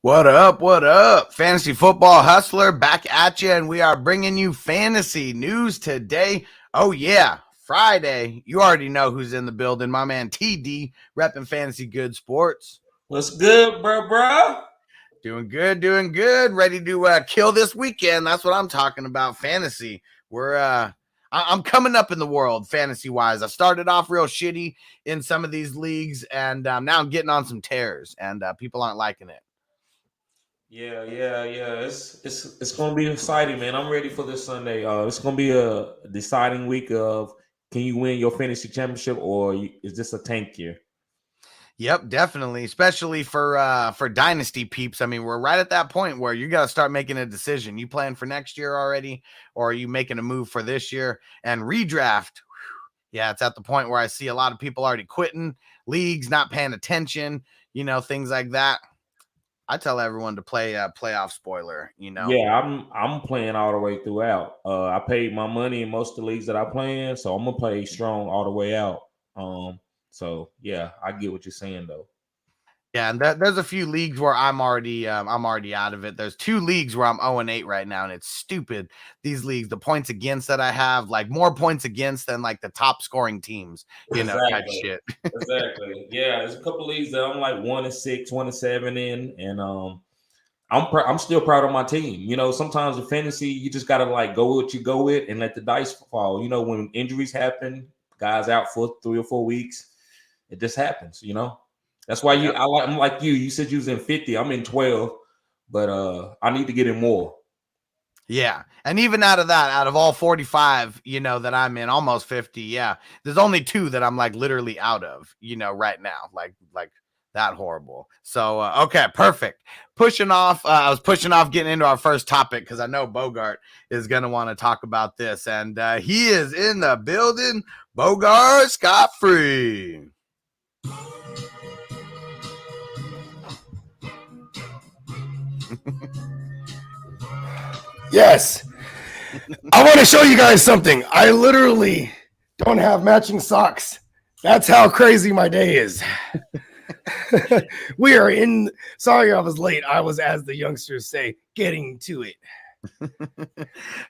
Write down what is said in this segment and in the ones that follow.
What up? What up? Fantasy Football Hustler back at you, and we are bringing you fantasy news today. Oh, yeah, Friday. You already know who's in the building. My man TD, repping Fantasy Good Sports. What's good, bro? Doing good, doing good. Ready to kill this weekend. That's what I'm talking about. Fantasy. I'm coming up in the world fantasy wise. I started off real shitty in some of these leagues, and now I'm getting on some tears, and people aren't liking it. Yeah. It's gonna be exciting, man. I'm ready for this Sunday. It's gonna be a deciding week of can you win your fantasy championship or is this a tank year? Yep, definitely, especially for dynasty peeps. I mean, we're right at that point where you got to start making a decision. You plan for next year already, or are you making a move for this year? And redraft, yeah, it's at the point where I see a lot of people already quitting leagues, not paying attention, things like that. I tell everyone to play playoff spoiler, Yeah, I'm playing all the way throughout. I paid my money in most of the leagues that I play in, so I'm gonna play strong all the way out. So yeah, I get what you're saying though. Yeah, and there's a few leagues where I'm already out of it. There's 2 leagues where I'm 0-8 right now, and it's stupid. These leagues, the points against that I have, like more points against than like the top scoring teams, type shit. Exactly. Yeah, there's a couple leagues that I'm like 1-6, 1-7 in, and I'm still proud of my team. Sometimes in fantasy, you just gotta like go with what you go with and let the dice fall. When injuries happen, guys out for 3 or 4 weeks, it just happens. That's why I'm like you. You said you was in 50. I'm in 12, but I need to get in more. Yeah, and even out of all 45, that I'm in, almost 50. Yeah, there's only 2 that I'm like literally out of, right now, like that horrible. So okay, perfect. I was pushing off getting into our first topic because I know Bogard is gonna want to talk about this, and he is in the building. Bogard Scott free. Yes. I want to show you guys something. I literally don't have matching socks. That's how crazy my day is. We are in. Sorry, I was late. I was, as the youngsters say, getting to it.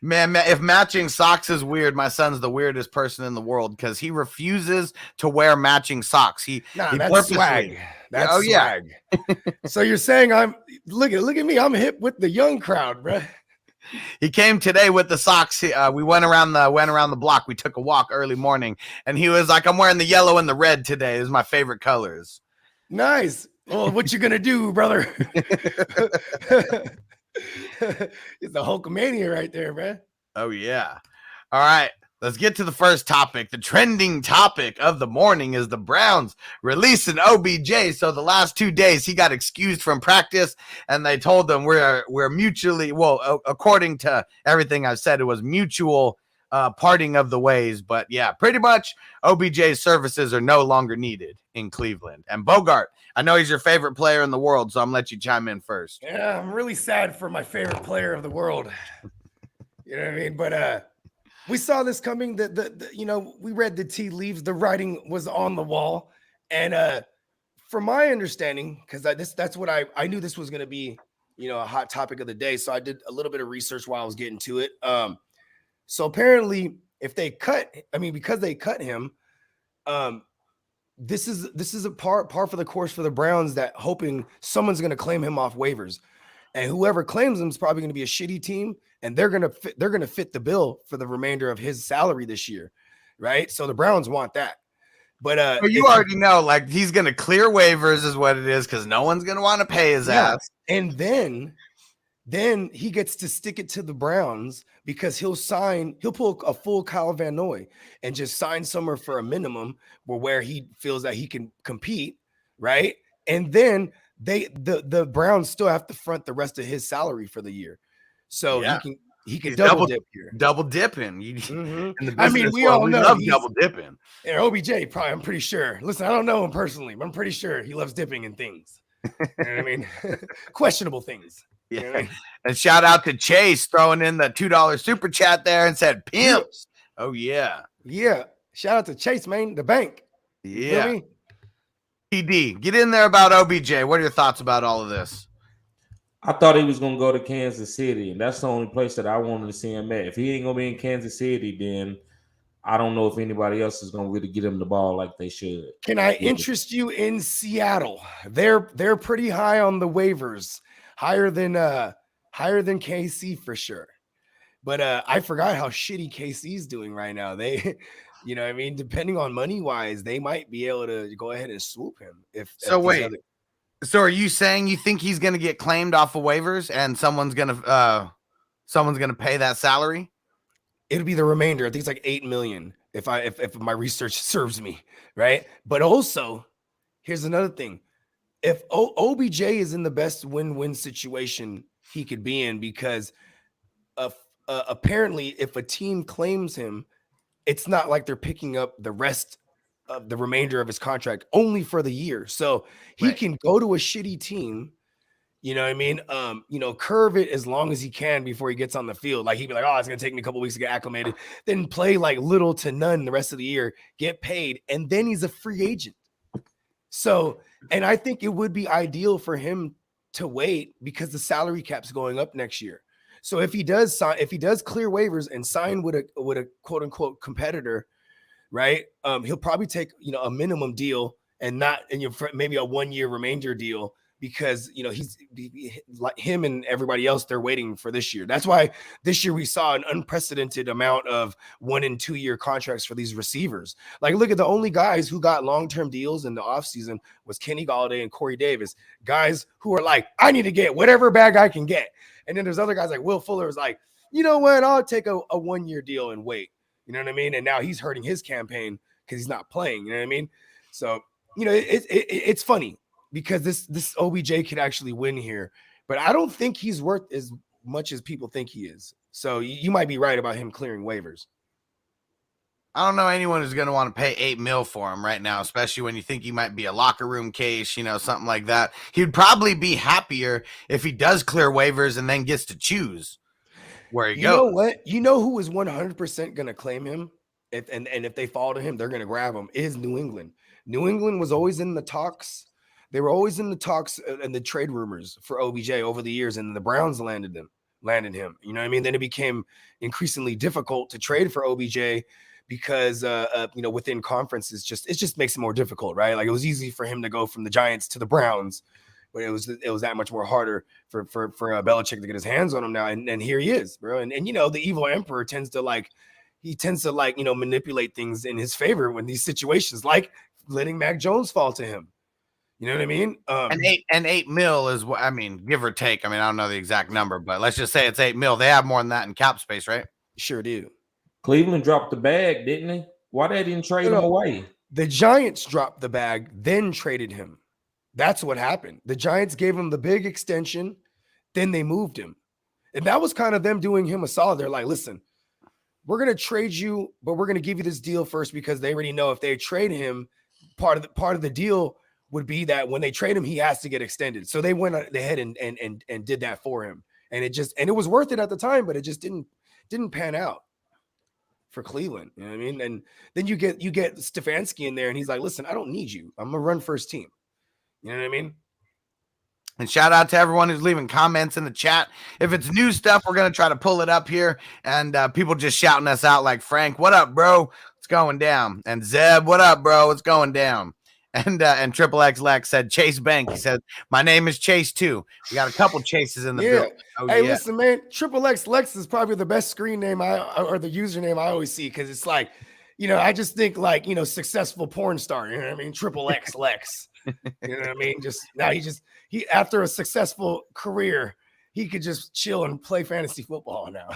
Man, if matching socks is weird, my son's the weirdest person in the world because he refuses to wear matching socks. That's swag. That's swag. So you're saying I'm look at me. I'm hip with the young crowd, bro. He came today with the socks. We went around the block. We took a walk early morning, and he was like, "I'm wearing the yellow and the red today. This is my favorite colors." Nice. Well, what you gonna do, brother? It's the Hulkamania right there, man. Oh yeah. All right. Let's get to the first topic. The trending topic of the morning is the Browns releasing OBJ. So the last 2 days he got excused from practice, and they told him we're mutually, according to everything I've said, it was mutual parting of the ways. But yeah, pretty much OBJ's services are no longer needed in Cleveland. And Bogart, I know he's your favorite player in the world, so I'm gonna let you chime in first. Yeah, I'm really sad for my favorite player of the world. You know what I mean? But we saw this coming. We read the tea leaves. The writing was on the wall, and from my understanding, because that's what I knew this was going to be, a hot topic of the day. So I did a little bit of research while I was getting to it. So apparently, because they cut him, this is a par for the course for the Browns, that hoping someone's going to claim him off waivers, and whoever claims him is probably going to be a shitty team. And they're gonna fit the bill for the remainder of his salary this year, right? So the Browns want that. But you already know, like, he's gonna clear waivers is what it is, because no one's gonna want to pay his ass. And then he gets to stick it to the Browns because he'll pull a full Kyle Van Noy and just sign somewhere for a minimum where he feels that he can compete, right? And then the Browns still have to front the rest of his salary for the year. So he can double dip here. Double dipping. I mean, we all know love double dipping. And OBJ, probably, I'm pretty sure. Listen, I don't know him personally, but I'm pretty sure he loves dipping in things. You know what I mean? Questionable things. Yeah. You know what I mean? And shout out to Chase throwing in the $2 super chat there and said pimps. Oh yeah. Yeah. Shout out to Chase, man, the bank. Yeah. PD, get in there about OBJ. What are your thoughts about all of this? I thought he was gonna go to Kansas City, and that's the only place that I wanted to see him at. If he ain't gonna be in Kansas City, then I don't know if anybody else is gonna really get him the ball like they should. Can I interest you in Seattle? They're pretty high on the waivers, higher than KC for sure. But I forgot how shitty KC's doing right now. They, you know what I mean? Depending on money wise, they might be able to go ahead and swoop him. So are you saying you think he's going to get claimed off of waivers and someone's going to pay that salary? It'll be the remainder. I think it's like 8 million if my research serves me, right? But also, here's another thing. If OBJ is in the best win-win situation he could be in, because apparently if a team claims him, it's not like they're picking up the rest of the remainder of his contract only for the year. So he can go to a shitty team, you know what I mean? Curve it as long as he can before he gets on the field. Like he'd be like, oh, it's going to take me a couple weeks to get acclimated. Then play like little to none the rest of the year, get paid, and then he's a free agent. So, and I think it would be ideal for him to wait because the salary cap's going up next year. So if he does clear waivers and sign with a quote unquote competitor, right? He'll probably take a minimum deal and not maybe a 1 year remainder deal, because he's like him and everybody else, they're waiting for this year. That's why this year we saw an unprecedented amount of 1 and 2 year contracts for these receivers. Like, look at the only guys who got long-term deals in the offseason was Kenny Golladay and Corey Davis, guys who are like, I need to get whatever bag I can get. And then there's other guys like Will Fuller is like, you know what, I'll take a 1 year deal and wait. You know what I mean? And now he's hurting his campaign because he's not playing. You know what I mean? So, it's funny because this OBJ could actually win here, but I don't think he's worth as much as people think he is. So you might be right about him clearing waivers. I don't know anyone who's going to want to pay $8 million for him right now, especially when you think he might be a locker room case, something like that. He'd probably be happier if he does clear waivers and then gets to choose where he goes. You know what? You know who is 100% going to claim him? If they fall to him, they're going to grab him, is New England. New England was always in the talks. They were always in the talks and the trade rumors for OBJ over the years, and the Browns landed him. You know what I mean? Then it became increasingly difficult to trade for OBJ because within conferences it just makes it more difficult, right? Like, it was easy for him to go from the Giants to the Browns, but it was that much more harder for Belichick to get his hands on him now. And here he is, bro. And the evil emperor tends to manipulate things in his favor when these situations, like letting Mac Jones fall to him. You know what I mean? And 8 million is what I mean, give or take. I mean, I don't know the exact number, but let's just say it's 8 million. They have more than that in cap space, right? Sure do. Cleveland dropped the bag, didn't they? Why they didn't trade him away? The Giants dropped the bag, then traded him. That's what happened. The Giants gave him the big extension, then they moved him. And that was kind of them doing him a solid. They're like, listen, we're going to trade you, but we're going to give you this deal first, because they already know if they trade him, part of the deal would be that when they trade him, he has to get extended. So they went ahead and did that for him. And it was worth it at the time, but it just didn't pan out for Cleveland. You know what I mean? And then you get Stefanski in there, and he's like, listen, I don't need you. I'm going to run first team. You know what I mean? And shout out to everyone who's leaving comments in the chat. If it's new stuff, we're going to try to pull it up here. And people just shouting us out like, Frank, what up, bro? It's going down. And Zeb, what up, bro? It's going down. And Triple X Lex said Chase Bank. He said, my name is Chase too. We got a couple Chases in the building. Oh, hey, listen, man, Triple X Lex is probably the best screen name or the username I always see, because it's like, I just think like, successful porn star. You know what I mean? Triple X Lex. You know what I mean? Just now he after a successful career, he could just chill and play fantasy football now.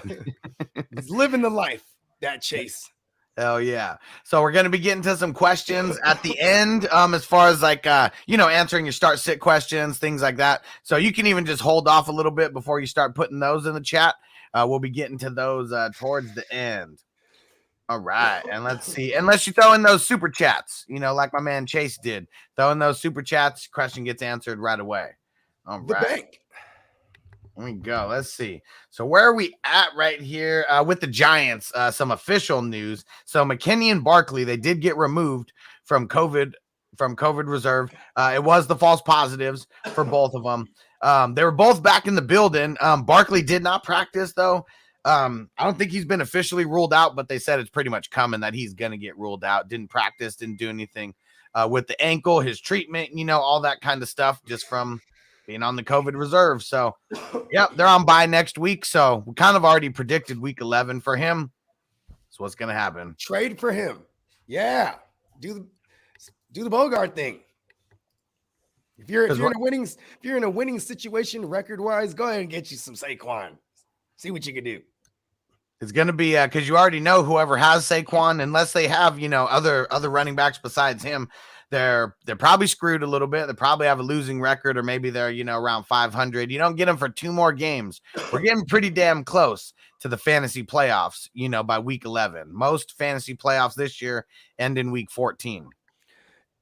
He's living the life, that Chase. Hell yeah. So we're going to be getting to some questions at the end, as far as like, answering your start sit questions, things like that. So you can even just hold off a little bit before you start putting those in the chat. We'll be getting to those towards the end. All right. And let's see. Unless you throw in those super chats, like my man Chase did. Throw in those super chats, question gets answered right away. All right. The bank. There we go. Let's see. So where are we at right here with the Giants? Some official news. So McKinney and Barkley, they did get removed from COVID from COVID reserve. It was the false positives for both of them. They were both back in the building. Barkley did not practice, though. I don't think he's been officially ruled out, but they said it's pretty much coming that he's going to get ruled out. Didn't practice, didn't do anything with the ankle, his treatment, all that kind of stuff just from being on the COVID reserve. So, yep, they're on bye next week. So we kind of already predicted week 11 for him. That's what's going to happen. Trade for him. Yeah. Do the Bogard thing. If you're in a winning situation record-wise, go ahead and get you some Saquon. See what you can do. It's going to be because you already know whoever has Saquon, unless they have, other running backs besides him, they're probably screwed a little bit. They probably have a losing record, or maybe they're, around 500. You don't get them for 2 more games. We're getting pretty damn close to the fantasy playoffs, by week 11. Most fantasy playoffs this year end in week 14.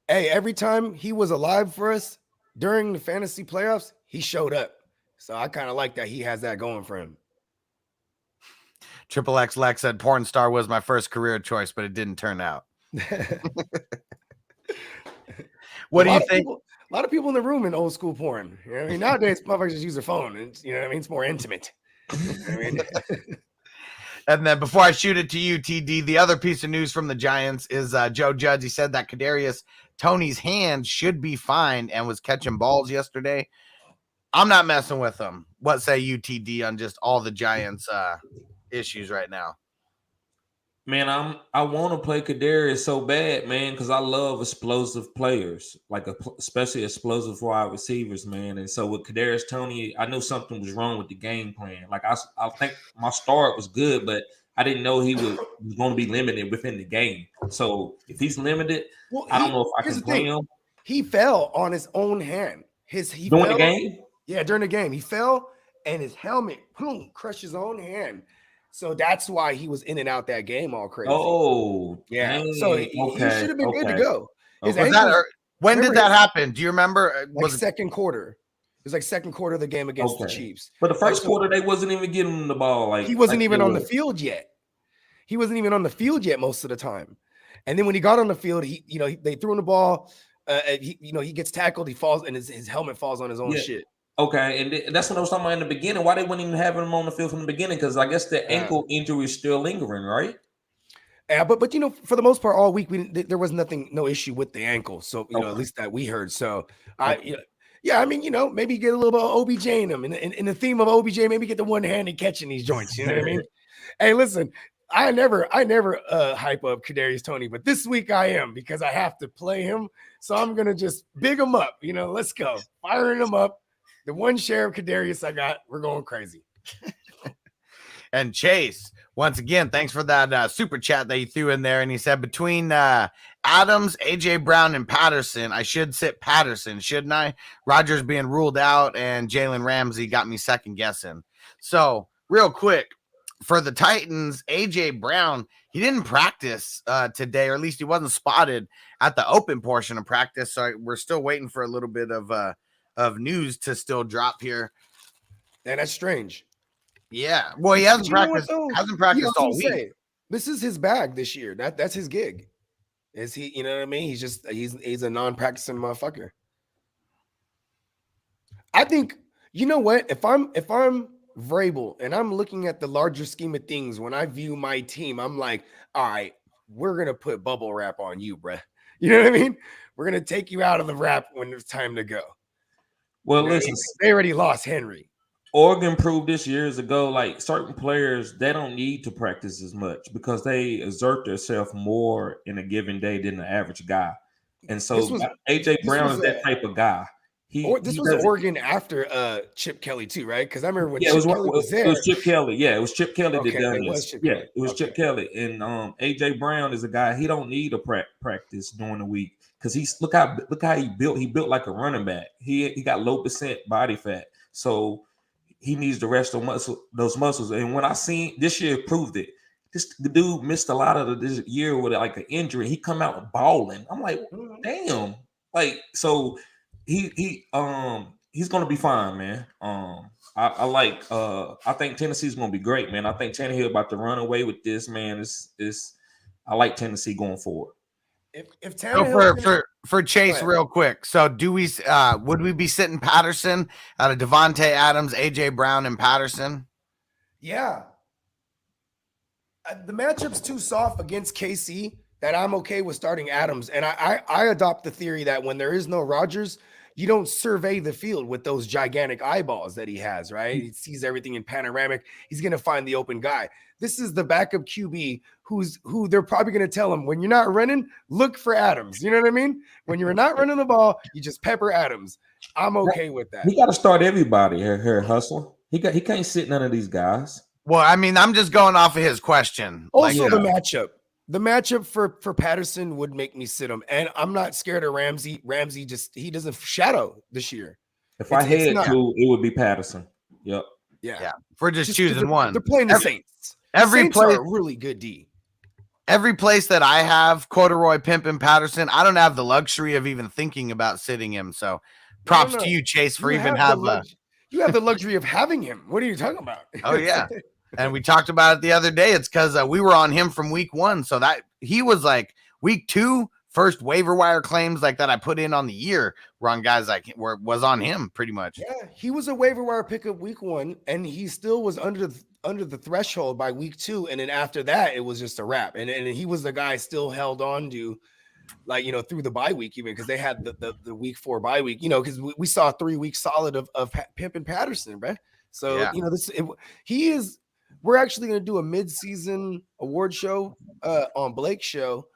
Hey, every time he was alive for us during the fantasy playoffs, he showed up. So I kind of like that he has that going for him. Triple X Lex said porn star was my first career choice, but it didn't turn out. What do you think? A lot of people in the room in old school porn. Nowadays, motherfuckers just use their phone. And, it's more intimate. And then before I shoot it to you, TD, the other piece of news from the Giants is Joe Judge. He said that Kadarius Toney's hand should be fine and was catching balls yesterday. I'm not messing with him. What say you, TD, on just all the Giants issues right now? Man, I want to play Kadarius so bad, man, because I love explosive players, especially explosive wide receivers, man. And so with Kadarius Toney, I knew something was wrong with the game plan. Like I think my start was good, but I didn't know he was going to be limited within the game. So if he's limited, I don't know if I can play him. He fell on his own hand. During the game? Yeah, during the game. He fell and his helmet crushed his own hand. So that's why he was in and out that game all crazy. Oh, yeah. Dang. So he should have been good to go. When did that happen? Do you remember? Was it second quarter? It was like second quarter of the game against the Chiefs. But the first quarter, they wasn't even getting him the ball. He wasn't even on the field yet. He wasn't even on the field yet most of the time. And then when he got on the field, they threw him the ball. He gets tackled. He falls, and his helmet falls on his own shit. Okay, and that's what I was talking about in the beginning. Why they wouldn't even have him on the field from the beginning? Because I guess the ankle injury is still lingering, right? Yeah, but for the most part, all week there was no issue with the ankle. So at least that we heard. So maybe get a little bit of OBJ in him, and in the theme of OBJ, maybe get the one-handed catching these joints. You know what I mean? Hey, listen, I never hype up Kadarius Toney, but this week I am, because I have to play him. So I'm gonna just big him up. Let's go, firing him up. The one share of Kadarius I got, we're going crazy. And Chase, once again, thanks for that super chat that you threw in there. And he said, between Adams, AJ Brown, and Patterson, I should sit Patterson, shouldn't I? Rodgers being ruled out and Jalen Ramsey got me second guessing. So real quick, for the Titans, AJ Brown, he didn't practice today, or at least he wasn't spotted at the open portion of practice. So we're still waiting for a little bit of news to still drop here. And that's strange. Yeah. Well, he hasn't practiced all week. This is his bag this year. That's his gig. Is he, you know what I mean? He's a non-practicing motherfucker. I think, you know what? If I'm Vrabel and I'm looking at the larger scheme of things, when I view my team, I'm like, all right, we're gonna put bubble wrap on you, bruh. You know what I mean? We're gonna take you out of the wrap when it's time to go. Well, listen, they already lost Henry. Oregon proved this years ago, like certain players, they don't need to practice as much because they exert themselves more in a given day than the average guy. And so AJ Brown is that type of guy. This was Oregon after Chip Kelly too, right? Because I remember when Chip Kelly was there. It was Chip Kelly. Yeah, it was Chip Kelly that done this. It was Chip Kelly. And AJ Brown is a guy, he don't need to practice during the week. Because look how he built. He built like a running back. He got low percent body fat, so he needs to rest those muscles. And when I seen this year proved it. The dude missed a lot of this year with like an injury. He come out balling. I'm like, damn. Like so, he's gonna be fine, man. I think Tennessee's gonna be great, man. I think Tannehill about to run away with this, man. I like Tennessee going forward. If Tannehill for Chase real quick. So would we be sitting Patterson out of Devontae Adams, AJ Brown, and Patterson? Yeah. The matchup's too soft against KC that I'm okay with starting Adams. And I adopt the theory that when there is no Rodgers, you don't survey the field with those gigantic eyeballs that he has, right? He sees everything in panoramic. He's going to find the open guy. This is the backup QB who they're probably going to tell him, when you're not running, look for Adams. You know what I mean? When you're not running the ball, you just pepper Adams. I'm okay with that. He got to start everybody here, Hustler. He can't sit none of these guys. Well, I mean, I'm just going off of his question. Also, the matchup. The matchup for Patterson would make me sit him. And I'm not scared of Ramsey. Ramsey he doesn't shadow this year. If I had to, it would be Patterson. Yep. Yeah. We're just choosing one. They're playing the Saints. Saints are a really good D. Every place that I have Corduroy, Pimp, and Patterson, I don't have the luxury of even thinking about sitting him. So props to you, Chase, for you you have the luxury of having him. What are you talking about? Oh, yeah. And we talked about it the other day. It's because we were on him from week 1. So that he was like week 2, first waiver wire claims like that I put in on the year were on guys was on him pretty much. Yeah, he was a waiver wire pickup week 1, and he still was under the threshold by week 2. And then after that, it was just a wrap. And he was the guy still held on to, like, through the bye week, even because they had the week 4 bye week, because we saw 3 weeks solid of Pimp and Patterson, right? So, we're actually going to do a mid-season award show on Blake's show.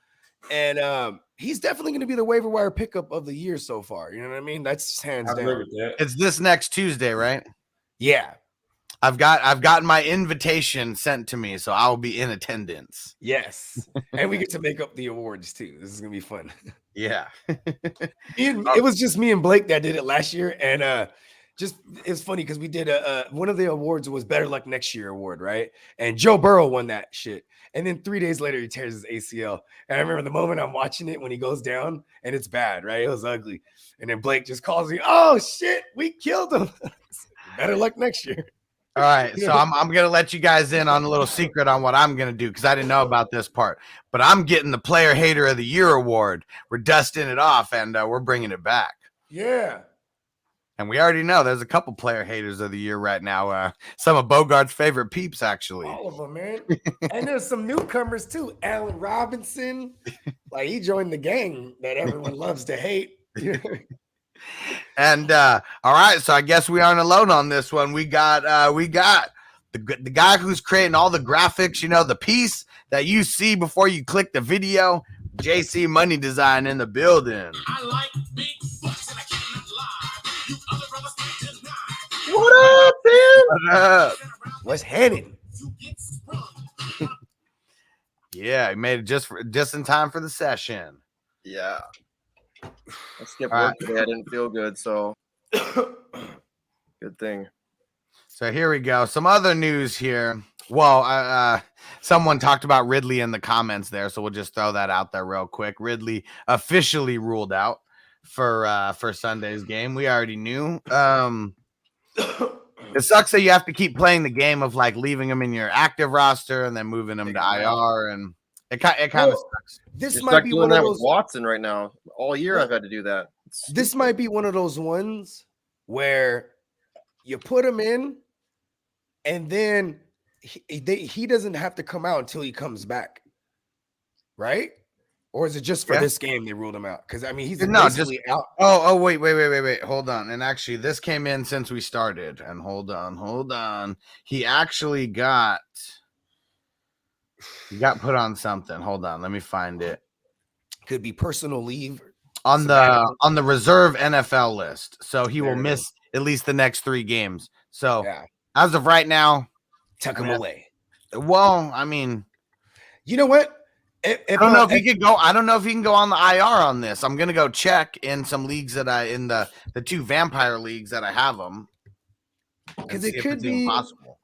And he's definitely going to be the waiver wire pickup of the year so far. You know what I mean? That's hands down. It's this next Tuesday, right? Yeah. I've gotten my invitation sent to me, so I'll be in attendance. Yes. And we get to make up the awards too. This is going to be fun. Yeah. It was just me and Blake that did it last year. And it's funny because we did one of the awards was Better Luck Next Year award, right? And Joe Burrow won that shit. And then 3 days later, he tears his ACL. And I remember the moment I'm watching it when he goes down, and it's bad, right? It was ugly. And then Blake just calls me, "Oh shit, we killed him." Better luck next year. All right, so I'm gonna let you guys in on a little secret on what I'm gonna do because I didn't know about this part. But I'm getting the Player Hater of the Year award. We're dusting it off, and we're bringing it back. Yeah. And we already know there's a couple Player Haters of the Year right now. Some of Bogard's favorite peeps, actually. All of them, man. And there's some newcomers too. Allen Robinson, like he joined the gang that everyone loves to hate. And all right, so I guess we aren't alone on this one. We got the guy who's creating all the graphics, the piece that you see before you click the video. JC Money Design in the building. I like big bucks and I cannot lie. You other brothers can't deny. What up, man? What up? What's happening? Yeah, he made it just in time for the session. Yeah. I skipped work today. I didn't feel good, so good thing. So here we go. Some other news here. Well, someone talked about Ridley in the comments there, so we'll just throw that out there real quick. Ridley officially ruled out for Sunday's game. We already knew. It sucks that you have to keep playing the game of like leaving him in your active roster and then moving him to IR, and it kind of sucks. This might be one of those with Watson right now. All year I've had to do that. This might be one of those ones where you put him in, and then he doesn't have to come out until he comes back, right? Or is it just for this game they ruled him out? Because I mean, he's basically out. Oh, wait. Hold on. And actually, this came in since we started. And hold on. He actually got put on something. Hold on, let me find it. Could be personal leave on the reserve NFL list. So he will miss at least the next 3 games. So as of right now, tuck him away. Well, I mean, you know what? I don't know if he could go. I don't know if he can go on the IR on this. I'm gonna go check in some leagues that in the 2 vampire leagues that I have him, because it could be possible.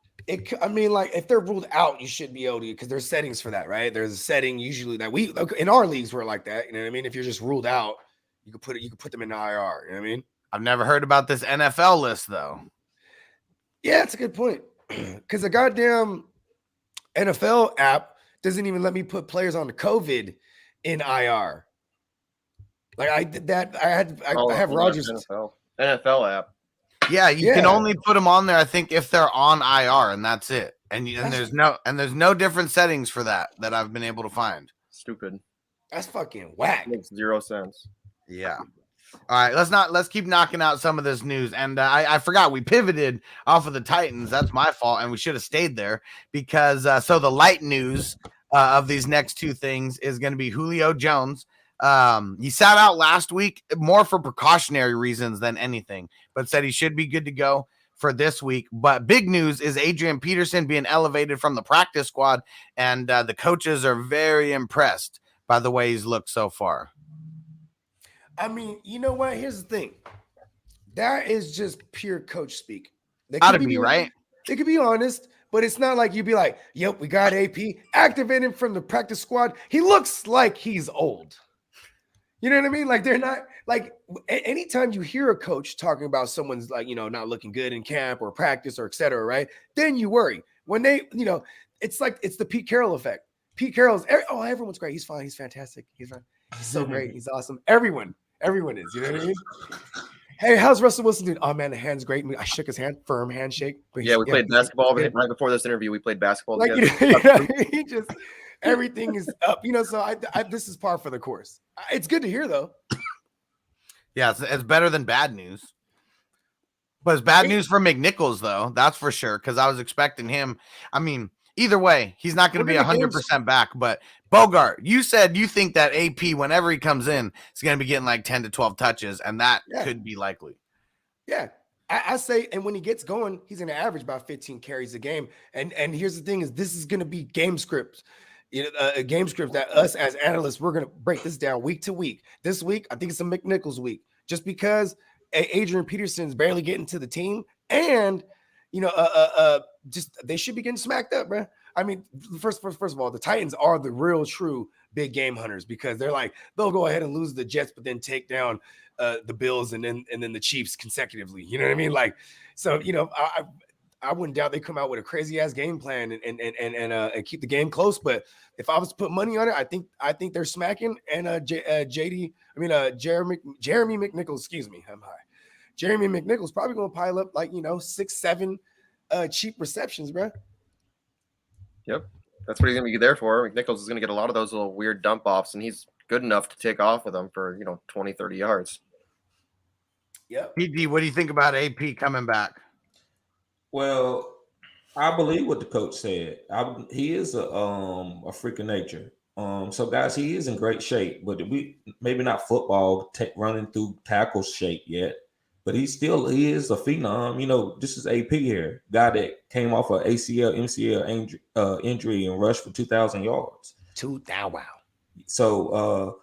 I mean, like if they're ruled out, you should be able to, because there's settings for that, right? There's a setting usually that we in our leagues we're like that. You know what I mean? If you're just ruled out, you could put them in the IR. You know what I mean? I've never heard about this NFL list though. Yeah, it's a good point, because the goddamn NFL app doesn't even let me put players on the COVID in IR. Like I did that. I Oh, have on Rodgers. NFL app. Yeah, you can Yeah. only put them on there, I think, if they're on IR, and that's it. And there's no different settings for that I've been able to find. Stupid. That's fucking whack. Makes 0 sense. Yeah. All right, let's keep knocking out some of this news. And I forgot we pivoted off of the Titans. That's my fault, and we should have stayed there because so the light news of these next two things is going to be Julio Jones. He sat out last week more for precautionary reasons than anything, but said he should be good to go for this week. But big news is Adrian Peterson being elevated from the practice squad, and the coaches are very impressed by the way he's looked so far. I mean, you know what? Here's the thing. That is just pure coach speak. They Gotta be right. They could be honest, but it's not like you'd be like, "Yep, we got AP, activate him from the practice squad. He looks like he's old." You know what I mean? Like they're not like anytime you hear a coach talking about someone's like, not looking good in camp or practice or et cetera, right? Then you worry when they, it's like it's the Pete Carroll effect. Pete Carroll's, everyone's great. He's fine. He's fantastic. He's fine. He's so great. He's awesome. Everyone is, you know what I mean? Hey, how's Russell Wilson doing? Oh man, the hand's great. I shook his hand, firm handshake. Yeah, we played basketball right before this interview. We played basketball like, together. He just everything is up, so I this is par for the course. It's good to hear though. Yeah, it's better than bad news. But it's bad news for McNichols though, that's for sure, because I was expecting him. I mean, either way, he's not going to be 100% back. But Bogard, you said you think that AP, whenever he comes in, is going to be getting like 10 to 12 touches, and that could be likely. Yeah, I say, and when he gets going, he's going to average about 15 carries a game. And here's the thing: is this is going to be game scripts. A game script that us as analysts, we're going to break this down week to week. This week, I think it's a McNichols week, just because Adrian Peterson's barely getting to the team, and just they should be getting smacked up, bro. I mean, first of all, the Titans are the real, true big game hunters because they'll go ahead and lose the Jets, but then take down the Bills and then the Chiefs consecutively. You know what I mean? Like, so I wouldn't doubt they come out with a crazy ass game plan and keep the game close. But if I was to put money on it, I think they're smacking. And Jeremy McNichols, excuse me, I'm high. Jeremy McNichols probably gonna pile up like 6-7 cheap receptions, bro. Yep, that's what he's gonna be there for. McNichols is gonna get a lot of those little weird dump offs, and he's good enough to take off with them for 20-30 yards. Yep. PD, what do you think about AP coming back? Well, I believe what the coach said. He is a freak of nature. So guys, he is in great shape, but maybe not football running through tackle shape yet. But he is a phenom. This is AP here, guy that came off an ACL, MCL injury and rushed for 2,000 yards. 2,000. Wow. So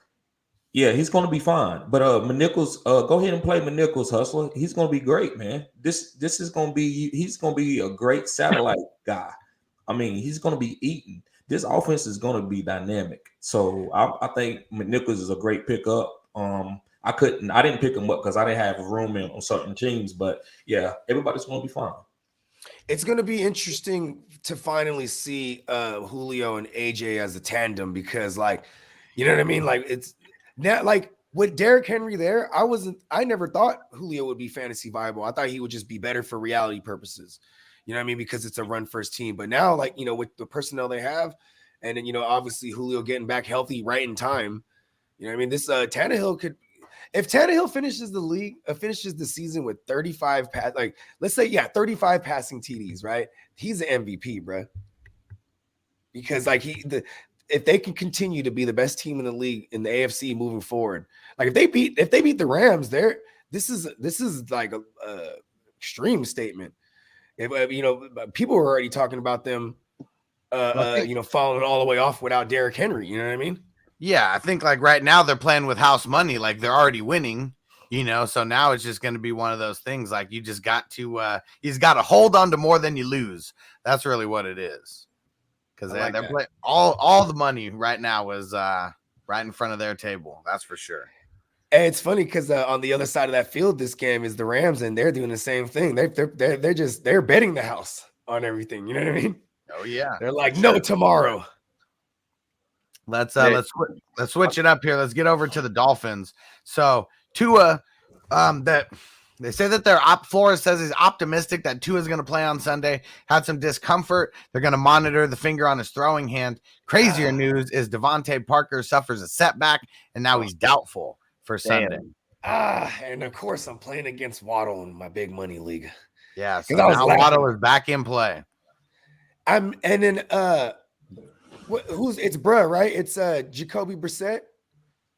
he's going to be fine. But McNichols, go ahead and play McNichols, hustler. He's going to be great, man. He's going to be a great satellite guy. I mean, he's going to be eating. This offense is going to be dynamic. So I think McNichols is a great pickup. I didn't pick him up because I didn't have room on certain teams, but yeah, everybody's going to be fine. It's going to be interesting to finally see Julio and AJ as a tandem because, you know what I mean? Like it's not like with Derrick Henry there. I never thought Julio would be fantasy viable. I thought he would just be better for reality purposes. You know what I mean? Because it's a run first team. But now, with the personnel they have, and then obviously Julio getting back healthy right in time. You know what I mean? This Tannehill could. If Tannehill finishes the season with 35 let's say 35 passing TDs, right? He's an MVP, bro. Because if they can continue to be the best team in the league in the AFC moving forward, like if they beat the Rams, this is like a extreme statement. If people were already talking about them, falling all the way off without Derrick Henry. You know what I mean? Yeah, I think right now they're playing with house money. Like they're already winning, so now it's just going to be one of those things. Like you just got to, hold on to more than you lose. That's really what it is. Because they're playing all the money right now is right in front of their table. That's for sure. And it's funny because on the other side of that field, this game is the Rams, and they're doing the same thing. They're betting the house on everything. You know what I mean? Oh yeah. They're like, no tomorrow. Let's switch it up here. Let's get over to the Dolphins. So Tua, that they say that Flores says he's optimistic that Tua is going to play on Sunday. Had some discomfort. They're going to monitor the finger on his throwing hand. Crazier news is Devonta Parker suffers a setback and now he's doubtful for Sunday. And of course I'm playing against Waddle in my big money league. Yeah, so now Waddle is back in play. It's bruh, right? It's Jacoby Brissette.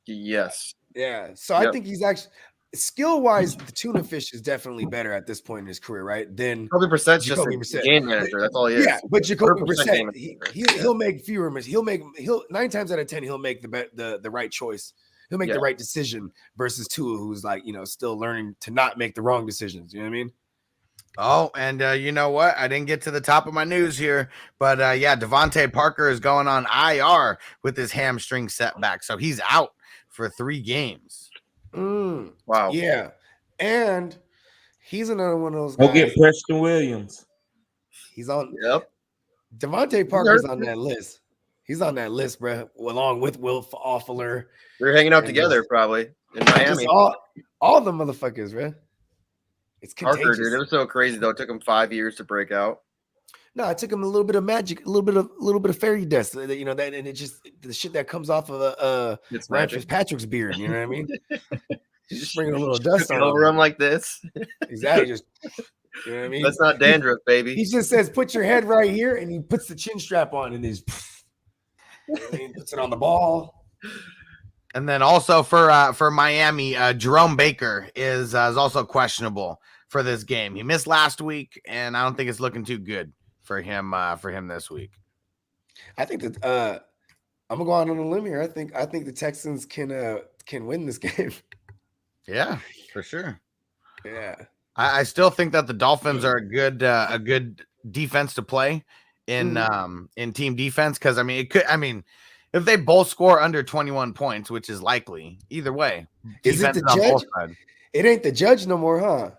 Yes. Yeah. So I think he's actually skill-wise, the tuna fish is definitely better at this point in his career, right? Than Jacoby Brissette's just a game manager. That's all he is. Yeah, but Jacoby Brissette, he'll make fewer mistakes. He'll 9 times out of 10 he'll make the right choice. He'll make the right decision versus Tua, who's like, still learning to not make the wrong decisions. You know what I mean? Oh, and you know what? I didn't get to the top of my news here, but Devonta Parker is going on IR with his hamstring setback, so he's out for 3 games. Wow. Yeah, and he's another one of those Go guys. get Preston Williams. He's on. Yep. Devonta Parker's on that list. He's on that list, bro, along with Will Fuller. They're hanging out together probably in Miami. All the motherfuckers, bro. It's contagious. Parker, dude, it was so crazy though. It took him 5 years to break out. No, it took him a little bit of magic, a little bit of fairy dust. That and it just the shit that comes off of Ryan Fitzpatrick's beard. You know what I mean? He's just bringing a little dust over him like this. Exactly. Just you know what I mean? That's not dandruff, baby. He just says, "Put your head right here," and he puts the chin strap on, and he's puts it on the ball. And then also for Miami, Jerome Baker is also questionable for this game. He missed last week, and I don't think it's looking too good for him this week. I think that I'm gonna go out on a limb here. I think the Texans can win this game. Yeah, for sure. Yeah, I still think that the Dolphins are a good defense to play in team defense, because if they both score under 21 points, which is likely either way, is it the judge? It ain't the judge no more, huh?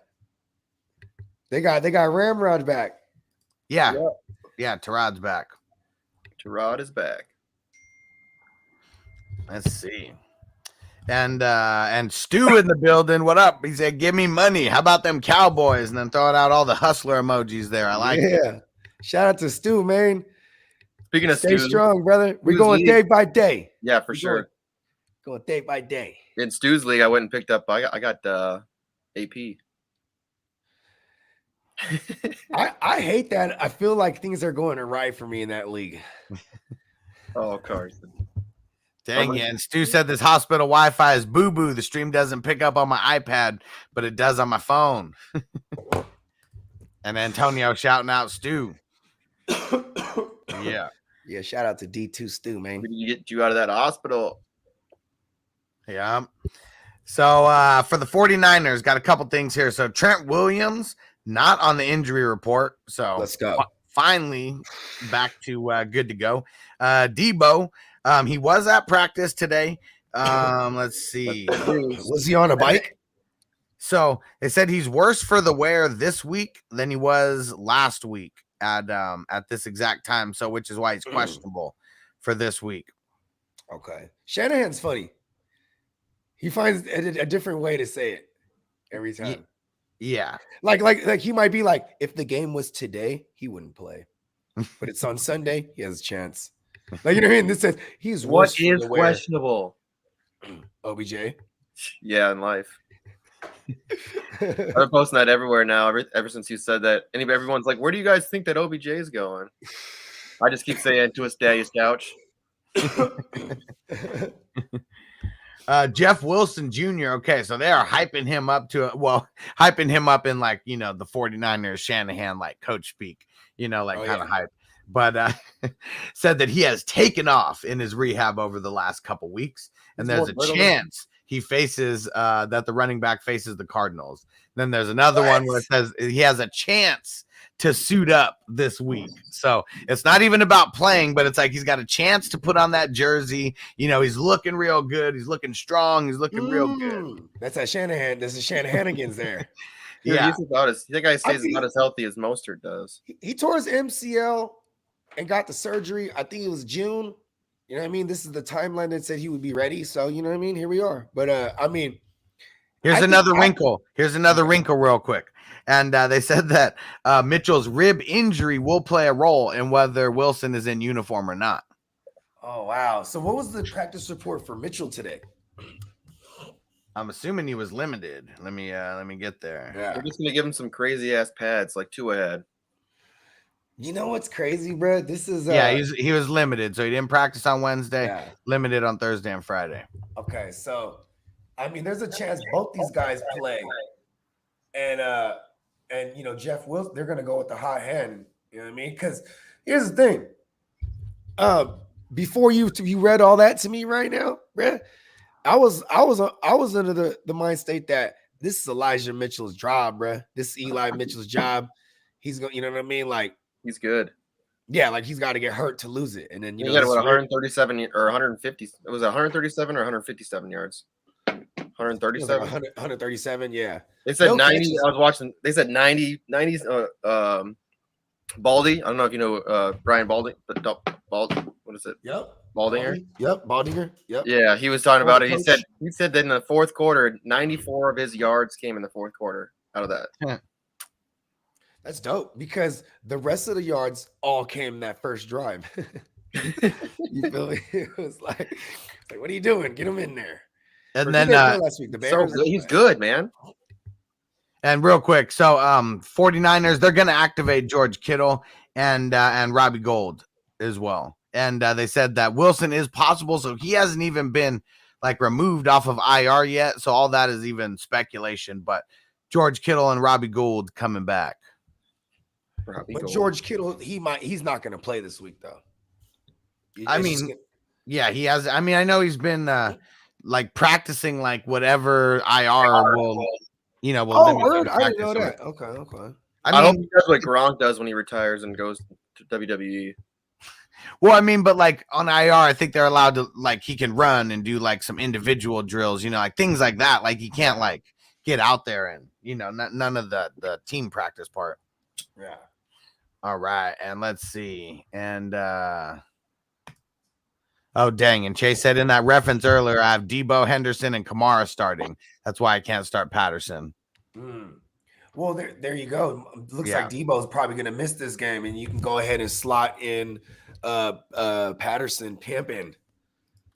They got Ramrod back. Yeah, Tyrod's back. Tyrod is back. Let's see. And Stu in the building. What up? He said, "Give me money. How about them Cowboys?" And then throwing out all the hustler emojis there. I like it. Yeah. Shout out to Stu, man. Speaking of Stay Stu, strong, brother. We're going day by day. Yeah, for sure. Going day by day. In Stu's league, I went and picked up. I got AP. I hate that. I feel like things are going awry for me in that league. Oh, Carson. Dang it. And Stu said this hospital Wi-Fi is boo-boo. The stream doesn't pick up on my iPad, but it does on my phone. And Antonio shouting out Stu. Yeah. Yeah, shout out to D2 Stu, man. We need to get you out of that hospital. Yeah. So for the 49ers, got a couple things here. So Trent Williams, not on the injury report. So let's go. Finally back to good to go. Debo, he was at practice today. Let's see. Was he on a bike? So they said he's worse for the wear this week than he was last week at this exact time. So which is why he's questionable for this week. Okay. Shanahan's funny. He finds a different way to say it every time. Yeah. Like he might be like, if the game was today, he wouldn't play. But it's on Sunday, he has a chance. Like, you know what I mean? This says he's worse. What is questionable? OBJ. Yeah, in life. I've been posting that everywhere now. Ever since you said that, everyone's like, "Where do you guys think that OBJ is going?" I just keep saying to his daddy's couch. Jeff Wilson Jr. Okay, so they are hyping him up in like, the 49ers Shanahan like coach speak, kind of hype. But said that he has taken off in his rehab over the last couple weeks, and there's a chance he faces that the running back faces the Cardinals. Then there's another one where it says he has a chance to suit up this week. So it's not even about playing, but it's like he's got a chance to put on that jersey. He's looking real good. He's looking strong. He's looking real good. That's that Shanahan. There's a Shanahanigans there. Yeah. That guy stays about as healthy as Mostert does. He tore his MCL and got the surgery. I think it was June. You know what I mean? This is the timeline that said he would be ready. So you know what I mean? Here we are. But I mean, Here's I think another wrinkle. Here's another wrinkle, real quick. And they said that Mitchell's rib injury will play a role in whether Wilson is in uniform or not. Oh wow. So what was the practice report for Mitchell today? I'm assuming he was limited. Let me get there. Yeah. We're just gonna give him some crazy ass pads like two ahead. You know what's crazy, bro? This is Yeah, he was limited, so he didn't practice on Wednesday. yeah. Limited on Thursday and Friday. Okay, so I mean, there's a chance both these guys play, and you know Jeff Wilson, they're gonna go with the hot hand. You know what I mean? Because here's the thing. Before you read all that to me right now, bruh, I was under the mind state that this is Elijah Mitchell's job, bruh. This is Eli Mitchell's job. He's going, you know what I mean? Like He's good. yeah, like he's got to get hurt to lose it, and then you He know got this what, is 137 or 150. It was 137 or 157 yards. 137. 137. Yeah, They said No 90. catches. I was watching. They said 90. 90s. Baldy. I don't know if you know Brian Baldy. Bald. What is it? Yep. Baldinger. Yep. Baldinger. Yep. Yeah, he was talking about it. He Coach. said that in the fourth quarter, 94 of his yards came in the fourth quarter out of that. That's dope because the rest of the yards all came that first drive. You feel me? It was like, what are you doing? Get him in there. And Or then did they play last week, the So Bears? good. He's good, man. and real quick, so 49ers, they're gonna activate George Kittle and Robbie Gould as well. And they said that Wilson is possible, so he hasn't even been like removed off of IR yet. So all that is even speculation. But George Kittle and Robbie Gould coming back. Robbie But Gould. George Kittle, he's not going to play this week though. I mean, yeah, he has. I mean, I know he's been like practicing like whatever IR will, you know, will limit him word? to I didn't know practice. that. Okay. I hope he does what Gronk does when he retires and goes to WWE. Well, I mean, but like on IR, I think they're allowed to like he can run and do like some individual drills, you know, like things like that. Like he can't like get out there and you know none of the team practice part. Yeah. All right, and let's see, and oh dang, and Chase said in that reference earlier, I have Debo, Henderson, and Kamara starting. That's why I can't start Patterson. Well, there you go. Looks Yeah. like Debo's probably going to miss this game, and you can go ahead and slot in Patterson pimping.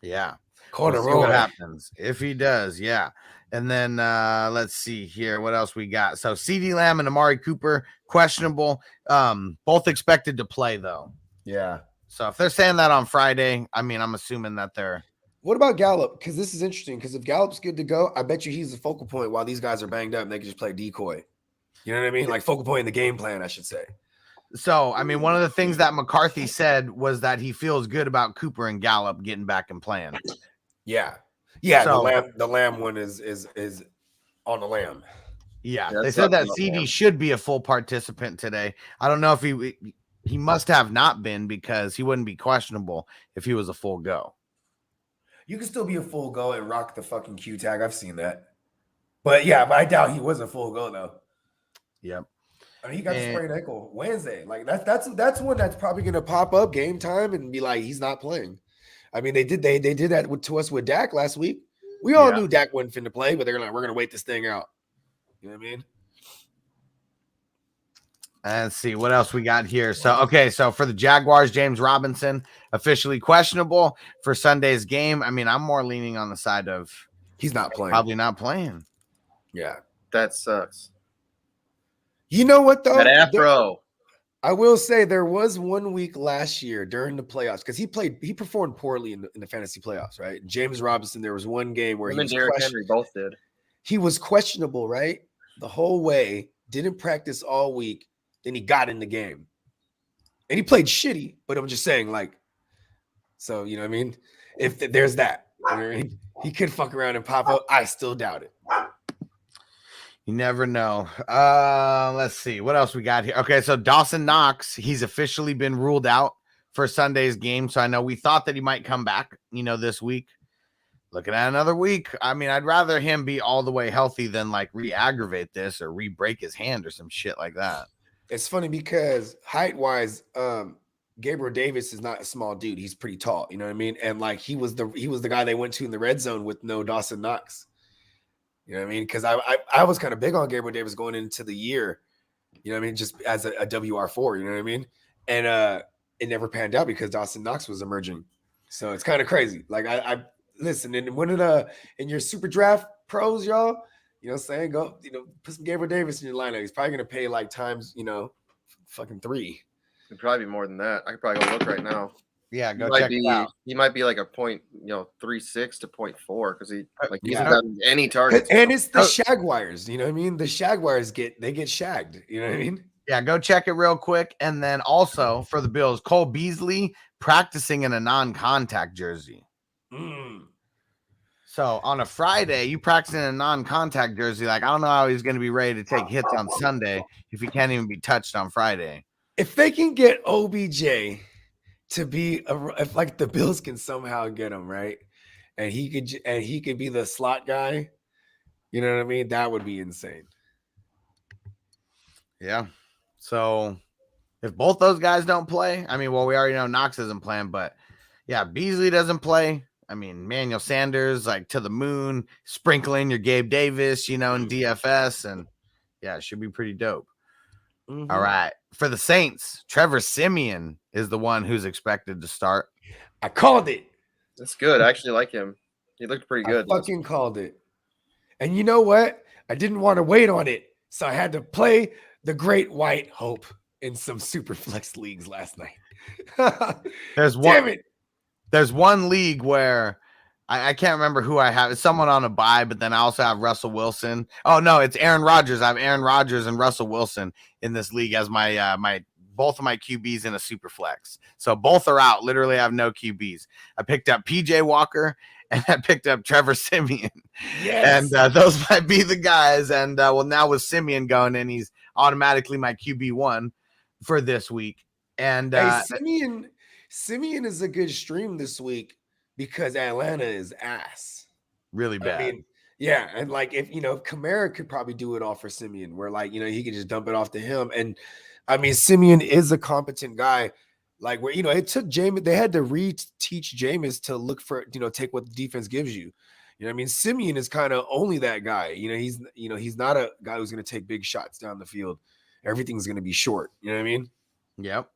Yeah. Corner We'll see what roll. happens if he does. Yeah. And then let's see here. What else we got? So CeeDee Lamb and Amari Cooper, questionable. Both expected to play, though. Yeah. So if they're saying that on Friday, I mean, I'm assuming that they're. What about Gallup? Because this is interesting. Because if Gallup's good to go, I bet you he's the focal point while these guys are banged up and they can just play decoy. You know what I mean? Like focal point in the game plan, I should say. So, I mean, one of the things that McCarthy said was that he feels good about Cooper and Gallup getting back and playing. Yeah. Yeah. So- the lamb one is on the lamb. Yeah, Yeah, they that's said that not CD bad. should be a full participant today. I don't know if he must have not been because he wouldn't be questionable if he was a full go. You can still be a full go and rock the fucking Q tag. I've seen that. But I doubt he was a full go though. Yep. I mean, he got the And- sprained ankle Wednesday. Like that's one that's probably gonna pop up game time and be like, he's not playing. I mean, they did that to us with Dak last week. We all Yeah. knew Dak wasn't finna play, but they're like, we're gonna wait this thing out. You know what I mean? Let's see what else we got here. So, okay, so for the Jaguars, James Robinson officially questionable for Sunday's game. I mean, I'm more leaning on the side of He's not playing. probably not playing. Yeah. That sucks. You know what though? That afro. I will say there was 1 week last year during the playoffs because he performed poorly in the fantasy playoffs, right? James Robinson, there was one game where Him and Derrick Henry both did. he was questionable, right? The whole way, didn't practice all week, then he got in the game. And he played shitty, but I'm just saying, like, so you know what I mean? If there's that, you know what I mean? He could fuck around and pop up. I still doubt it. You never know. Let's see what else we got here. Okay, so Dawson Knox, he's officially been ruled out for Sunday's game. So I know we thought that he might come back, this week. Looking at another week. I mean, I'd rather him be all the way healthy than like re-aggravate this or re-break his hand or some shit like that. It's funny because height-wise, Gabriel Davis is not a small dude. He's pretty tall. You know what I mean? And like he was the guy they went to in the red zone with no Dawson Knox. You know what I mean? Because I was kind of big on Gabriel Davis going into the year. You know what I mean? Just as a WR4. You know what I mean? And it never panned out because Dawson Knox was emerging. So it's kind of crazy. Like I listen, and when in your super draft pros, y'all, you know what I'm saying? Go, put some Gabriel Davis in your lineup. He's probably gonna pay like times, fucking 3. It'd probably be more than that. I could probably go look right now. Yeah, go check it out. He might be like a 0.36 to 0.4 because he hasn't gotten any targets. And it's the Jaguars, you know what I mean? The Jaguars get shagged, you know what I mean? Yeah, go check it real quick. And then also for the Bills, Cole Beasley practicing in a non-contact jersey. So on a Friday, you practice in a non-contact jersey. Like, I don't know how he's going to be ready to take hits on Sunday if he can't even be touched on Friday. If they can get OBJ to be if like the Bills can somehow get him right, and he could be the slot guy, you know what I mean? That would be insane. Yeah. So if both those guys don't play, I mean, well, we already know Knox isn't playing, but yeah, Beasley doesn't play. I mean, Manuel Sanders, like to the moon, sprinkling your Gabe Davis, in DFS, and yeah, it should be pretty dope. Mm-hmm. All right. For the Saints, Trevor Siemian is the one who's expected to start. I called it. That's good. I actually like him. He looked pretty good. I fucking called it. And you know what? I didn't want to wait on it, so I had to play the Great White Hope in some super flex leagues last night. There's one league where I can't remember who I have. It's someone on a bye, but then I also have Russell Wilson. Oh no, it's Aaron Rodgers. I have Aaron Rodgers and Russell Wilson in this league as my both of my QBs in a super flex. So both are out. Literally, I have no QBs. I picked up PJ Walker and I picked up Trevor Siemian. Yes. And those might be the guys. And now with Siemian going in, he's automatically my QB1 for this week. And Siemian is a good stream this week because Atlanta is ass. Really bad. I mean, yeah. And like if Kamara could probably do it all for Siemian, where like, he could just dump it off to him. And I mean, Siemian is a competent guy. Like where, it took Jameis, they had to reteach Jameis to look for, take what the defense gives you. You know what I mean? Siemian is kind of only that guy. He's not a guy who's going to take big shots down the field. Everything's going to be short. You know what I mean? Yep.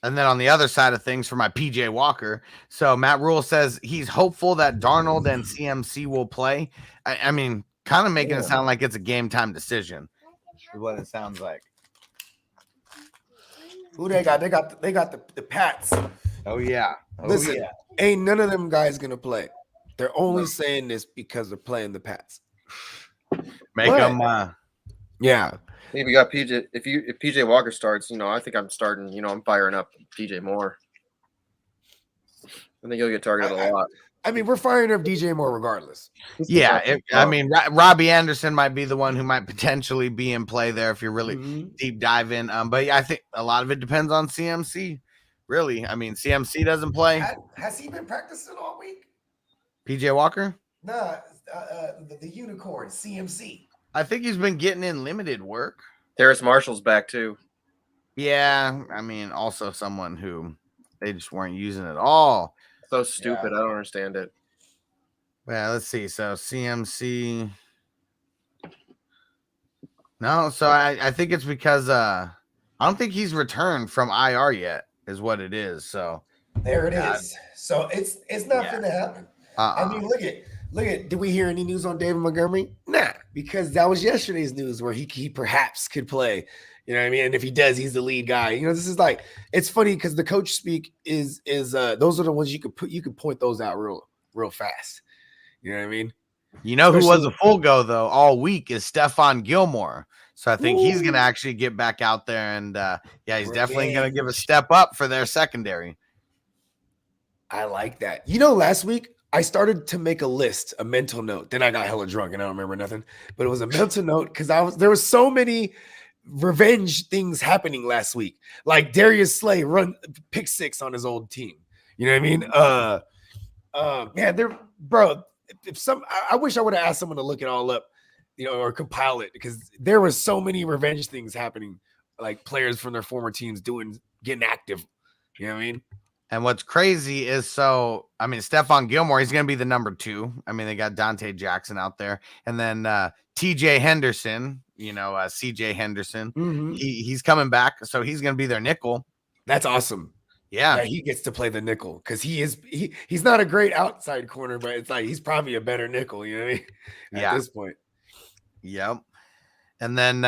And then on the other side of things for my PJ Walker, so Matt Rule says he's hopeful that Darnold and CMC will play. I mean, kind of making it sound like it's a game time decision. Is what it sounds like. Who they got? They got the Pats. Oh yeah. Listen, ain't none of them guys gonna play. They're only saying this because they're playing the Pats. Make them. Yeah. If you got PJ, if PJ Walker starts, I think I'm starting. I'm firing up DJ Moore. I think he'll get targeted a lot. I mean, we're firing up DJ Moore regardless. Yeah, Robbie Anderson might be the one who might potentially be in play there if you're really deep diving. But yeah, I think a lot of it depends on CMC. Really, I mean, CMC doesn't play. Has he been practicing all week? PJ Walker? Nah, the unicorn CMC. I think he's been getting in limited work. Terrace Marshall's back too. Yeah, I mean, also someone who they just weren't using at all. So stupid. I don't understand it. Yeah, let's see. So CMC. No, so I think it's because I don't think he's returned from IR yet, is what it is. So there it is. So it's not going to happen. I mean, look at. Did we hear any news on David Montgomery? Nah, because that was yesterday's news where he perhaps could play. You know what I mean? And if he does, he's the lead guy. This is like, it's funny because the coach speak is those are the ones you could point those out real fast. You know what I mean? Who was a full go though all week is Stephon Gilmore. So I think he's gonna actually get back out there and he's definitely gonna give a step up for their secondary. I like that. Last week I started to make a mental note. Then I got hella drunk and I don't remember nothing. But it was a mental note because there was so many revenge things happening last week. Like Darius Slay run pick 6 on his old team. You know what I mean? Man, I wish I would have asked someone to look it all up, or compile it because there were so many revenge things happening, like players from their former teams doing getting active. You know what I mean? And what's crazy is Stephon Gilmore, he's going to be the number 2. I mean, they got Dante Jackson out there. And then TJ Henderson, CJ Henderson, he's coming back. So he's going to be their nickel. That's awesome. Yeah. He gets to play the nickel because he's not a great outside corner, but it's like he's probably a better nickel, you know what I mean? At this point. Yep. And then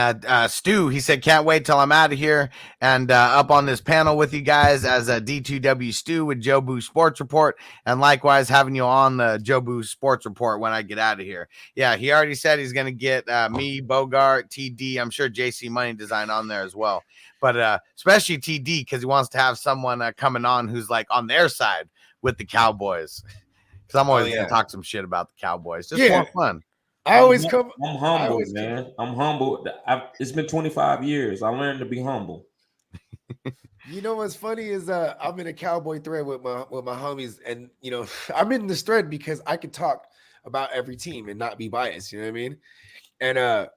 Stu, he said, can't wait till I'm out of here and up on this panel with you guys as a D2W Stu with Joe Boo Sports Report. And likewise, having you on the Joe Boo Sports Report when I get out of here. Yeah, he already said he's going to get me, Bogart, TD. I'm sure JC Money Design on there as well. But especially TD because he wants to have someone coming on who's like on their side with the Cowboys. Because I'm always going to talk some shit about the Cowboys. Just more fun. I'm humble, man. I'm humble. It's been 25 years. I learned to be humble. You know what's funny is I'm in a Cowboy thread with my homies, and I'm in this thread because I can talk about every team and not be biased. You know what I mean? And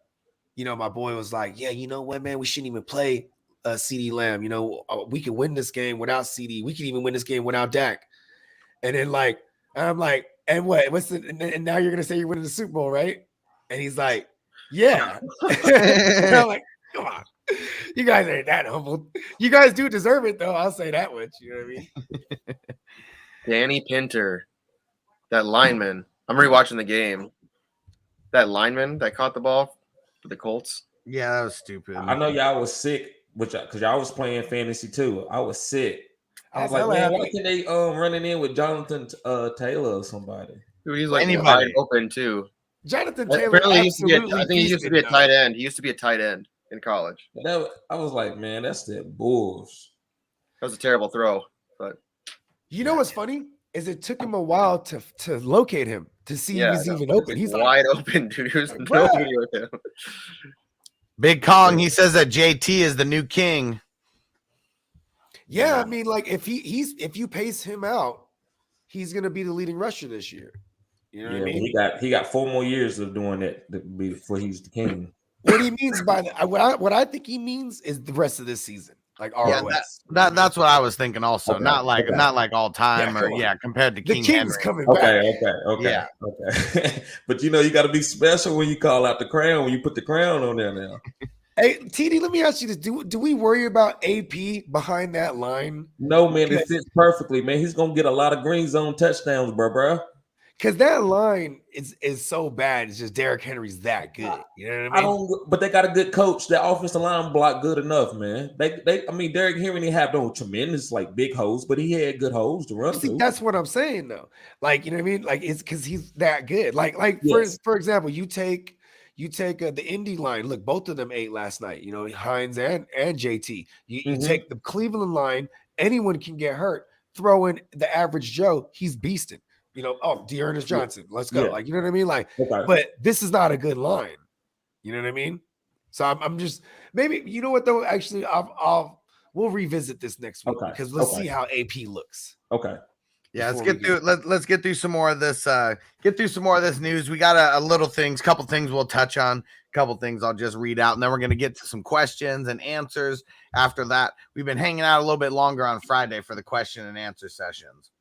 my boy was like, "Yeah, you know what, man? We shouldn't even play CD Lamb. We could win this game without CD. We could even win this game without Dak." And then I'm like. And what? And now you're gonna say you're winning the Super Bowl, right? And he's like, "Yeah." And I'm like, "Come on, you guys ain't that humble. You guys do deserve it, though. I'll say that much." You know what I mean? Danny Pinter, that lineman. I'm rewatching the game. That lineman that caught the ball for the Colts. Yeah, that was stupid. I know y'all was sick, because y'all was playing fantasy too. I was sick. I was like, man, why can't they running in with Jonathan Taylor or somebody? Dude, he's like wide open too. Jonathan Taylor. Apparently, I think he used to be a tight end. He used to be a tight end in college. I was like, man, that's the Bulls. That was a terrible throw. But you know what's funny is it took him a while to locate him to see if he's even open. He's wide open, dude. There's nobody with him. Big Kong, he says that JT is the new king. Yeah, I mean, like if you pace him out, he's gonna be the leading rusher this year. You know what I mean? He got 4 more years of doing that before he's the king. What he means by that, what I think he means is the rest of this season, like ROS. That's what I was thinking. Also, not like all time compared to King King's Henry. coming back. Okay. But you got to be special when you call out the crown. When you put the crown on there now. Hey, TD, let me ask you this. Do we worry about AP behind that line? No, man. It fits perfectly, man. He's going to get a lot of green zone touchdowns, bro. Because that line is so bad. It's just Derrick Henry's that good. You know what I mean? But they got a good coach. Their offensive line block good enough, man. Derrick Henry didn't have no tremendous big holes, but he had good holes to run through. That's what I'm saying, though. Like, you know what I mean? Like, it's because he's that good. For example, you take the Indy line. Look, both of them ate last night. Hines and JT. You take the Cleveland line. Anyone can get hurt. Throw in the average Joe. He's beasting. Dearness Johnson. Let's go. Yeah. Like, you know what I mean? But this is not a good line. You know what I mean? So I'm just maybe you know what though. Actually, we'll revisit this next week because let's see how AP looks. Okay. Yeah, let's get through. Let's get through some more of this. Get through some more of this news. We got a little things, couple things we'll touch on. A couple things I'll just read out, and then we're gonna get to some questions and answers. After that, we've been hanging out a little bit longer on Friday for the question and answer sessions.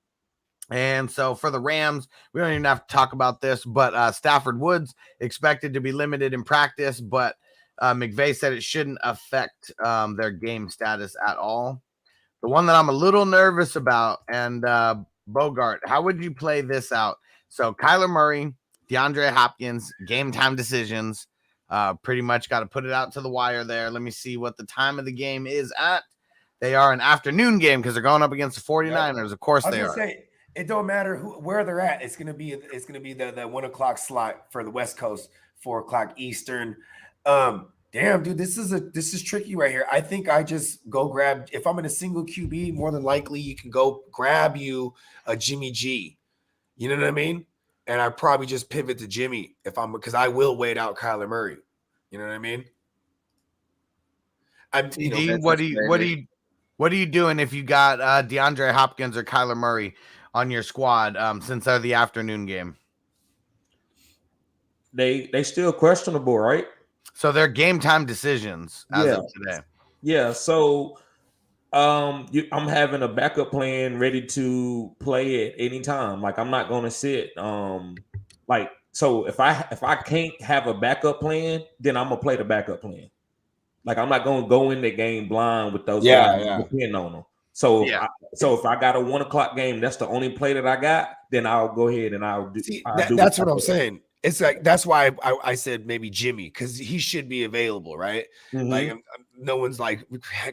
And so for the Rams, we don't even have to talk about this, but Stafford Woods expected to be limited in practice, but McVay said it shouldn't affect their game status at all. The one that I'm a little nervous about, and Bogart, how would you play this out? So Kyler Murray, DeAndre Hopkins, game time decisions, pretty much got to put it out to the wire there. Let me see what the time of the game is at. They are an afternoon game because they're going up against the 49ers. Of course they are. It don't matter where they're at. It's gonna be the 1 o'clock slot for the West Coast, 4 o'clock Eastern. Damn, dude, this is tricky right here. I think I just go grab if I'm in a single QB, more than likely you can go grab you a Jimmy G. You know what I mean? And I probably just pivot to Jimmy because I will wait out Kyler Murray. You know what I mean? What are you doing if you got DeAndre Hopkins or Kyler Murray on your squad since they're the afternoon game? They still questionable, right? So they're game time decisions as of today. Yeah, so I'm having a backup plan ready to play at any time. Like I'm not gonna sit. Like so if I can't have a backup plan, then I'm gonna play the backup plan. Like I'm not gonna go in the game blind with those guys depend on them. So if I got a 1:00 game, that's the only play that I got. Then I'll go ahead and I'll do. See, I'll do that's what I'm saying. It's like that's why I said maybe Jimmy because he should be available, right? Like no one's like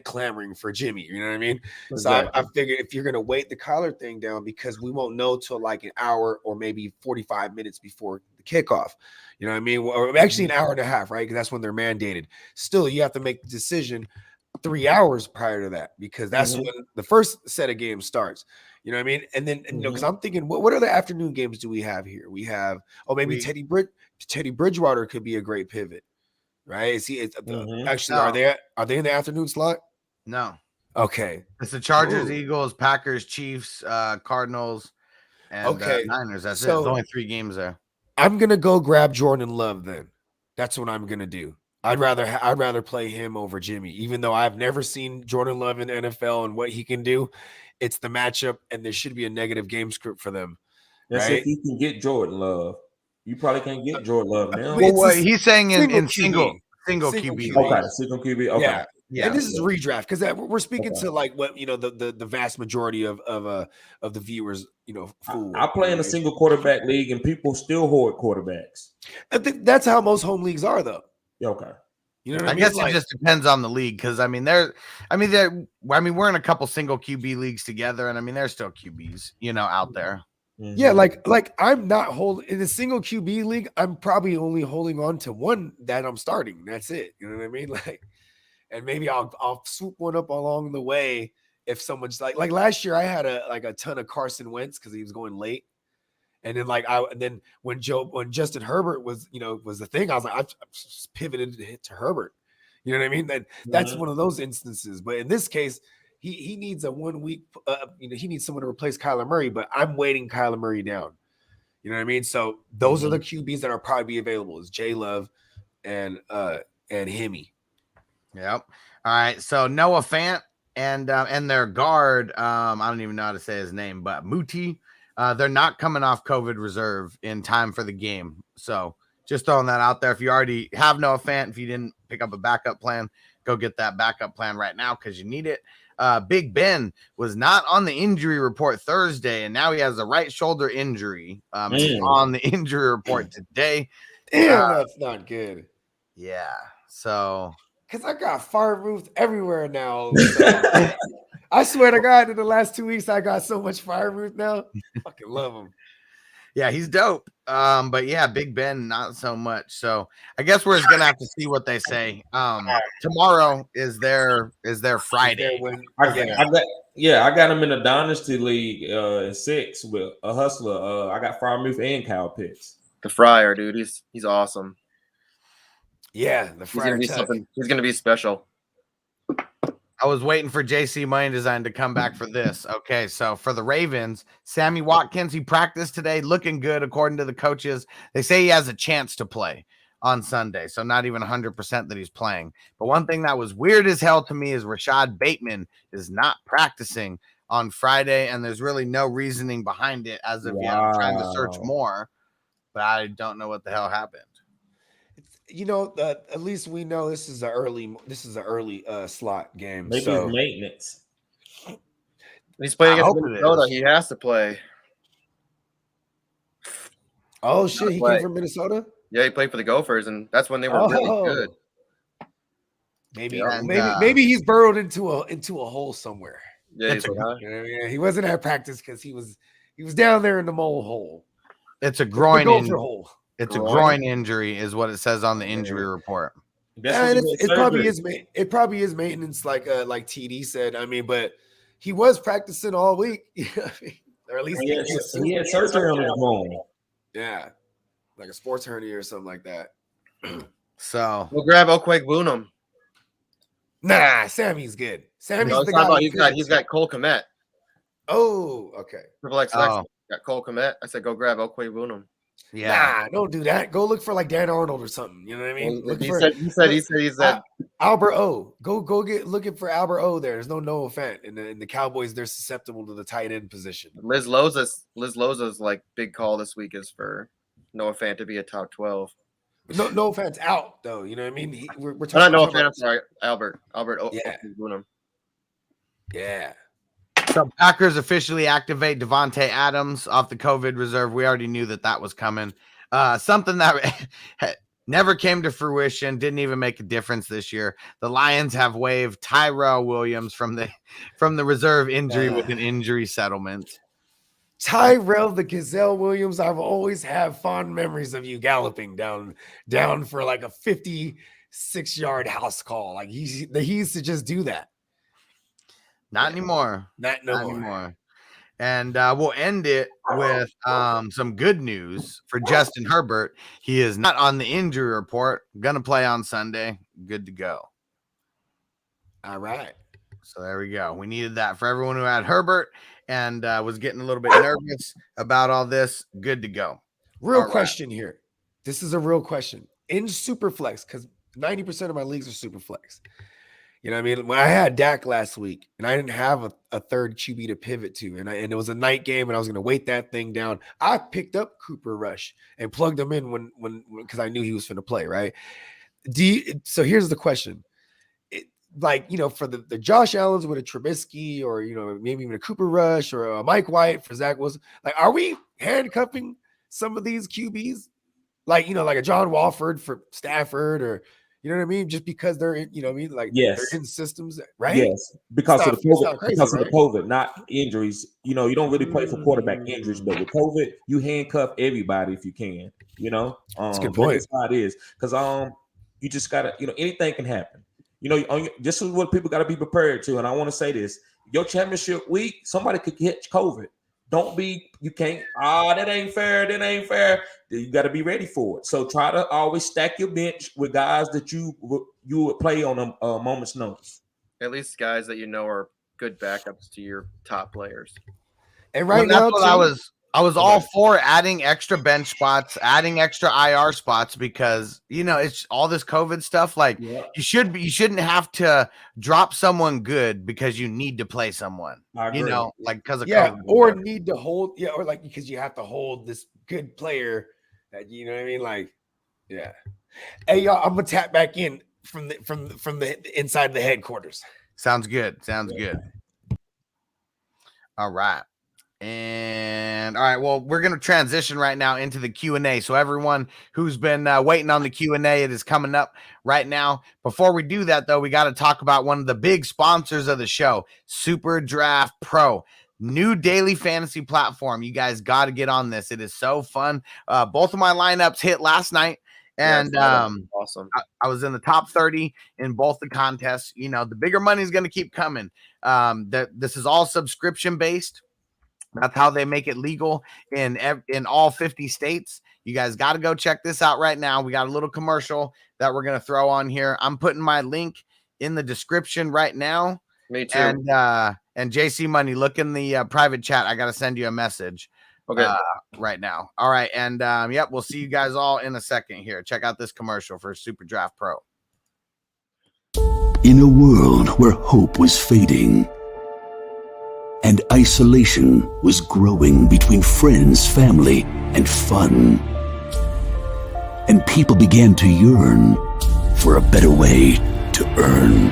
clamoring for Jimmy. You know what I mean? Exactly. So I figured if you're gonna wait the collar thing down because we won't know till like an hour or maybe 45 minutes before the kickoff. You know what I mean? Or actually an hour and a half, right? Because that's when they're mandated. Still, you have to make the decision 3 hours prior to that because that's when the first set of games starts. You know what I mean? And then, you know, because I'm thinking, what other afternoon games do we have here? We have, maybe Teddy Bridgewater could be a great pivot, right? Is he? Actually, No. are they in the afternoon slot? No. Okay. It's the Chargers, Eagles, Packers, Chiefs, Cardinals, and Niners. That's it. There's only 3 games there. I'm gonna go grab Jordan Love then. That's what I'm gonna do. I'd rather play him over Jimmy, even though I've never seen Jordan Love in the NFL and what he can do. It's the matchup, and there should be a negative game script for them. That's right? if you can get Jordan Love. You probably can't get Jordan Love now. Well, he's saying in single QB. Okay, single QB. Okay. Yeah. And this is redraft because we're speaking to like what the vast majority of the viewers I play in a single quarterback league and people still hoard quarterbacks. I think that's how most home leagues are though. Okay. You know what I guess it just depends on the league because we're in a couple single QB leagues together, and there's still QBs, out there. Yeah, like I'm not holding in a single QB league. I'm probably only holding on to one that I'm starting. That's it. You know what I mean? Like, and maybe I'll swoop one up along the way if someone's like last year I had a ton of Carson Wentz because he was going late. And then when Justin Herbert was the thing, I was like, I just pivoted to Herbert. You know what I mean? That's one of those instances. But in this case, he needs a 1 week. He needs someone to replace Kyler Murray. But I'm waiting Kyler Murray down. You know what I mean? So those are the QBs that are probably be available: is J Love and Hemi. Yep. All right. So Noah Fant and their guard. I don't even know how to say his name, but Muti. They're not coming off COVID reserve in time for the game. So just throwing that out there. If you already have Noah Fant, if you didn't pick up a backup plan, go get that backup plan right now because you need it. Big Ben was not on the injury report Thursday, and now he has a right shoulder injury. He's on the injury report today. Damn, that's not good. Yeah. So because I got fire roofs everywhere now. So. I swear to God, in the last 2 weeks, I got so much fire root now. Fucking love him. Yeah, he's dope. But yeah, Big Ben, not so much. So I guess we're just gonna have to see what they say. Tomorrow is their Friday. I got him in a dynasty league in 6 with a hustler. I got Freiermuth and Kyle Pitts. The Fryer, dude, he's awesome. Yeah, the Fryer. He's gonna be special. I was waiting for JC Money Design to come back for this. Okay, so for the Ravens, Sammy Watkins, he practiced today, looking good according to the coaches. They say he has a chance to play on Sunday, so not even 100% that he's playing. But one thing that was weird as hell to me is Rashad Bateman is not practicing on Friday, and there's really no reasoning behind it as of yet. I'm trying to search more, but I don't know what the hell happened. At least we know this is an early slot game. Maybe it's maintenance. He's playing against Minnesota. He has to play. Oh shit! He came from Minnesota. Yeah, he played for the Gophers, and that's when they were really good. Maybe he's burrowed into a hole somewhere. Yeah, he wasn't at practice because he was down there in the mole hole. It's a groin hole. It's a groin injury, is what it says on the injury report. It probably is maintenance, like TD said. But he was practicing all week, or at least he had surgery on his bone. Yeah, like a sports hernia or something like that. So we'll grab Okwegbunam. Nah, Sammy's good. Sammy's the guy. He's got Cole Kmet. Oh, okay. Triple X got Cole Kmet. I said go grab Okwegbunam. Yeah. Nah, don't do that. Go look for like Dan Arnold or something. You know what I mean? Well, Look he for said Albert O. Go get looking for Albert O. There's no Noah Fant in the Cowboys. They're susceptible to the tight end position. Liz Loza's like big call this week is for Noah Fant to be a top 12. No Fant's out though. You know what I mean? We're Not talking Noah about Fant. I'm sorry, Albert. Yeah. Bunham. yeah. So Packers officially activate Devontae Adams off the COVID reserve. We already knew that was coming. Something that never came to fruition, didn't even make a difference this year. The Lions have waived Tyrell Williams from the reserve injury with an injury settlement. Tyrell the Gazelle Williams, I've always have fond memories of you galloping down for like a 56-yard house call. Like he used to just do that. Not anymore. Not anymore. And we'll end it with some good news for Justin Herbert. He is not on the injury report. Gonna play on Sunday. Good to go. All right. So there we go. We needed that for everyone who had Herbert and was getting a little bit nervous about all this. Good to go. Real All question here. This is a real question. In Superflex, because 90% of my leagues are Superflex. You know what I mean? When I had Dak last week and I didn't have a third QB to pivot to, and it was a night game and I was going to weight that thing down, I picked up Cooper Rush and plugged him in when because I knew he was going to play, right? So here's the question. For the Josh Allens with a Trubisky or, maybe even a Cooper Rush or a Mike White for Zach Wilson, like, are we handcuffing some of these QBs? Like a John Walford for Stafford or, you know what I mean? Just because they're in, yes, they're in systems, right? Yes, because of the COVID, crazy, because right? of the COVID, not injuries. You don't really play for quarterback injuries, but with COVID, you handcuff everybody if you can. That's a good point. That's how it is because you just gotta, anything can happen. This is what people got to be prepared to. And I want to say this: your championship week, somebody could catch COVID. You can't, that ain't fair. You got to be ready for it. So try to always stack your bench with guys that you would play on a moment's notice. At least guys that are good backups to your top players. And right now, I was all for adding extra bench spots, adding extra IR spots because it's all this COVID stuff. Like you shouldn't have to drop someone good because you need to play someone. Like because of COVID. Or need to hold, or like because you have to hold this good player that you know what I mean. Like, yeah. Hey y'all, I'm gonna tap back in from the inside the headquarters. Sounds good. Good. All right. And all right, well, we're going to transition right now into the Q&A. So everyone who's been waiting on the Q&A, it is coming up right now. Before we do that, though, we got to talk about one of the big sponsors of the show, Super Draft Pro. New daily fantasy platform. You guys got to get on this. It is so fun. Both of my lineups hit last night. And awesome. I was in the top 30 in both the contests. The bigger money is going to keep coming. This is all subscription based. That's how they make it legal in all 50 states. You guys got to go check this out right now. We got a little commercial that we're going to throw on here. I'm putting my link in the description right now. Me too. And JC Money, look in the private chat. I got to send you a message. Okay. Right now. All right. And we'll see you guys all in a second here. Check out this commercial for Super Draft Pro. In a world where hope was fading and isolation was growing between friends, family, and fun, and people began to yearn for a better way to earn.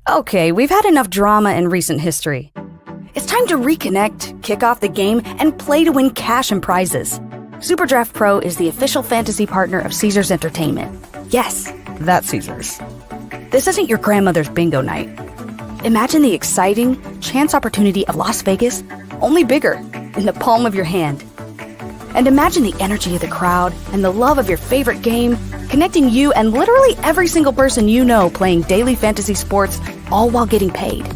Okay, we've had enough drama in recent history. It's time to reconnect, kick off the game, and play to win cash and prizes. Super Draft Pro is the official fantasy partner of Caesars Entertainment. Yes, that's Caesars. This isn't your grandmother's bingo night. Imagine the exciting chance opportunity of Las Vegas, only bigger, in the palm of your hand. And imagine the energy of the crowd and the love of your favorite game, connecting you and literally every single person you know playing daily fantasy sports, all while getting paid.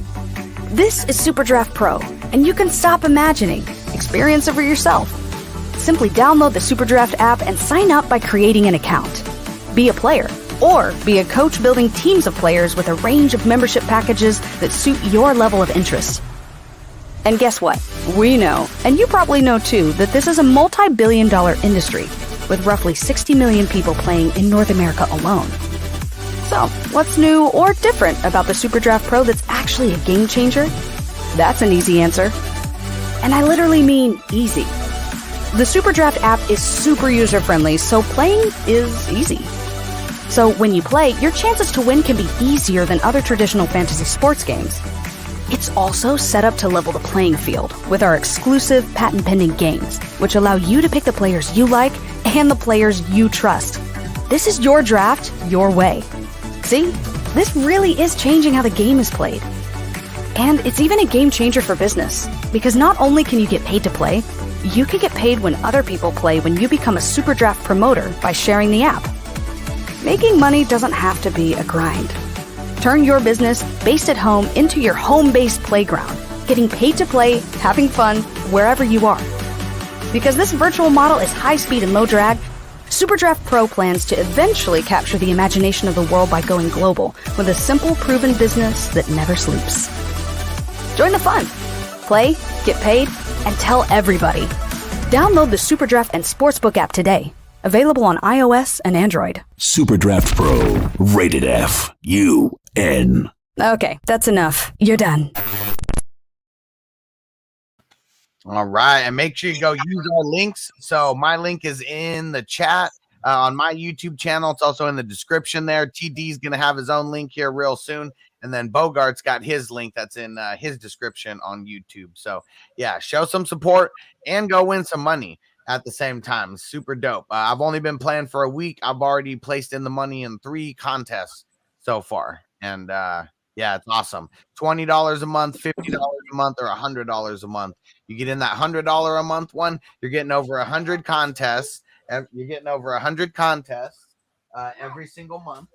This is Super Draft Pro, and you can stop imagining. Experience it for yourself. Simply download the Super Draft app and sign up by creating an account. Be a player, or be a coach building teams of players with a range of membership packages that suit your level of interest. And guess what? We know, and you probably know too, that this is a multi-billion-dollar industry with roughly 60 million people playing in North America alone. So, what's new or different about the SuperDraft Pro that's actually a game changer? That's an easy answer. And I literally mean easy. The SuperDraft app is super user-friendly, so playing is easy. So when you play, your chances to win can be easier than other traditional fantasy sports games. It's also set up to level the playing field with our exclusive patent-pending games, which allow you to pick the players you like and the players you trust. This is your draft, your way. See? This really is changing how the game is played. And it's even a game changer for business, because not only can you get paid to play, you can get paid when other people play when you become a SuperDraft promoter by sharing the app. Making money doesn't have to be a grind. Turn your business based at home into your home-based playground, getting paid to play, having fun, wherever you are. Because this virtual model is high speed and low drag, SuperDraft Pro plans to eventually capture the imagination of the world by going global with a simple, proven business that never sleeps. Join the fun. Play, get paid, and tell everybody. Download the SuperDraft and Sportsbook app today. Available on iOS and Android. SuperDraft Pro, rated F, UN. Okay, that's enough. You're done. All right, and make sure you go use our links. So my link is in the chat on my YouTube channel. It's also in the description there. TD's going to have his own link here real soon. And then Bogart's got his link that's in his description on YouTube. So, yeah, show some support and go win some money at the same time. Super dope. I've only been playing for a week. I've already placed in the money in 3 contests so far. And, yeah, it's awesome. $20 a month, $50 a month, or $100 a month. You get in that $100 a month one, you're getting over 100 contests. You're getting over 100 contests every single month.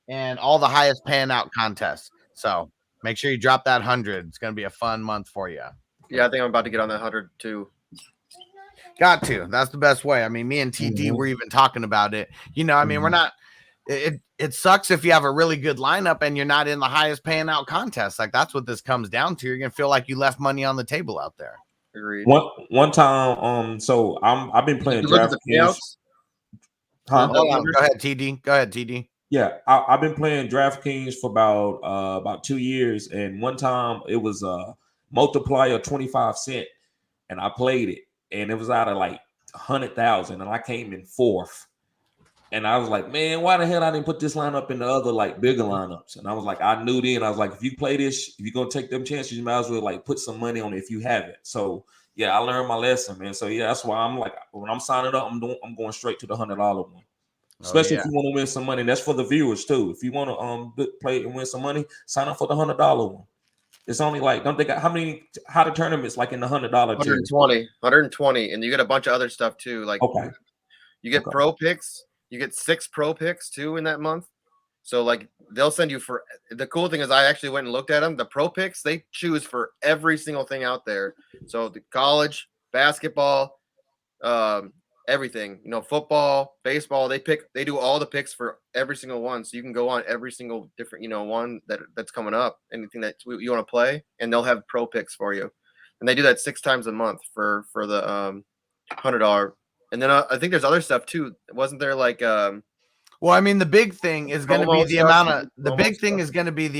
And all the highest paying out contests. So make sure you drop that 100. It's going to be a fun month for you. Yeah, I think I'm about to get on that 100 too. Got to. That's the best way. I mean, me and TD were even talking about it. You know, I mean, we're not. It sucks if you have a really good lineup and you're not in the highest paying out contest. Like that's what this comes down to. You're gonna feel like you left money on the table out there. Agreed. One time, so I've been playing DraftKings. Huh? Hold on. Go ahead, TD. Go ahead, TD. Yeah, I've been playing DraftKings for about 2 years, and one time it was a multiplier 25 cent, and I played it, and it was out of like 100,000, and I came in 4th, and I was like, man, why the hell I didn't put this lineup in the other like bigger lineups? And I was like, I knew then, I was like, if you play this, if you're gonna take them chances, you might as well like put some money on it if you have it. So yeah, I learned my lesson, man. So yeah, that's why I'm like, when I'm signing up, I'm going straight to the $100 one. Especially if you want to win some money. And that's for the viewers too. If you want to play and win some money, sign up for the $100 one. It's only like, don't they got how the tournaments like in the $100 120, and you get a bunch of other stuff too. Like you get pro picks, you get 6 pro picks too in that month. So like they'll send you for the cool thing is I actually went and looked at them. The pro picks they choose for every single thing out there. So the college, basketball, everything, you know, football, baseball, they do all the picks for every single one. So you can go on every single different, you know, one that's coming up, anything that you want to play, and they'll have pro picks for you. And they do that 6 times a month for the $100. And then I think there's other stuff too. Wasn't there like well, I mean, the big thing is going to be the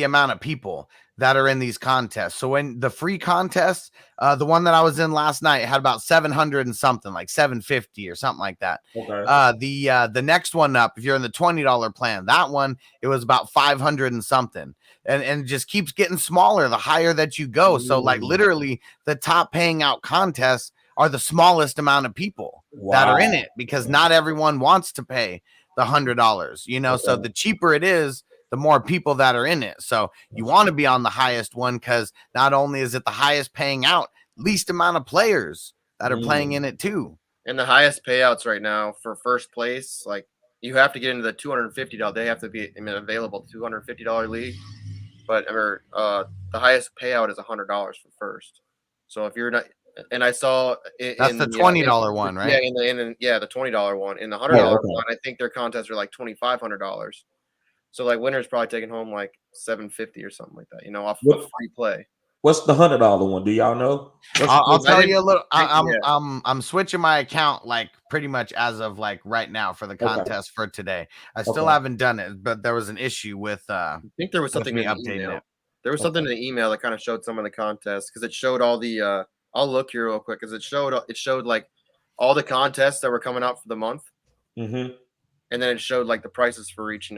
amount of people that are in these contests. So when the free contest, the one that I was in last night had about 700 and something, like 750 or something like that. Okay. The next one up, if you're in the $20 plan, that one, it was about 500 and something. And it just keeps getting smaller the higher that you go. So like literally the top paying out contests are the smallest amount of people that are in it, because not everyone wants to pay the $100, you know. So the cheaper it is, the more people that are in it. So you want to be on the highest one, because not only is it the highest paying out, least amount of players that are playing in it too. And the highest payouts right now for first place, like you have to get into the $250. They have to be available $250 league. But the highest payout is $100 for first. So if you're not, and I saw that's the $20 one, right? Yeah, the $20 one. In the $100 one, I think their contests are like $2,500. So like winners probably taking home like $750 or something like that, you know, off of free play. What's the $100 one? Do y'all know? I'll tell you a little. Yeah. I'm switching my account like pretty much as of like right now for the contest for today. I still haven't done it, but there was an issue with. I think there was something me in the updating email. it. There was something in the email that kind of showed some of the contests because it showed all the. I'll look here real quick because it showed like all the contests that were coming out for the month, Mm-hmm. and then it showed like the prices for each.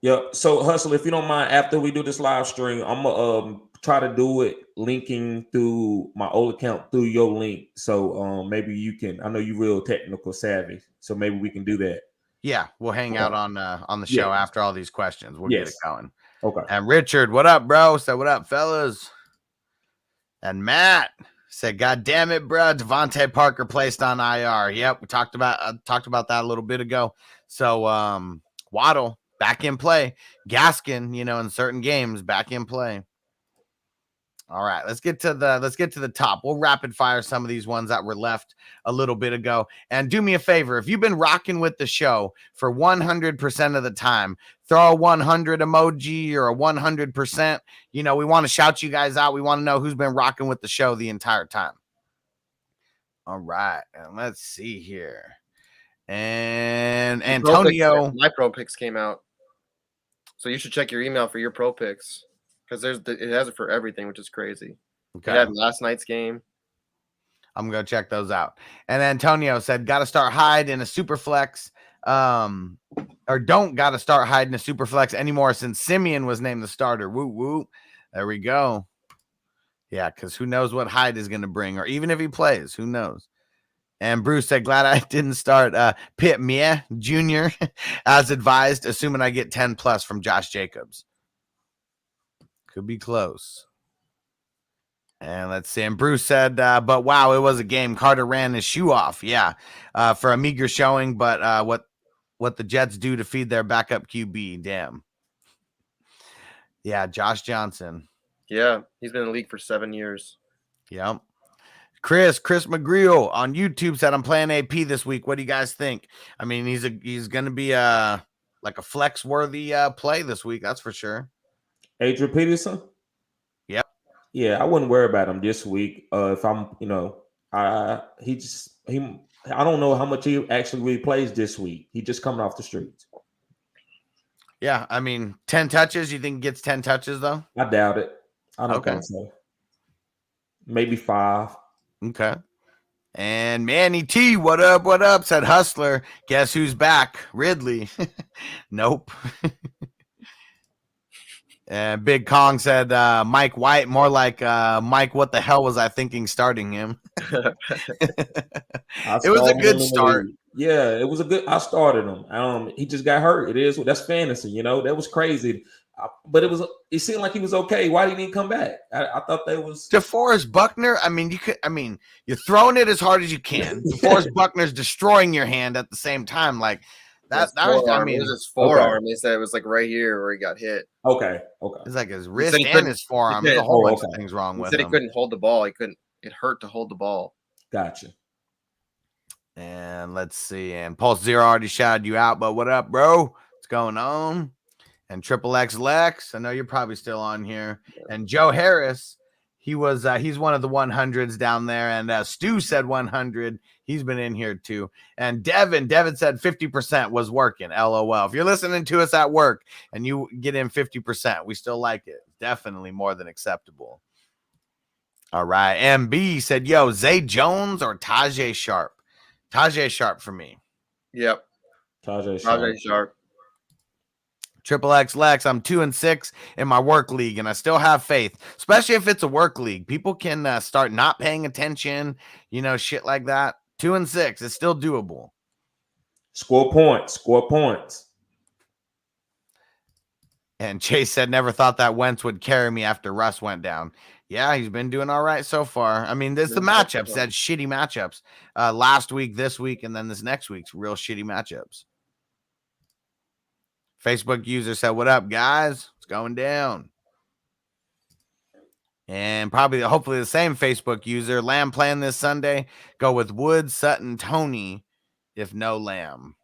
Yeah. So Hustle, if you don't mind, after we do this live stream, I'm gonna try to do it linking through my old account through your link. So maybe you can. I know you're real technical savvy, so maybe we can do that. Yeah, we'll hang out on the show after all these questions. We'll get it going. Okay. And Richard, what up, bro? Said, what up, fellas? And Matt said, God damn it, bro. Devonta Parker placed on IR. Yep, we talked about that a little bit ago. So Waddle back in play. Gaskin, in certain games, back in play. All right, let's get to the top. We'll rapid fire some of these ones that were left a little bit ago. And do me a favor, if you've been rocking with the show for 100% of the time, throw a 100 emoji or a 100%. We want to shout you guys out. We want to know who's been rocking with the show the entire time. All right, and let's see here. And Antonio, my pro picks came out, so you should check your email for your pro picks. Because it has it for everything, which is crazy. Okay. It had last night's game. I'm going to check those out. And Antonio said, got to start Hyde in a super flex. Or don't got to start Hyde in a super flex anymore since Simeon was named the starter. Woo, woo. There we go. Yeah, because who knows what Hyde is going to bring. Or even if he plays, who knows. And Bruce said, glad I didn't start Pitt Mie Jr. as advised, assuming I get 10 plus from Josh Jacobs. Could be close. And let's see. And Bruce said, but wow, it was a game. Carter ran his shoe off. Yeah. For a meager showing, but what the Jets do to feed their backup QB. Damn. Yeah. Josh Johnson. Yeah. He's been in the league for 7 years. Yep. Chris McGreal on YouTube said, I'm playing AP this week. What do you guys think? I mean, he's going to be like a flex worthy play this week. That's for sure. Adrian Peterson? Yep. Yeah, I wouldn't worry about him this week. If I'm, I don't know how much he actually really plays this week. He just coming off the streets. Yeah, I mean, 10 touches. You think he gets 10 touches, though? I doubt it. I don't think so. Maybe 5. Okay. And Manny T, what up? Said Hustler. Guess who's back? Ridley. Nope. And Big Kong said Mike White, more like Mike, what the hell was I thinking starting him? It was a good start. Yeah, it was a good. I started him. He just got hurt. That's fantasy, that was crazy. But it seemed like he was okay. Why didn't he come back? I thought that was DeForest Buckner. You're throwing it as hard as you can. DeForest Buckner's destroying your hand at the same time. Like that was his forearm. They said it was like right here where he got hit. Okay. It's like his wrist and his forearm. There's a whole bunch of things wrong with him. He couldn't hold the ball. It hurt to hold the ball. Gotcha. And let's see. And Pulse Zero already shouted you out, but what up, bro? What's going on? And Triple X Lex, I know you're probably still on here. And Joe Harris, he's one of the 100s down there. And Stu said 100. He's been in here too. And Devin said 50% was working. LOL. If you're listening to us at work and you get in 50%, we still like it. Definitely more than acceptable. All right. MB said, yo, Zay Jones or Tajay Sharp? Tajay Sharp for me. Yep. Tajay Sharp. Triple X Lex, I'm 2-6 in my work league, and I still have faith, especially if it's a work league. People can start not paying attention, shit like that. 2-6, it's still doable. Score points. And Chase said, never thought that Wentz would carry me after Russ went down. Yeah, he's been doing all right so far. I mean, there's the matchups, that shitty matchups. Last week, this week, and then this next week's real shitty matchups. Facebook user said, what up, guys? It's going down. And hopefully the same Facebook user, Lamb playing this Sunday. Go with Woods, Sutton, Tony, if no Lamb.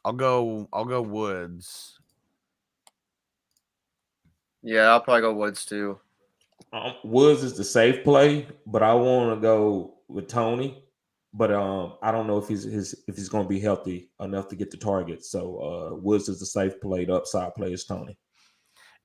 I'll go Woods. Yeah, I'll probably go Woods too. Woods is the safe play, but I want to go with Tony. But I don't know if he's going to be healthy enough to get the target. So Woods is the safe play. The upside play is Tony.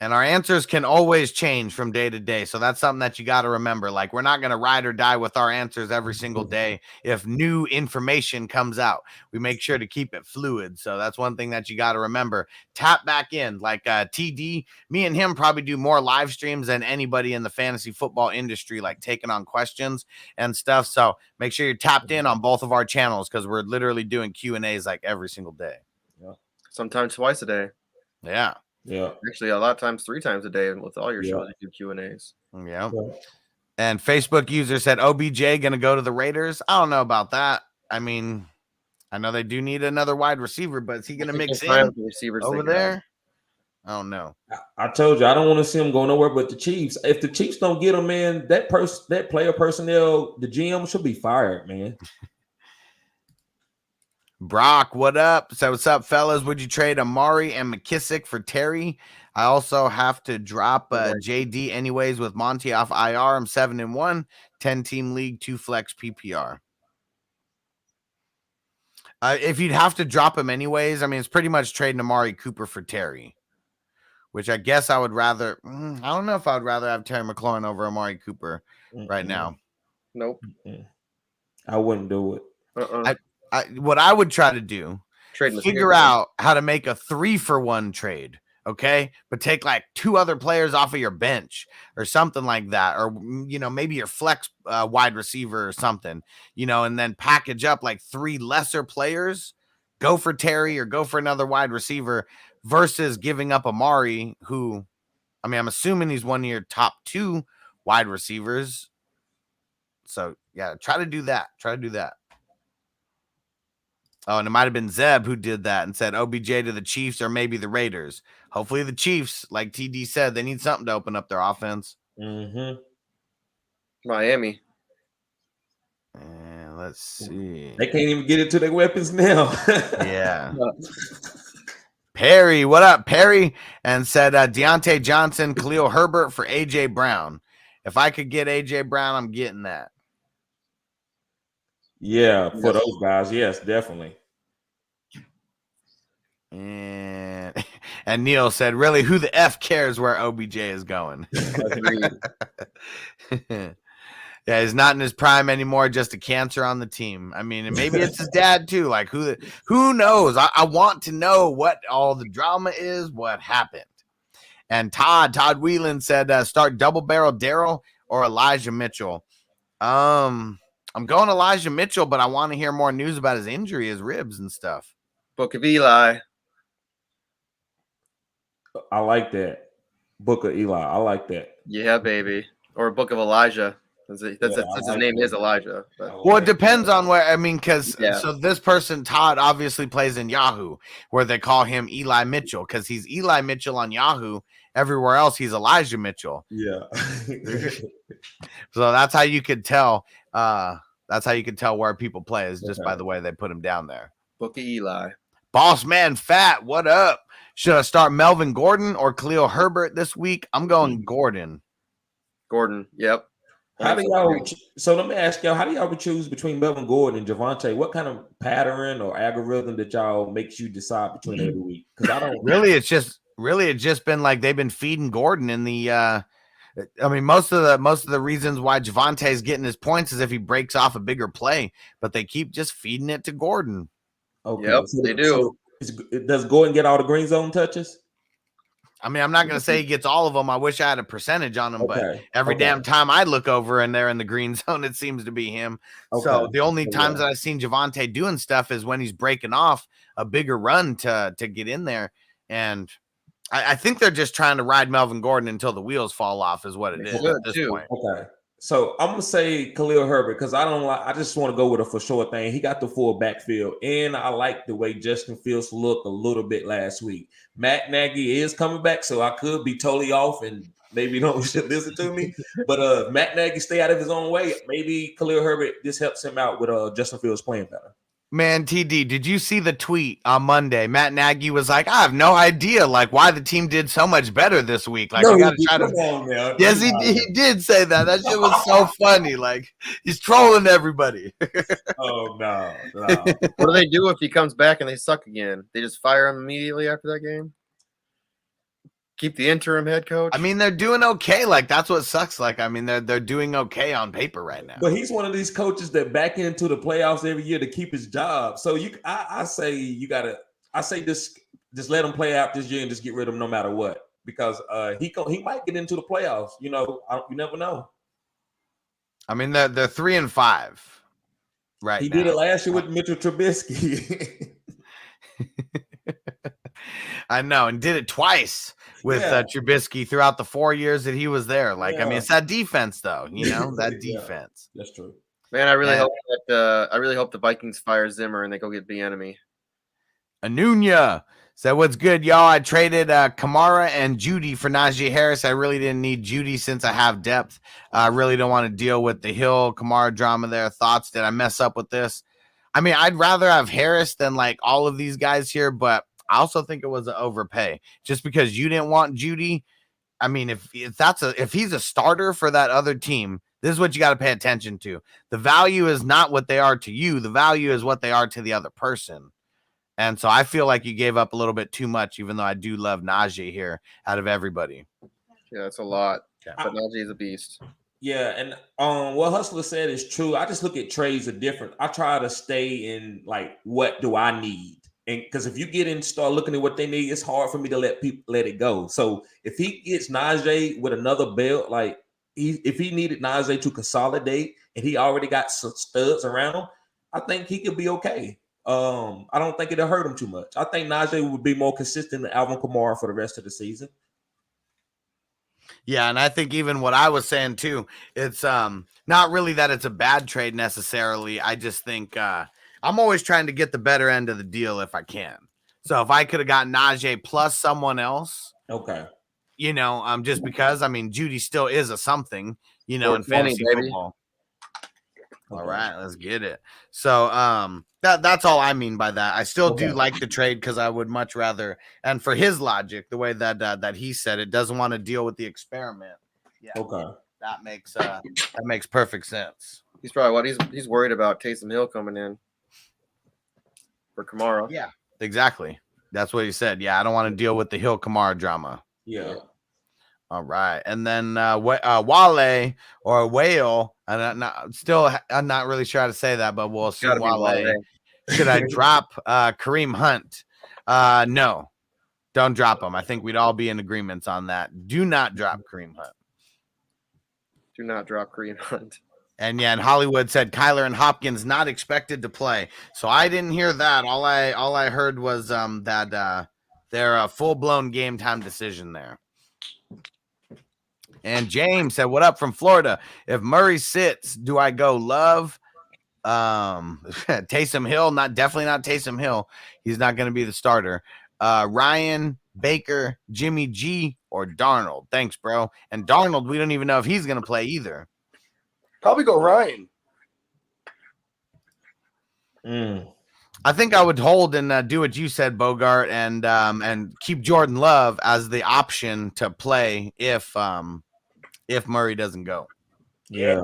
And our answers can always change from day to day. So that's something that you got to remember. Like, we're not going to ride or die with our answers every single day. If new information comes out, we make sure to keep it fluid. So that's one thing that you got to remember. Tap back in. Like TD, me and him probably do more live streams than anybody in the fantasy football industry, like taking on questions and stuff. So make sure you're tapped in on both of our channels, because we're literally doing Q&As like every single day. Yeah. Sometimes twice a day. Yeah. Yeah, actually, a lot of times 3 times a day, and with all your shows, you do Q&As. Yeah. And Facebook user said OBJ gonna go to the Raiders. I don't know about that. I mean, I know they do need another wide receiver, but is he gonna mix in over there? I don't know. I told you I don't want to see him go nowhere but the Chiefs. If the Chiefs don't get him in, that player personnel, the GM should be fired, man. Brock, what up? So what's up, fellas? Would you trade Amari and McKissick for Terry? I also have to drop JD anyways with Monty off IR. I'm 7-1, 10-team league, 2 flex PPR. If you'd have to drop him anyways, I mean, it's pretty much trading Amari Cooper for Terry, which I guess I would rather. I don't know if I would rather have Terry McLaurin over Amari Cooper right now. Nope. I wouldn't do it. What I would try to do, figure out how to make a 3-for-1 trade, okay? But take like 2 other players off of your bench or something like that, or maybe your flex wide receiver or something, and then package up like 3 lesser players, go for Terry or go for another wide receiver versus giving up Amari, who, I mean, I'm assuming he's one of your top 2 wide receivers. So yeah, try to do that. Oh, and it might have been Zeb who did that and said OBJ to the Chiefs or maybe the Raiders. Hopefully the Chiefs, like TD said, they need something to open up their offense. Miami. And let's see. They can't even get into their weapons now. Yeah. Perry, what up, Perry? And said Deontay Johnson, Khalil Herbert for AJ Brown. If I could get AJ Brown, I'm getting that. Yeah, for those guys, yes, definitely. And Neil said, really, who the F cares where OBJ is going? Yeah, he's not in his prime anymore, just a cancer on the team. I mean, and maybe it's his dad too. Like, who knows? I want to know what all the drama is, what happened. And Todd Whelan said, start double barrel Daryl or Elijah Mitchell. I'm going Elijah Mitchell, but I want to hear more news about his injury, his ribs and stuff. Book of Eli. I like that. Book of Eli. I like that. Yeah, baby. Or Book of Elijah. That's his name is Elijah. But. Well, it depends on where. I mean, because so this person, Todd, obviously plays in Yahoo, where they call him Eli Mitchell because he's Eli Mitchell on Yahoo. Everywhere else, he's Elijah Mitchell. Yeah. So that's how you could tell. That's how you can tell where people play is just by the way they put him down there. Book of Eli. Boss man Fat, what up? Should I start Melvin Gordon or Khalil Herbert this week? I'm going Gordon. Yep. How do y'all? So let me ask y'all: how do y'all choose between Melvin Gordon and Javonte? What kind of pattern or algorithm that y'all makes you decide between every week? Because I don't really. It's just been like they've been feeding Gordon in the. I mean, most of the reasons why Javonte's getting his points is if he breaks off a bigger play, but they keep just feeding it to Gordon. Okay, yep, they do. So does Gordon get all the green zone touches? I mean, I'm not going to say he gets all of them. I wish I had a percentage on him, but every damn time I look over and they're in the green zone, it seems to be him. So the only times that I've seen Javonte doing stuff is when he's breaking off a bigger run to get in there. And I think they're just trying to ride Melvin Gordon until the wheels fall off is what it is at this point. Okay. So I'm gonna say Khalil Herbert because I just want to go with a for sure thing. He got the full backfield, and I like the way Justin Fields looked a little bit last week. Matt Nagy is coming back, so I could be totally off and maybe you should listen to me. But Matt Nagy stay out of his own way. Maybe Khalil Herbert this helps him out with Justin Fields playing better. Man, TD, did you see the tweet on Monday? Matt Nagy was like, I have no idea like why the team did so much better this week. Like, we gotta try to. Yes, he did say that. That shit was so funny. Like, he's trolling everybody. Oh no. What do they do if he comes back and they suck again? They just fire him immediately after that game? Keep the interim head coach? I mean, they're doing okay. Like, that's what sucks. Like, I mean, they're doing okay on paper right now. But he's one of these coaches that back into the playoffs every year to keep his job. So I say just let him play out this year and just get rid of him no matter what, because he might get into the playoffs. You know, you never know. I mean, they're 3-5 right He now. did it last year with Mitchell Trubisky. I know, and did it twice with Trubisky throughout the 4 years that he was there. Like, I mean, it's that defense, though. You know, that defense. That's true. Man, I really hope the Vikings fire Zimmer and they go get the enemy. Anunya said, what's good, y'all? I traded Kamara and Judy for Najee Harris. I really didn't need Judy since I have depth. I really don't want to deal with the Hill Kamara drama there. Thoughts? Did I mess up with this? I mean, I'd rather have Harris than like all of these guys here, but I also think it was an overpay just because you didn't want Judy. I mean, if he's a starter for that other team, this is what you got to pay attention to. The value is not what they are to you. The value is what they are to the other person. And so I feel like you gave up a little bit too much, even though I do love Najee here out of everybody. Yeah, that's a lot. But Najee's a beast. Yeah, and what Hustler said is true. I just look at trades are different. I try to stay in like, what do I need? And because if you get in, start looking at what they need, it's hard for me to let it go. So if he gets Najee with another belt, like if he needed Najee to consolidate and he already got some studs around him, I think he could be okay. I don't think it'll hurt him too much. I think Najee would be more consistent than Alvin Kamara for the rest of the season. Yeah, and I think even what I was saying too, it's not really that it's a bad trade necessarily. I just think I'm always trying to get the better end of the deal if I can. So if I could have gotten Najee plus someone else, okay, you know, just because I mean Judy still is a something, you know, in fantasy football. Okay. All right, let's get it. So that's all I mean by that. I still do like the trade because I would much rather, and for his logic, the way that he said it, doesn't want to deal with the experiment. Yeah, okay, that makes perfect sense. He's probably he's worried about Taysom Hill coming in for Kamara. Yeah, exactly. That's what he said. Yeah, I don't want to deal with the Hill Kamara drama. Yeah. All right, and then Wale or Whale, and I'm not really sure how to say that, but we'll see. Wale. Should I drop Kareem Hunt? No, don't drop him. I think we'd all be in agreements on that. Do not drop Kareem Hunt. Do not drop Kareem Hunt. And yeah, and Hollywood said Kyler and Hopkins not expected to play, so I didn't hear that. All I heard was that they're a full-blown game time decision there. And James said, what up from Florida? If Murray sits, do I go Love? Taysom Hill, definitely not Taysom Hill. He's not going to be the starter. Ryan, Baker, Jimmy G, or Darnold. Thanks, bro. And Darnold, we don't even know if he's going to play either. Probably go Ryan. I think I would hold and do what you said, Bogart, and keep Jordan Love as the option to play if Murray doesn't go. Yeah.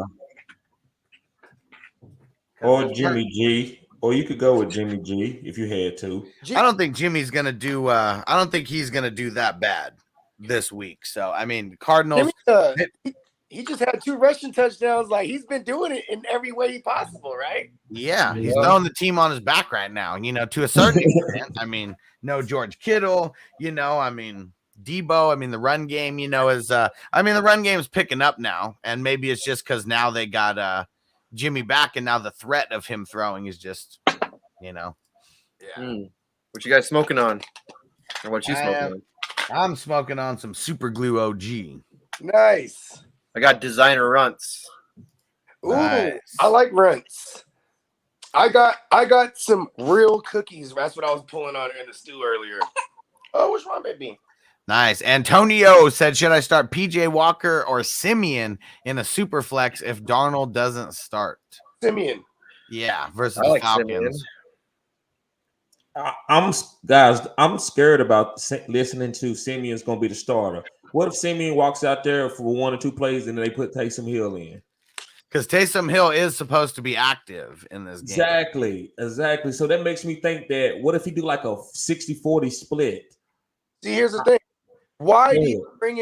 Or Jimmy G. Or you could go with Jimmy G if you had to. I don't think Jimmy's gonna do I don't think he's gonna do that bad this week. So I mean Cardinals he just had 2 rushing touchdowns. Like he's been doing it in every way possible, right? Yeah, he's throwing the team on his back right now, you know, to a certain extent. I mean, no George Kittle, you know, I mean Debo, I mean the run game, you know, is the run game is picking up now, and maybe it's just because now they got Jimmy back, and now the threat of him throwing is just, you know. Yeah. What you guys smoking on? Or what you smoking on? I'm smoking on some Super Glue OG. Nice. I got designer runts. Ooh, nice. I like runts. I got some real cookies. That's what I was pulling on in the stew earlier. Oh, what's wrong, baby? Nice. Antonio said, should I start PJ Walker or Simeon in a super flex if Darnold doesn't start? Simeon. Yeah, versus the Falcons. I'm scared about listening to Simeon's going to be the starter. What if Simeon walks out there for 1 or 2 plays and they put Taysom Hill in? Because Taysom Hill is supposed to be active in this game. Exactly. So that makes me think that what if he do like a 60-40 split? See, here's the thing. Why bring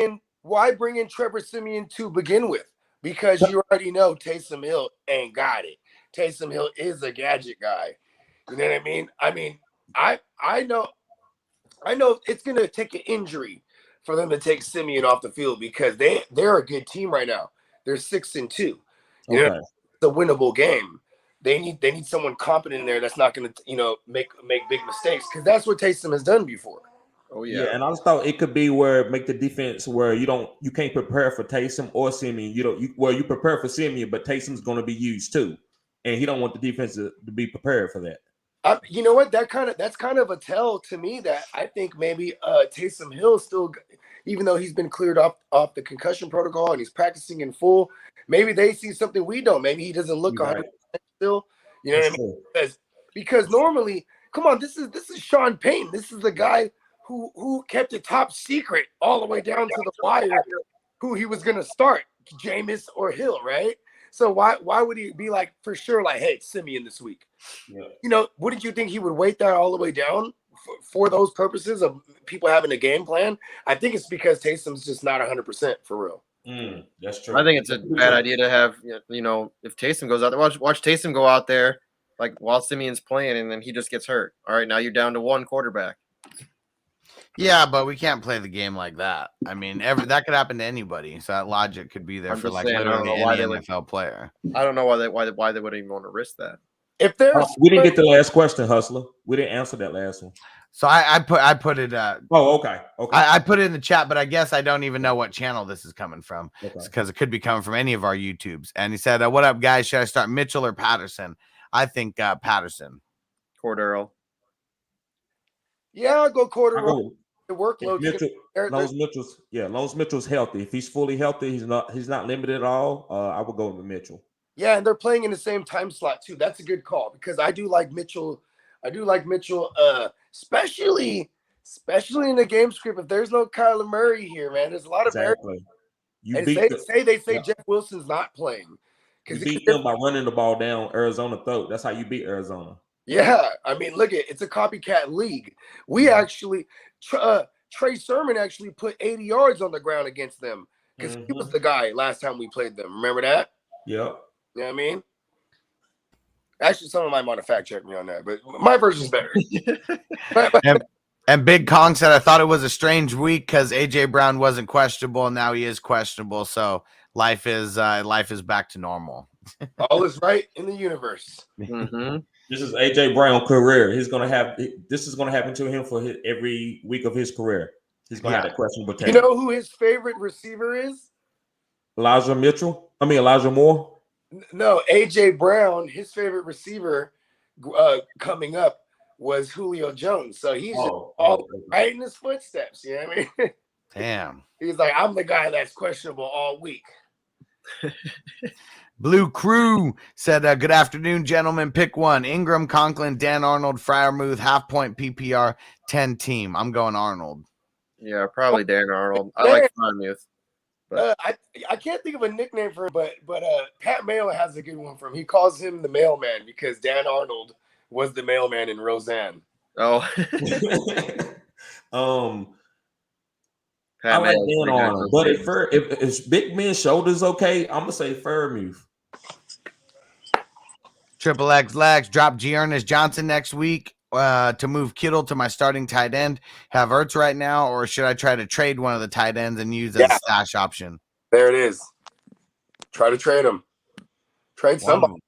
in Trevor Simeon to begin with? Because you already know Taysom Hill ain't got it. Taysom Hill is a gadget guy. You know what I mean? I know it's gonna take an injury for them to take Simeon off the field because they're a good team right now. They're 6-2. You know, it's a winnable game. They need someone competent in there that's not gonna make big mistakes because that's what Taysom has done before. Oh yeah, and I just thought it could be where make the defense where you can't prepare for Taysom or Simeon. You prepare for Simeon, but Taysom's going to be used too, and he don't want the defense to be prepared for that. You know what? That's kind of a tell to me that I think maybe Taysom Hill still, even though he's been cleared off the concussion protocol and he's practicing in full, maybe they see something we don't. Maybe he doesn't look 100% still. You know what I mean? Because normally, come on, this is Sean Payton. This is the guy who kept it top secret all the way down to the wire who he was going to start, Jameis or Hill, right? So why would he be like for sure like, hey, Simeon this week? Yeah. Wouldn't you think he would wait that all the way down for those purposes of people having a game plan? I think it's because Taysom's just not 100% for real. That's true. I think it's a bad idea to have, if Taysom goes out there, watch Taysom go out there like while Simeon's playing and then he just gets hurt. All right, now you're down to one quarterback. Yeah, but we can't play the game like that. I mean, that could happen to anybody. So that logic could be there for like literally any NFL player. I don't know why they would even want to risk that. If there's we didn't get the last question, Hustler. We didn't answer that last one. So I put it. Okay. I put it in the chat, but I guess I don't even know what channel this is coming from because it could be coming from any of our YouTubes. And he said, "What up, guys? Should I start Mitchell or Patterson?" I think Patterson. Cordero. Yeah, I'll go Cordero. The workload. Long as Mitchell's healthy. If he's fully healthy, he's not limited at all. I would go with Mitchell. Yeah, and they're playing in the same time slot too. That's a good call because I do like Mitchell. Especially in the game script. If there's no Kyler Murray here, man, there's a lot of they say Jeff Wilson's not playing because you beat them by running the ball down Arizona throat. That's how you beat Arizona. Yeah, I mean, look it's a copycat league. We actually Trey Sermon actually put 80 yards on the ground against them because he was the guy last time we played them. Remember that? Yeah. You know what I mean? Actually, someone might want to fact check me on that, but my version's better. And Big Kong said, I thought it was a strange week because A.J. Brown wasn't questionable, and now he is questionable. So life is back to normal. All is right in the universe. Mm-hmm. This is A.J. Brown's career. This is going to happen to him for every week of his career. He's going to have that questionable time. You know who his favorite receiver is? Elijah Moore. No, A.J. Brown, his favorite receiver coming up was Julio Jones. So he's right in his footsteps. You know what I mean? Damn. He's like, I'm the guy that's questionable all week. Blue Crew said, good afternoon, gentlemen. Pick one. Ingram, Conklin, Dan Arnold, Freiermuth, half point PPR, 10 team. I'm going Arnold. Yeah, probably Dan Arnold. I like Freiermuth. I can't think of a nickname for him, but Pat Mayo has a good one for him. He calls him the mailman because Dan Arnold was the mailman in Roseanne. Oh. I like Dan Arnold, but if Big Men's shoulders okay, I'm gonna say Freiermuth. Triple X Legs drop Giannis Johnson next week to move Kittle to my starting tight end. Have Ertz right now, or should I try to trade one of the tight ends and use as a stash option? There it is. Try to trade him. Trade somebody.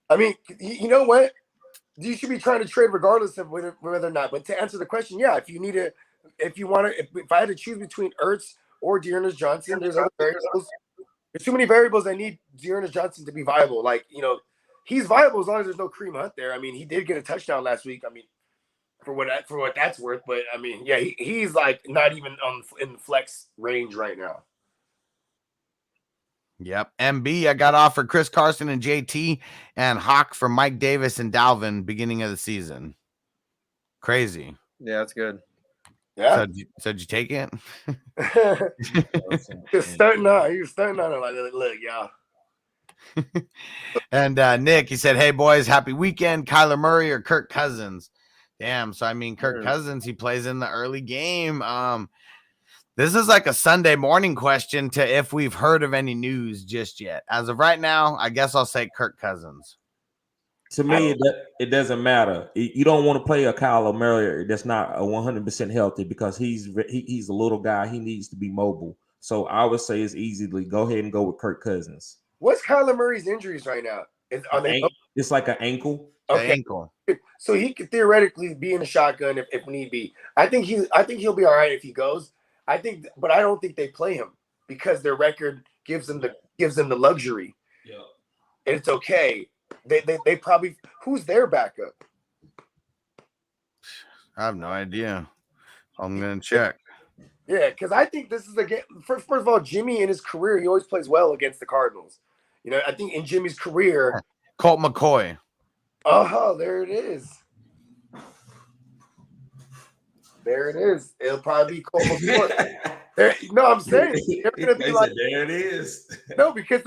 I mean, you know what? You should be trying to trade regardless of whether or not. But to answer the question, yeah, if I had to choose between Ertz or Dearness Johnson, there's other variables. There's too many variables that need Dearness Johnson to be viable. Like, he's viable as long as there's no Kareem Hunt there. I mean, he did get a touchdown last week. I mean, for what that's worth. But I mean, yeah, he's like not even in flex range right now. Yep. MB, I got offered Chris Carson and JT and Hawk for Mike Davis and Dalvin beginning of the season. Crazy. Yeah, that's good. Yeah. So did you take it? He was starting on it like, look, y'all. And Nick, he said, "Hey boys, happy weekend. Kyler Murray or Kirk Cousins?" Damn. So I mean, Kirk Cousins, he plays in the early game. This is like a Sunday morning question to if we've heard of any news just yet. As of right now, I guess I'll say Kirk Cousins. To me, it doesn't matter. You don't want to play a Kylo Murray that's not 100% healthy because he's a little guy. He needs to be mobile. So I would say it's easy to go ahead and go with Kirk Cousins. What's Kyler Murray's injuries right now? It's like an ankle. Okay. Ankle. So he could theoretically be in a shotgun if need be. I think he'll be all right if he goes. But I don't think they play him because their record gives them the luxury. Yeah. And it's okay. They probably who's their backup? I have no idea. I'm gonna check. Yeah, because I think this is a game. First of all, Jimmy in his career, he always plays well against the Cardinals. You know, I think in Jimmy's career, Colt McCoy. Oh, there it is. There it is. It'll probably be Colt McCoy. No, I'm saying they're gonna be like, there it is. No, because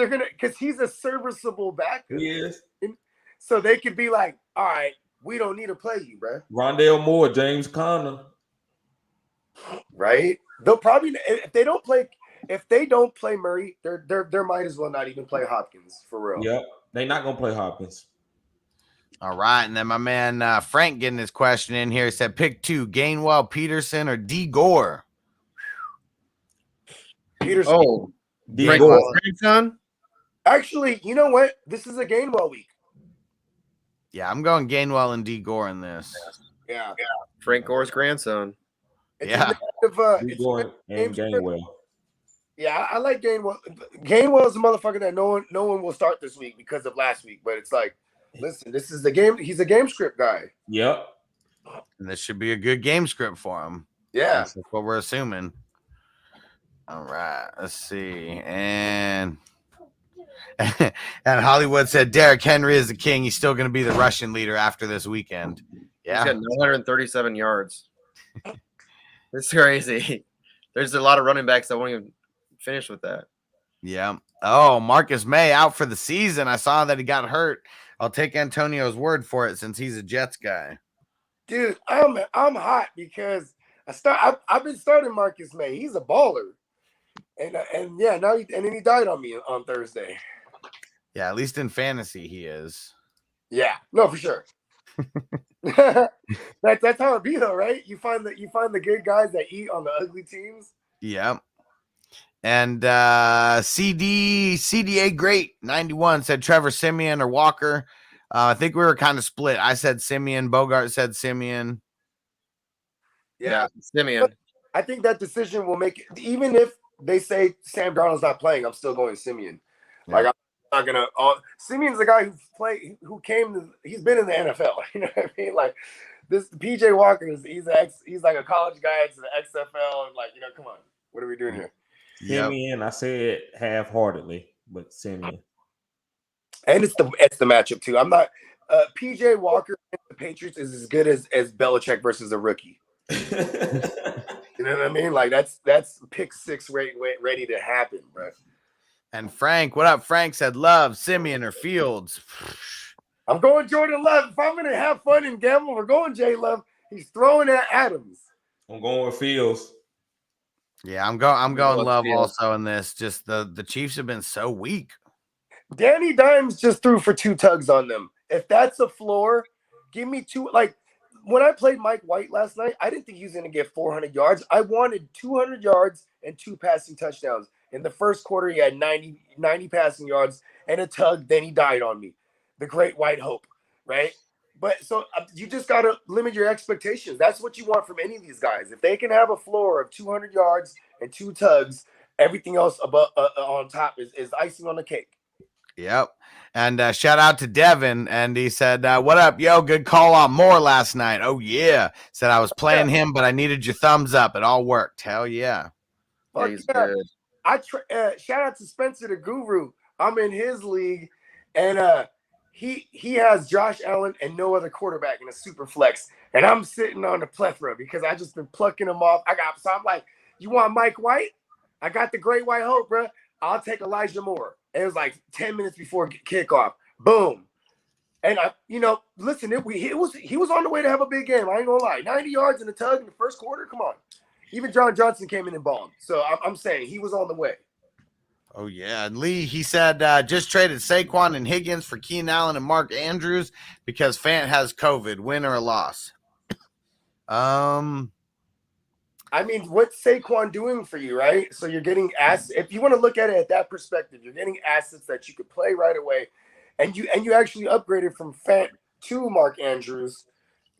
he's a serviceable backup. He is. So they could be like, all right, we don't need to play you, bro. Rondale Moore, James Conner. Right? They'll probably if they don't play Murray, they might as well not even play Hopkins for real. Yep, they're not gonna play Hopkins. All right, and then my man Frank getting his question in here said, "Pick two: Gainwell, Peterson, or D Gore." Peterson. Oh, D Frank Gore. grandson? Actually, you know what? This is a Gainwell week. Yeah, I'm going Gainwell and D Gore in this. Yeah. Frank Gore's grandson. Yeah. D Gore and Gainwell. Yeah, I like Gainwell. Gainwell is a motherfucker that no one will start this week because of last week. But it's like, listen, this is the game. He's a game script guy. Yep. And this should be a good game script for him. Yeah. That's what we're assuming. All right, let's see. And Hollywood said Derrick Henry is the king. He's still going to be the rushing leader after this weekend. Yeah. He's got 937 yards. It's crazy. There's a lot of running backs that won't even finish with that. Yeah. Oh, Marcus May out for the season. I saw that he got hurt. I'll take Antonio's word for it since he's a Jets guy. Dude, I'm hot because I've been starting Marcus May. He's a baller. And yeah, then he died on me on Thursday. Yeah, at least in fantasy he is. Yeah, no, for sure. that's how it be though, right? You find the good guys that eat on the ugly teams. Yeah. And CDA Great 91 said Trevor Siemian or Walker. I think we were kind of split. I said Siemian. Bogart said Siemian. Yeah, Siemian. I think that decision will make it, even if they say Sam Darnold's not playing, I'm still going Siemian. Yeah. Like I'm not gonna. Siemian's the guy he's been in the NFL. You know what I mean? Like this PJ Walker he's like a college guy to the XFL, and like, you know, come on, what are we doing here? Simeon, I said half-heartedly, but Simeon. And it's the matchup too. I'm not. PJ Walker and the Patriots is as good as Belichick versus a rookie. You know what I mean? Like that's pick six ready to happen, bro. And Frank, what up? Frank said Love, Simeon, or Fields. I'm going Jordan Love. If I'm gonna have fun and gamble, we're going J Love. He's throwing at Adams. I'm going with Fields. Yeah, I'm going Love also in this. Just the Chiefs have been so weak. Danny Dimes just threw for 2 tugs on them. If that's a floor, give me 2. Like when I played Mike White last night, I didn't think he was going to get 400 yards. I wanted 200 yards and 2 passing touchdowns. In the first quarter, he had 90 passing yards and a tug. Then he died on me. The great white hope, right? But so you just got to limit your expectations. That's what you want from any of these guys. If they can have a floor of 200 yards and 2 tugs, everything else above on top is icing on the cake. Yep. And shout out to Devin. And he said, what up, yo? Good call on Moore last night. Oh, yeah. Said I was playing him, but I needed your thumbs up. It all worked. Hell yeah. He's good. Shout out to Spencer the Guru. I'm in his league. And he has Josh Allen and no other quarterback in a super flex, and I'm sitting on the plethora because I just been plucking them off. So I'm like, you want Mike White? I got the Great White Hope, bro. I'll take Elijah Moore. It was like 10 minutes before kickoff. Boom. And listen, he was on the way to have a big game. I ain't gonna lie. 90 yards in the tug in the first quarter. Come on. Even John Johnson came in and bombed. So I'm saying he was on the way. Oh, yeah. And Lee, he said, just traded Saquon and Higgins for Keenan Allen and Mark Andrews because Fant has COVID, win or a loss. I mean, what's Saquon doing for you, right? So you're getting assets. If you want to look at it at that perspective, you're getting assets that you could play right away. And you actually upgraded from Fant to Mark Andrews.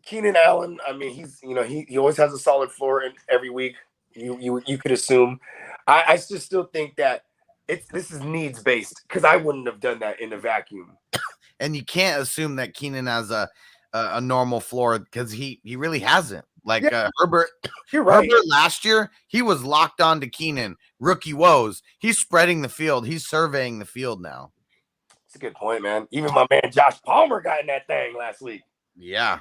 Keenan Allen, I mean, he always has a solid floor in every week. You could assume. I just still think that this is needs based because I wouldn't have done that in a vacuum. And you can't assume that Keenan has a normal floor because he really hasn't. Like Herbert, you're right. Herbert last year, he was locked on to Keenan, rookie woes. He's spreading the field. He's surveying the field now. That's a good point, man. Even my man Josh Palmer got in that thing last week. Yeah.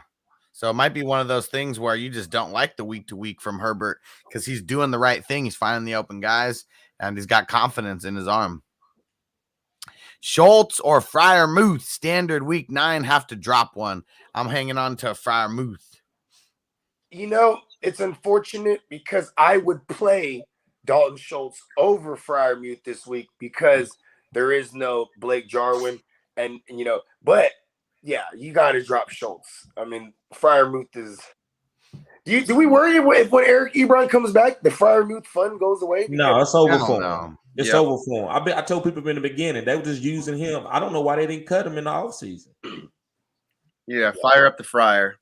So it might be one of those things where you just don't like the week to week from Herbert because he's doing the right thing. He's finding the open guys, and he's got confidence in his arm. Schultz or Freiermuth, standard week 9, have to drop one. I'm hanging on to Freiermuth. It's unfortunate because I would play Dalton Schultz over Freiermuth this week because there is no Blake Jarwin. And, but yeah, you got to drop Schultz. I mean, Freiermuth is. Do we worry if when Eric Ebron comes back, the Freiermuth fun goes away? No, it's over for him. No. It's over for him. I told people in the beginning they were just using him. I don't know why they didn't cut him in the offseason. Yeah, fire up the fryer.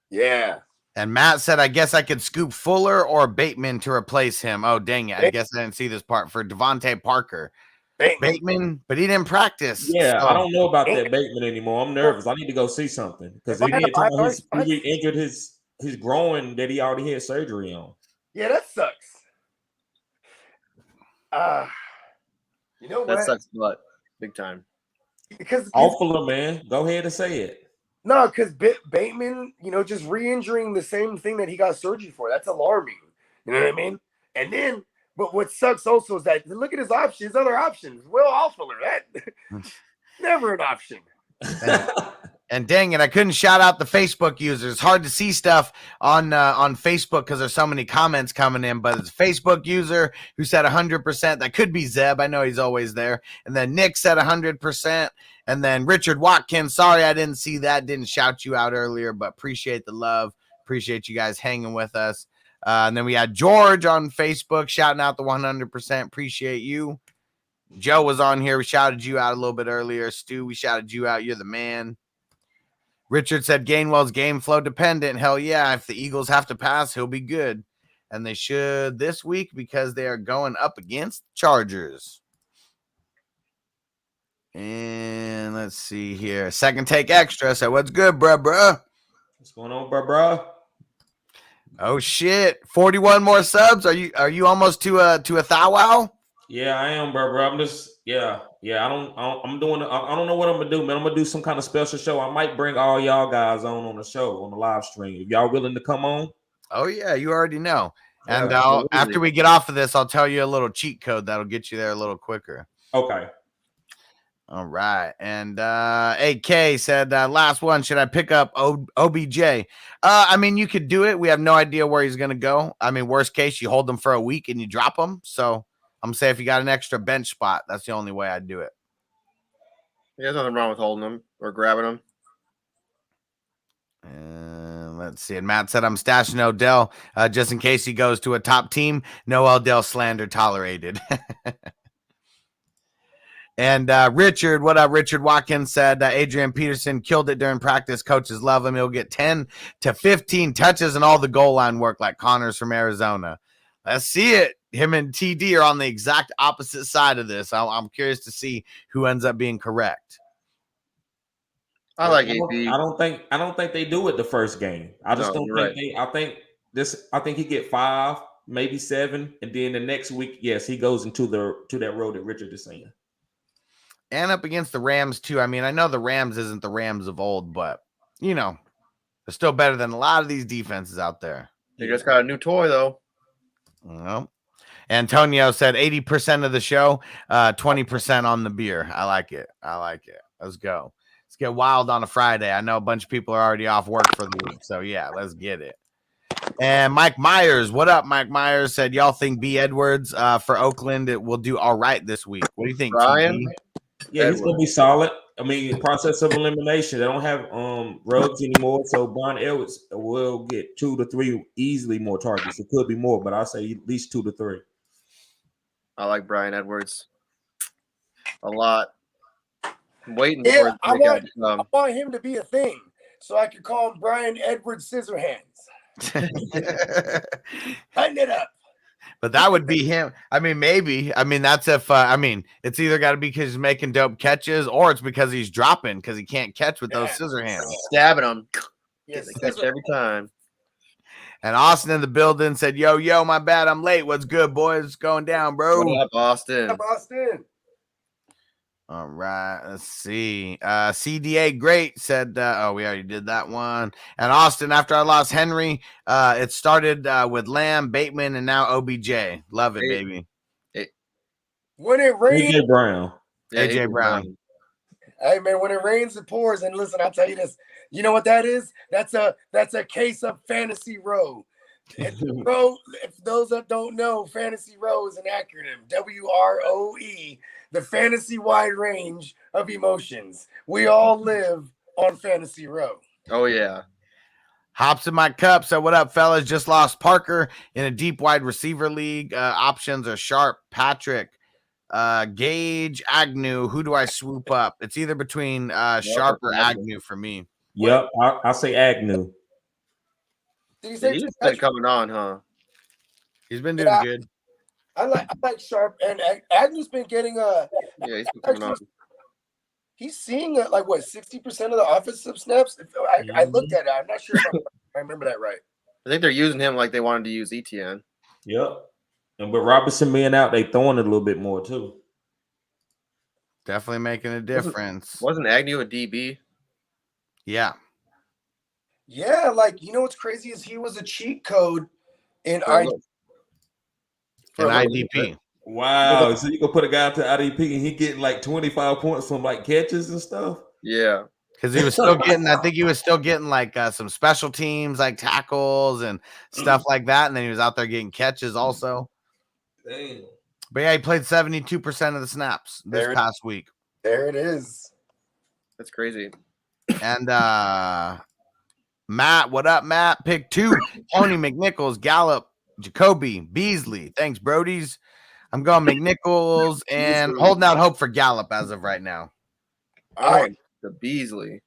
Yeah. And Matt said, I guess I could scoop Fuller or Bateman to replace him. Oh, dang it. I guess I didn't see this part for Devonta Parker. Bateman, but he didn't practice. Yeah, so. I don't know about that Bateman anymore. I'm nervous. I need to go see something because he injured his groin that he already had surgery on. Yeah, that sucks. You know what? That sucks butt big time. Because Fuller, man, go ahead and say it. No, because Bateman, just re-injuring the same thing that he got surgery for. That's alarming. You know what I mean? And then, but what sucks also is that look at his options, his other options. Will Alfuller, that never an option. And dang it, I couldn't shout out the Facebook users. It's hard to see stuff on Facebook because there's so many comments coming in, but it's a Facebook user who said 100%. That could be Zeb. I know he's always there. And then Nick said 100%. And then Richard Watkins. Sorry, I didn't see that. Didn't shout you out earlier, but appreciate the love. Appreciate you guys hanging with us. And then we had George on Facebook shouting out the 100%. Appreciate you. Joe was on here. We shouted you out a little bit earlier. Stu, we shouted you out. You're the man. Richard said Gainwell's game flow dependent. Hell yeah. If the Eagles have to pass, he'll be good. And they should this week because they are going up against Chargers. And let's see here. Second take extra. So what's good, bruh? What's going on, bruh? Oh shit. 41 more subs. Are you almost to a thou wow? Yeah, I am, bruh. I'm just I don't know what I'm gonna do, man. I'm gonna do some kind of special show. I might bring all y'all guys on the show, on the live stream. If y'all willing to come on. Oh yeah, you already know. And Yeah, after we get off of this, I'll tell you a little cheat code that'll get you there a little quicker. Okay. All right. And AK said, last one, should I pick up OBJ? I mean, you could do it. We have no idea where he's going to go. I mean, worst case, you hold him for a week and you drop him. So I'm saying if you got an extra bench spot, that's the only way I'd do it. There's nothing wrong with holding him or grabbing him. Let's see. And Matt said, I'm stashing Odell just in case he goes to a top team. No Odell slander tolerated. And Richard, what up? Richard Watkins said Adrian Peterson killed it during practice. Coaches love him. He'll get 10 to 15 touches and all the goal line work like Connors from Arizona. Let's see it. Him and TD are on the exact opposite side of this. I'm curious to see who ends up being correct. I like AP. I don't think they do it the first game. I just don't think right. I think he get 5, maybe 7, and then the next week, yes, he goes into that road that Richard is saying. And up against the Rams, too. I mean, I know the Rams isn't the Rams of old, but, you know, they're still better than a lot of these defenses out there. They just got a new toy, though. Well, Antonio said 80% of the show, 20% on the beer. I like it. Let's go. Let's get wild on a Friday. I know a bunch of people are already off work for the week. So, yeah, let's get it. And Mike Myers, what up? Mike Myers said, y'all think B. Edwards for Oakland it will do all right this week. What do you think, Brian? TB? Yeah, he's gonna be solid. I mean, process of elimination. They don't have Ruggs anymore, so Brian Edwards will get 2 to 3 easily more targets. It could be more, but I'll say at least 2 to 3. I like Brian Edwards a lot. I'm waiting Yeah, for I it. want him to be a thing, so I could call him Brian Edwards Scissorhands. Tighten it up. But that would be him. I mean, maybe. I mean, that's if, it's either got to be because he's making dope catches or it's because he's dropping because he can't catch with those scissor hands. Stabbing him. Yes, They catch every time. And Austin in the building said, yo, my bad. I'm late. What's good, boys? It's going down, bro. What up, Austin? Boston. All right. Let's see. CDA Great said, we already did that one. And Austin, after I lost Henry, it started with Lamb, Bateman, and now OBJ. Love it, baby. When it rains, AJ Brown. Yeah, AJ Brown. hey man, when it rains, it pours. And listen, I'll tell you this. You know what that is? That's a case of Fantasy Row. Bro, if those that don't know, Fantasy Row is an acronym. WROE, the fantasy wide range of emotions. We all live on Fantasy Row. Oh, yeah. Hops in my cup. So what up, fellas? Just lost Parker in a deep wide receiver league. Options are Sharp, Patrick, Gage, Agnew. Who do I swoop up? It's either between Sharp or Agnew for me. Yep, I'll say Agnew. Did he say He's been coming on, huh? He's been doing good. I like Sharp, and Agnew's been getting Yeah, he's been coming on. He's seeing like what 60% of the offensive snaps. I looked at it. I'm not sure if I remember that right. I think they're using him like they wanted to use ETN. Yep. And with Robinson being out, they throwing it a little bit more too. Definitely making a difference. Wasn't Agnew a DB? Yeah. Yeah, like you know what's crazy is he was a cheat code in IDP. Wow. So you can put a guy to IDP and he getting like 25 points from like catches and stuff. Yeah. Because he was still getting, I think he was still getting like some special teams, like tackles and stuff like that. And then he was out there getting catches also. Damn. But yeah, he played 72% of the snaps this past week. There it is. That's crazy. And Matt, what up, Matt? Pick 2. Tony McNichols, Gallup, Jacoby, Beasley. Thanks, Brodies. I'm going McNichols and holding out hope for Gallup as of right now. All right. The Beasley.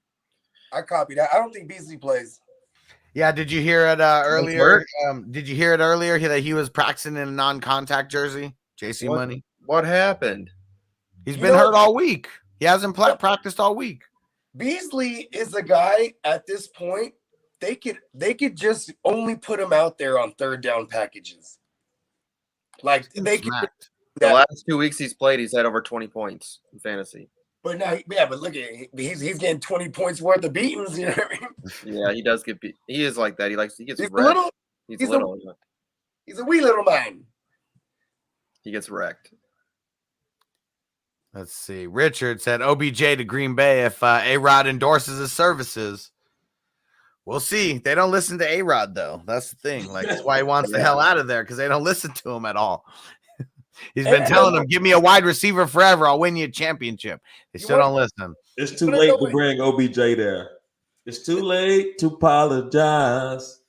I copied that. I don't think Beasley plays. Yeah, did you hear it earlier? Did you hear it earlier that he was practicing in a non-contact jersey? JC Money. What happened? He's been hurt all week. He hasn't practiced all week. Beasley is a guy at this point. They could just only put him out there on third down packages. Like they could. The last 2 weeks he's played, he's had over 20 points in fantasy. But now, yeah, but look at he's getting 20 points worth of beatings. You know what I mean? Yeah, he does get beat. He is like that. He gets He's wrecked. little. He's little. He's a wee little man. He gets wrecked. Let's see. Richard said OBJ to Green Bay if A-Rod endorses his services. We'll see. They don't listen to A-Rod, though. That's the thing. Like, that's why he wants the hell out of there, because they don't listen to him at all. He's been telling them, give me a wide receiver forever. I'll win you a championship. They still don't listen. It's too late to bring OBJ there. It's too late to apologize.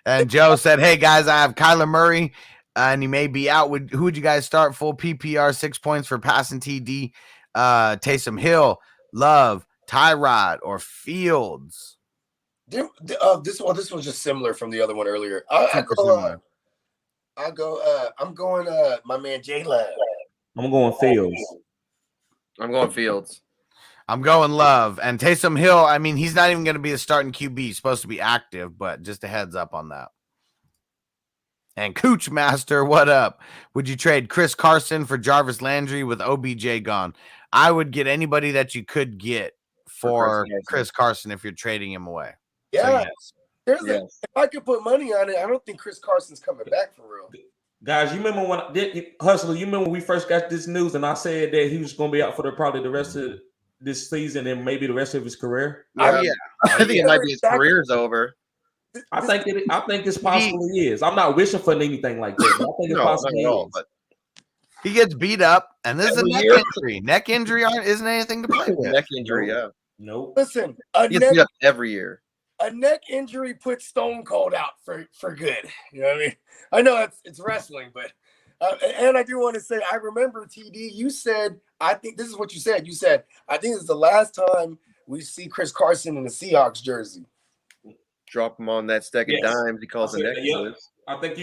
And Joe said, hey, guys, I have Kyler Murray, and he may be out. Who would you guys start? Full PPR, 6 points for passing TD. Taysom Hill, Love, Tyrod, or Fields? This was just similar from the other one earlier. I'm going my man J Love. I'm going Fields. I'm going Fields. I'm going Love. And Taysom Hill, I mean, he's not even going to be a starting QB. He's supposed to be active, but just a heads up on that. And Cooch Master, what up? Would you trade Chris Carson for Jarvis Landry with OBJ gone? I would get anybody that you could get for Chris Carson if you're trading him away. Yeah. So, if I could put money on it, I don't think Chris Carson's coming back for real. Guys, you remember Hustler, you remember when we first got this news and I said that he was going to be out for probably the rest of this season and maybe the rest of his career? I think it might be his career's over. I think it's possibly is. I'm not wishing for anything like that, but I think it's possibly is. But he gets beat up, and this is a neck injury. Neck injury isn't anything to play with. Neck injury, yeah. Nope. Listen, he gets beat up every year. A neck injury puts Stone Cold out for good. You know what I mean? I know it's wrestling, but and I do want to say, I remember TD, you said, I think this is what you said. You said, I think this is the last time we see Chris Carson in the Seahawks jersey. Drop him on that stack of dimes. He calls the neck. I think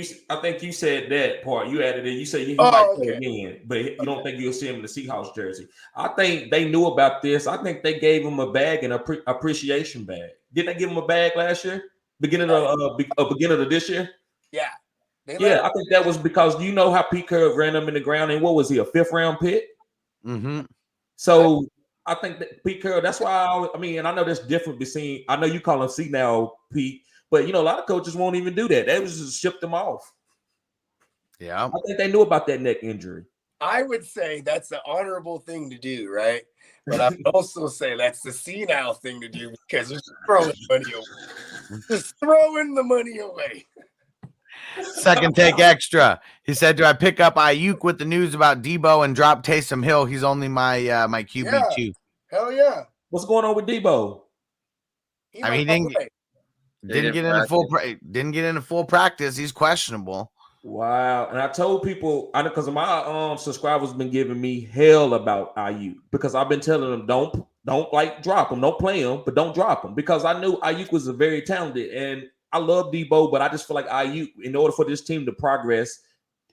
you said that part. You added it. You said he might play again, but you don't think you'll see him in the Seahawks jersey. I think they knew about this. I think they gave him a bag and appreciation bag. Didn't they give him a bag last year? Beginning of this year? Yeah. I think that was because you know how Pete Curve ran him in the ground, and what was he, a 5th round pick? Mm-hmm. So I think that Pete Curve, that's why and I know that's different between, I know you call him C now, Pete, but a lot of coaches won't even do that. They just ship them off. Yeah. I think they knew about that neck injury. I would say that's an honorable thing to do, right? But I would also say that's the senile thing to do because you're just throwing money away. Just throwing the money away. Second take extra. He said, do I pick up Ayuk with the news about Debo and drop Taysom Hill? He's only my QB2. Hell yeah. What's going on with Debo? He didn't get into full practice. He's questionable. Wow. And I told people, because my subscribers been giving me hell about Ayuk because I've been telling them don't drop him, don't play him, but don't drop him because I knew Ayuk was a very talented and I love Debo, but I just feel like Ayuk, in order for this team to progress,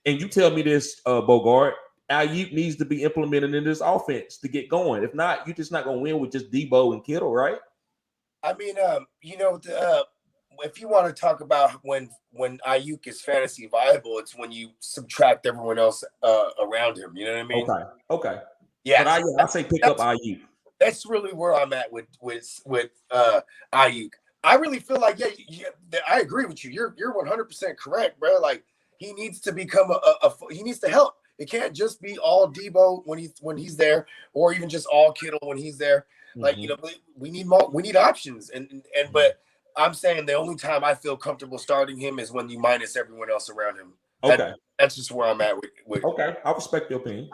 and you tell me this, Bogard, Ayuk needs to be implemented in this offense to get going. If not, you're just not going to win with just Debo and Kittle, right? I mean, if you want to talk about when Ayuk is fantasy viable, it's when you subtract everyone else around him. You know what I mean? Okay. Yeah, but I say pick up Ayuk. That's really where I'm at with Ayuk. I really feel like, I agree with you. You're 100% correct, bro. Like he needs to become he needs to help. It can't just be all Debo when he's there, or even just all Kittle when he's there. Like we need more. We need options, but I'm saying the only time I feel comfortable starting him is when you minus everyone else around him. Okay, that's just where I'm at with. Okay, I respect your opinion.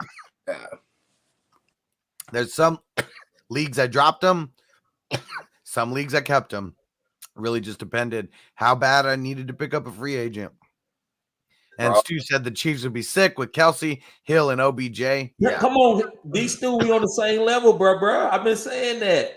There's some leagues I dropped him, some leagues I kept him. Really just depended how bad I needed to pick up a free agent. And Stu said the Chiefs would be sick with Kelsey, Hill, and OBJ. Yeah, come on. These two we on the same level, bro. I've been saying that.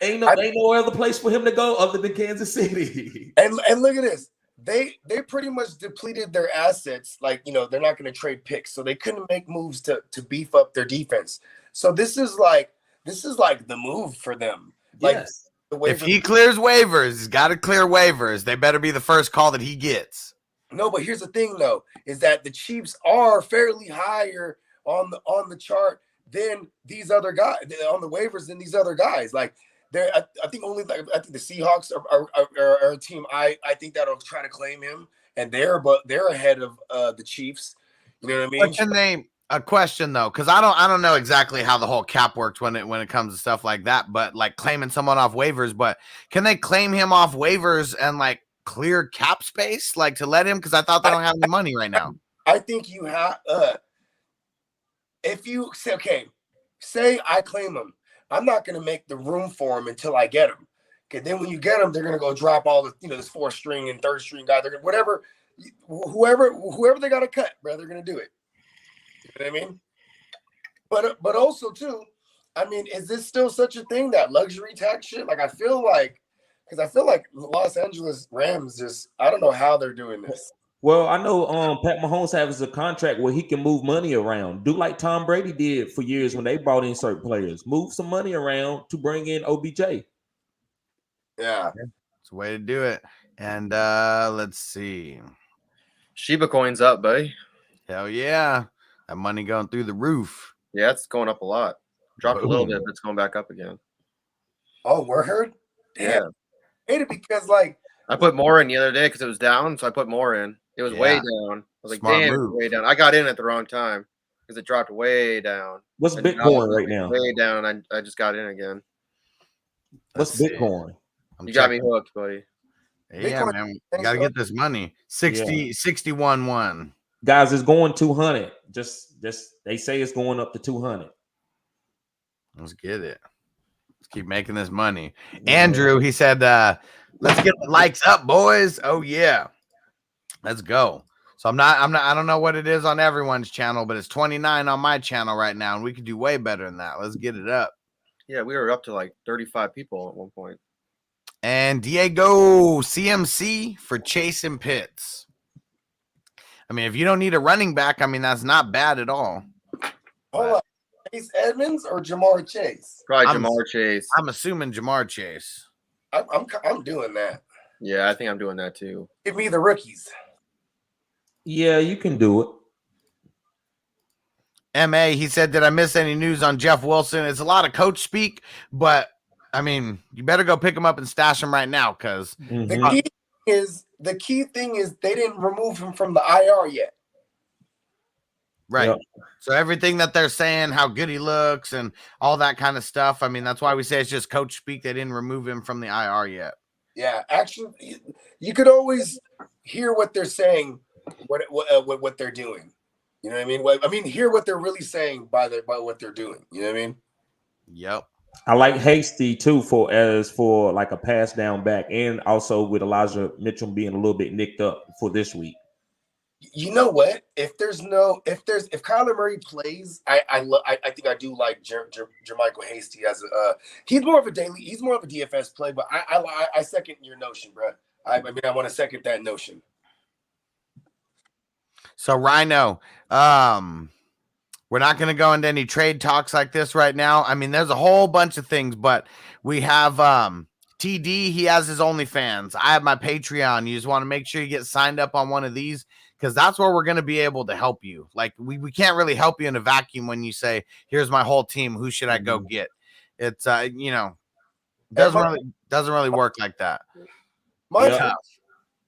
Ain't no other place for him to go other than Kansas City. And look at this. They pretty much depleted their assets. Like, they're not going to trade picks. So they couldn't make moves to beef up their defense. So this is like the move for them. Like, yes. If he clears waivers, he's got to clear waivers. They better be the first call that he gets. No, but here's the thing, though, is that the Chiefs are fairly higher on the chart than these other guys on the waivers than these other guys. Like, I think the Seahawks are a team. I think that'll try to claim him, and they're ahead of the Chiefs. You know what I mean? But can they? A question though, because I don't know exactly how the whole cap works when it comes to stuff like that, but like claiming someone off waivers, but can they claim him off waivers and like clear cap space, like to let him? Because I thought they don't have any money right now. I think you have. If you say I claim him, I'm not going to make the room for him until I get him. Okay, then when you get him, they're going to go drop all the this 4th string and 3rd string guy. They're gonna, whoever they got to cut, bro. They're going to do it. You know what I mean? But also too, I mean, is this still such a thing, that luxury tax shit? Like I feel like Los Angeles Rams I don't know how they're doing this. Well, I know Pat Mahomes has a contract where he can move money around. Do like Tom Brady did for years when they brought in certain players. Move some money around to bring in OBJ. Yeah. It's a way to do it. And let's see. Shiba coin's up, buddy. Hell yeah. That money going through the roof. Yeah, it's going up a lot. Dropped a little Boom. bit, but it's going back up again. Oh, we're heard. Yeah. Damn. Hate it because like I put more in the other day because it was down, so I put more in. It was way Yeah. down. I was like, Smart damn, move. it's way down. I got in at the wrong time because it dropped way down. What's And now Bitcoin it's right now? Way down. I just got in again. What's Let's see. Bitcoin? I'm You got me checking. hooked, buddy. Yeah, Bitcoin- man. You got to get this money. 61-1. Guys, it's going 200. Just they say it's going up to 200. Let's get it. Let's keep making this money. Andrew, he said, let's get the likes up, boys. Oh yeah. Let's go. So I don't know what it is on everyone's channel, but it's 29 on my channel right now, and we could do way better than that. Let's get it up. Yeah, we were up to like 35 people at one point. And Diego CMC for Chase and Pitts. I mean, if you don't need a running back, I mean, that's not bad at all. hold on. Chase Edmonds or Jamar Chase? Probably I'm- Jamar Chase. I'm assuming Jamar Chase. I'm doing that. Yeah, I think I'm doing that too. Give me the rookies. Yeah, you can do it. MA, he said, did I miss any news on Jeff Wilson? It's a lot of coach speak, but I mean, you better go pick him up and stash him right now because Mhm. The key thing is they didn't remove him from the IR yet. right. Yep. So everything that they're saying, how good he looks and all that kind of stuff. I mean, that's why we say it's just coach speak. They didn't remove him from the IR yet. Yeah, actually, you could always hear what they're saying, what they're doing. You know what I mean? I mean, hear what they're really saying by what they're doing. You know what I mean? Yep. I like Hasty too for like a pass down back, and also with Elijah Mitchell being a little bit nicked up for this week. You know what? If Kyler Murray plays, I think I do like Jermichael Hasty as he's more of a DFS play, but I second your notion, bro. I mean, I want to second that notion. So Rhino, we're not going to go into any trade talks like this right now. I mean, there's a whole bunch of things, but we have TD. He has his OnlyFans. I have my Patreon. You just want to make sure you get signed up on one of these because that's where we're going to be able to help you. Like we can't really help you in a vacuum when you say, here's my whole team. Who should I go get? It's, doesn't really work like that.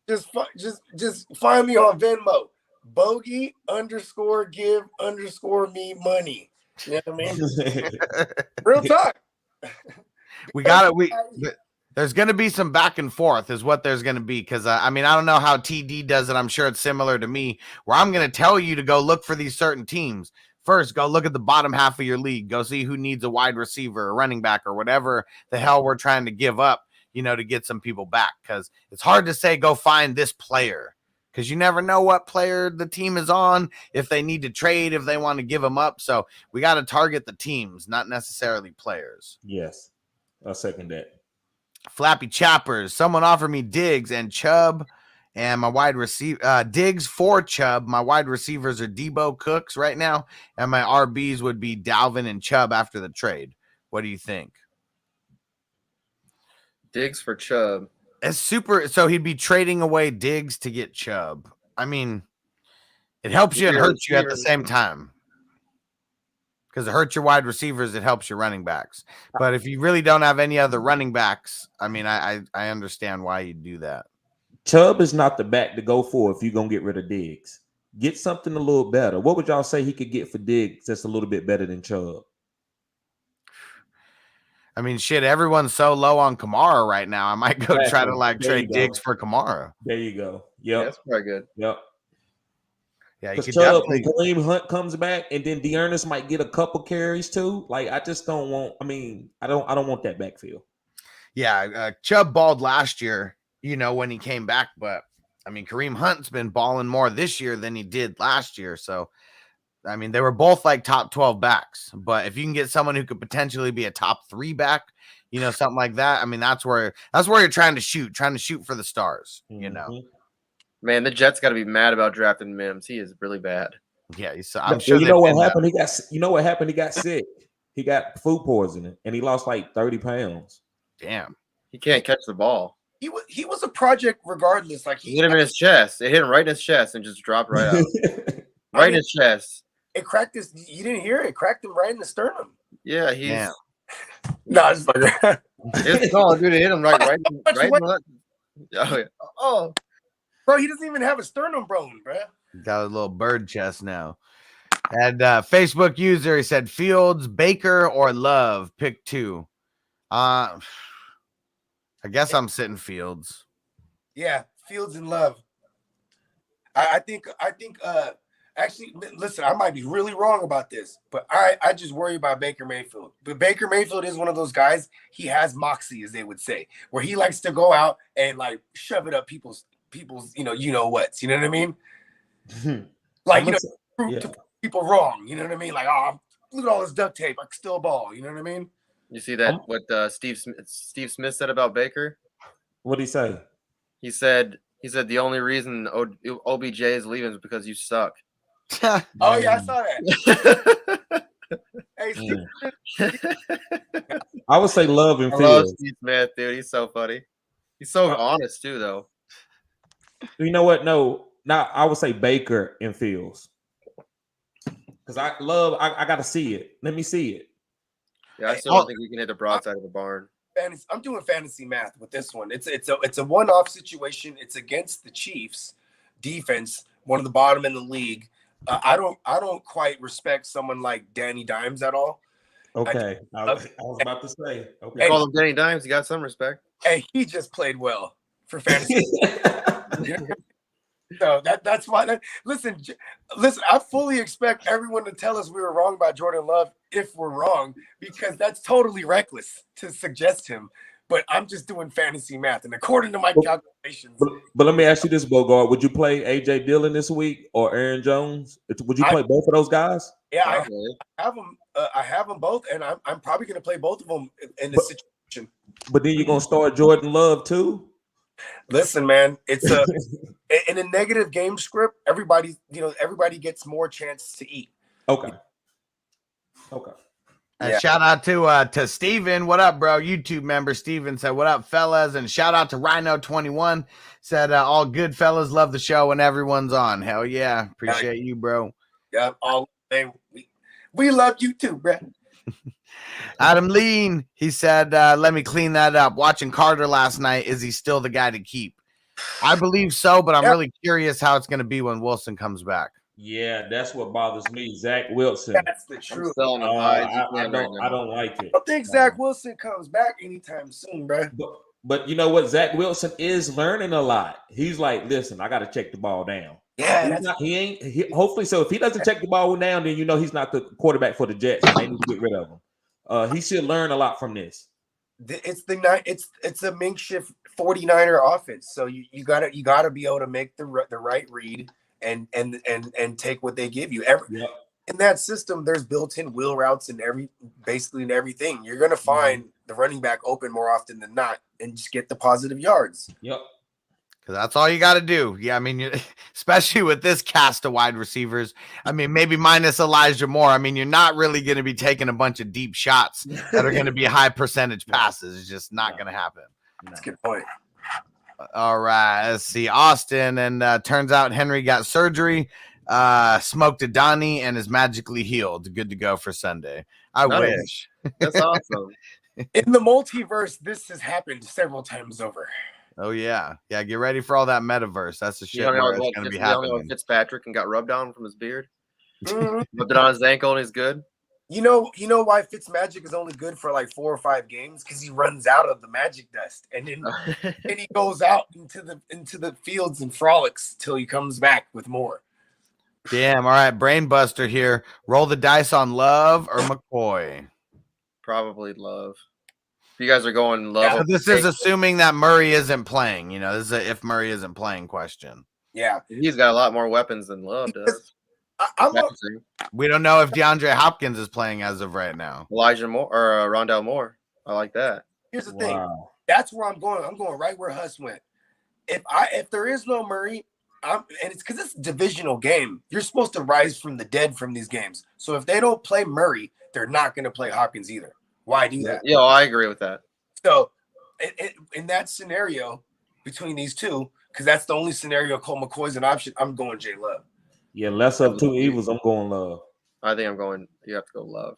Just find me on Venmo. Bogey _give_me money. You know what I mean? Real talk. There's going to be some back and forth is what there's going to be. Cause I mean, I don't know how TD does it. I'm sure it's similar to me where I'm going to tell you to go look for these certain teams. First, go look at the bottom half of your league. Go see who needs a wide receiver, a running back, or whatever the hell we're trying to give up, to get some people back. Cause it's hard to say, go find this player. Because you never know what player the team is on, if they need to trade, if they want to give them up. So we got to target the teams, not necessarily players. Yes, I'll second that. Flappy Chappers. Someone offered me Diggs and Chubb and my wide receiver. Diggs for Chubb. My wide receivers are Debo, Cooks right now. And my RBs would be Dalvin and Chubb after the trade. What do you think? Diggs for Chubb. It's super. So he'd be trading away Diggs to get Chubb. I mean, it helps you and hurts you at the same time. Because it hurts your wide receivers, it helps your running backs. But if you really don't have any other running backs, I mean, I understand why you do that. Chubb is not the back to go for if you're going to get rid of Diggs. Get something a little better. What would y'all say he could get for Diggs that's a little bit better than Chubb? I mean, shit, everyone's so low on Kamara right now. I might go try to trade Diggs for Kamara. There you go. Yeah, Yep. that's probably good. Yep. Yeah, you Because could Chubb, definitely. when Kareem Hunt comes back, and then Dearness might get a couple carries too. Like, I just don't want. I mean, I don't want that backfield. Yeah, Chubb balled last year, when he came back. But I mean, Kareem Hunt's been balling more this year than he did last year. So, I mean, they were both like top 12 backs. But if you can get someone who could potentially be a top 3 back, something like that. I mean, that's where you're trying to shoot for the stars. Mhm. Man, the Jets got to be mad about drafting Mims. He is really bad. Yeah, I'm sure. You know what happened? He got sick. He got food poisoning, and he lost like 30 pounds. Damn. He can't catch the ball. he was a project regardless. Like he hit him in his chest. It hit him right in his chest and just dropped right out. Right in his chest. It cracked his. You didn't hear it? It cracked him right in the sternum. Yeah, he's. Yeah. No, it's like It's no, dude. It hit him right. Oh, yeah. Oh, bro, he doesn't even have a sternum bone, bro. Got a little bird chest now. And Facebook user, he said Fields, Baker, or Love. Pick two. I guess I'm sitting Fields. Yeah, Fields and Love. I think actually, listen, I might be really wrong about this, but I just worry about Baker Mayfield. But Baker Mayfield is one of those guys, he has moxie, as they would say, where he likes to go out and like shove it up people's you know what I mean? Like, to people wrong, you know what I mean? Like, oh, look at all this duct tape, I can steal a ball, you know what I mean? You see that what Steve Smith said about Baker? What'd he say? He said the only reason OBJ is leaving is because you suck. Oh yeah, I saw that. Hey, I would say Love and I love Fields. Steve Smith, dude. He's so funny. He's so honest too, though. You know what? No, now I would say Baker and Fields. Because I got to see it. Let me see it. Yeah, I still don't think we can hit the broadside of the barn. I'm doing fantasy math with this one. It's a one-off situation. It's against the Chiefs defense, one of the bottom in the league. I don't quite respect someone like Danny Dimes at all. Okay, I was about to say. Okay, Call him Danny Dimes. You got some respect. Hey, he just played well for fantasy. So that's why. Listen. I fully expect everyone to tell us we were wrong about Jordan Love if we're wrong, because that's totally reckless to suggest him. But I'm just doing fantasy math, and according to my calculations. But let me ask you this, Bogard: would you play AJ Dillon this week or Aaron Jones? Would you play both of those guys? Yeah, I have them. I have them both, and I'm probably going to play both of them in this situation. But then you're going to start Jordan Love too. Listen, man, it's in a negative game script. Everybody gets more chance to eat. Okay. And shout out to Steven. What up, bro? YouTube member Steven said, what up, fellas? And shout out to Rhino21. Said, all good fellas. Love the show when everyone's on. Hell yeah. Appreciate you, bro. Yeah, we love you too, bro. Adam Lean, he said, let me clean that up. Watching Carter last night, is he still the guy to keep? I believe so, but I'm really curious how it's going to be when Wilson comes back. Yeah, that's what bothers me. Zach Wilson. That's the truth. I don't like it. I don't think Zach Wilson comes back anytime soon, bro. But you know what? Zach Wilson is learning a lot. He's like, listen, I got to check the ball down. Yeah, hopefully so. If he doesn't check the ball down, then you know he's not the quarterback for the Jets. They need to get rid of him. He should learn a lot from this. It's a makeshift 49er offense. So you gotta be able to make the right read and take what they give you. In that system, there's built-in wheel routes and basically in everything. You're gonna find the running back open more often than not and just get the positive yards. Yep. Because that's all you got to do. Yeah, I mean, especially with this cast of wide receivers. I mean, maybe minus Elijah Moore. I mean, you're not really going to be taking a bunch of deep shots that are going to be high percentage passes. It's just not going to happen. That's a good point. All right, let's see. Austin, and turns out Henry got surgery, smoked a Donnie, and is magically healed. Good to go for Sunday. I wish. That's awesome. In the multiverse, this has happened several times over. Oh yeah, get ready for all that metaverse. That's the shit where it's going to be happening. Fitzpatrick and got rubbed on from his beard. Rubbed it on his ankle and he's good. You know why Fitzmagic is only good for like 4 or 5 games? Because he runs out of the magic dust, and then and he goes out into the fields and frolics till he comes back with more. Damn. All right, Brain Buster here. Roll the dice on Love or McCoy. Probably Love. If you guys are going Love. Yeah, this is assuming that Murray isn't playing. You know, this is a if Murray isn't playing question. Yeah. He's got a lot more weapons than Love does. We don't know if DeAndre Hopkins is playing as of right now. Elijah Moore or Rondell Moore. I like that. Here's the thing. That's where I'm going. I'm going right where Huss went. If there is no Murray, and it's because it's a divisional game. You're supposed to rise from the dead from these games. So if they don't play Murray, they're not going to play Hopkins either. Why do that? Yeah, I agree with that. So in that scenario, between these two, because that's the only scenario Colt McCoy's an option, I'm going J Love. Yeah, less of two evils. I'm going Love. I think you have to go Love.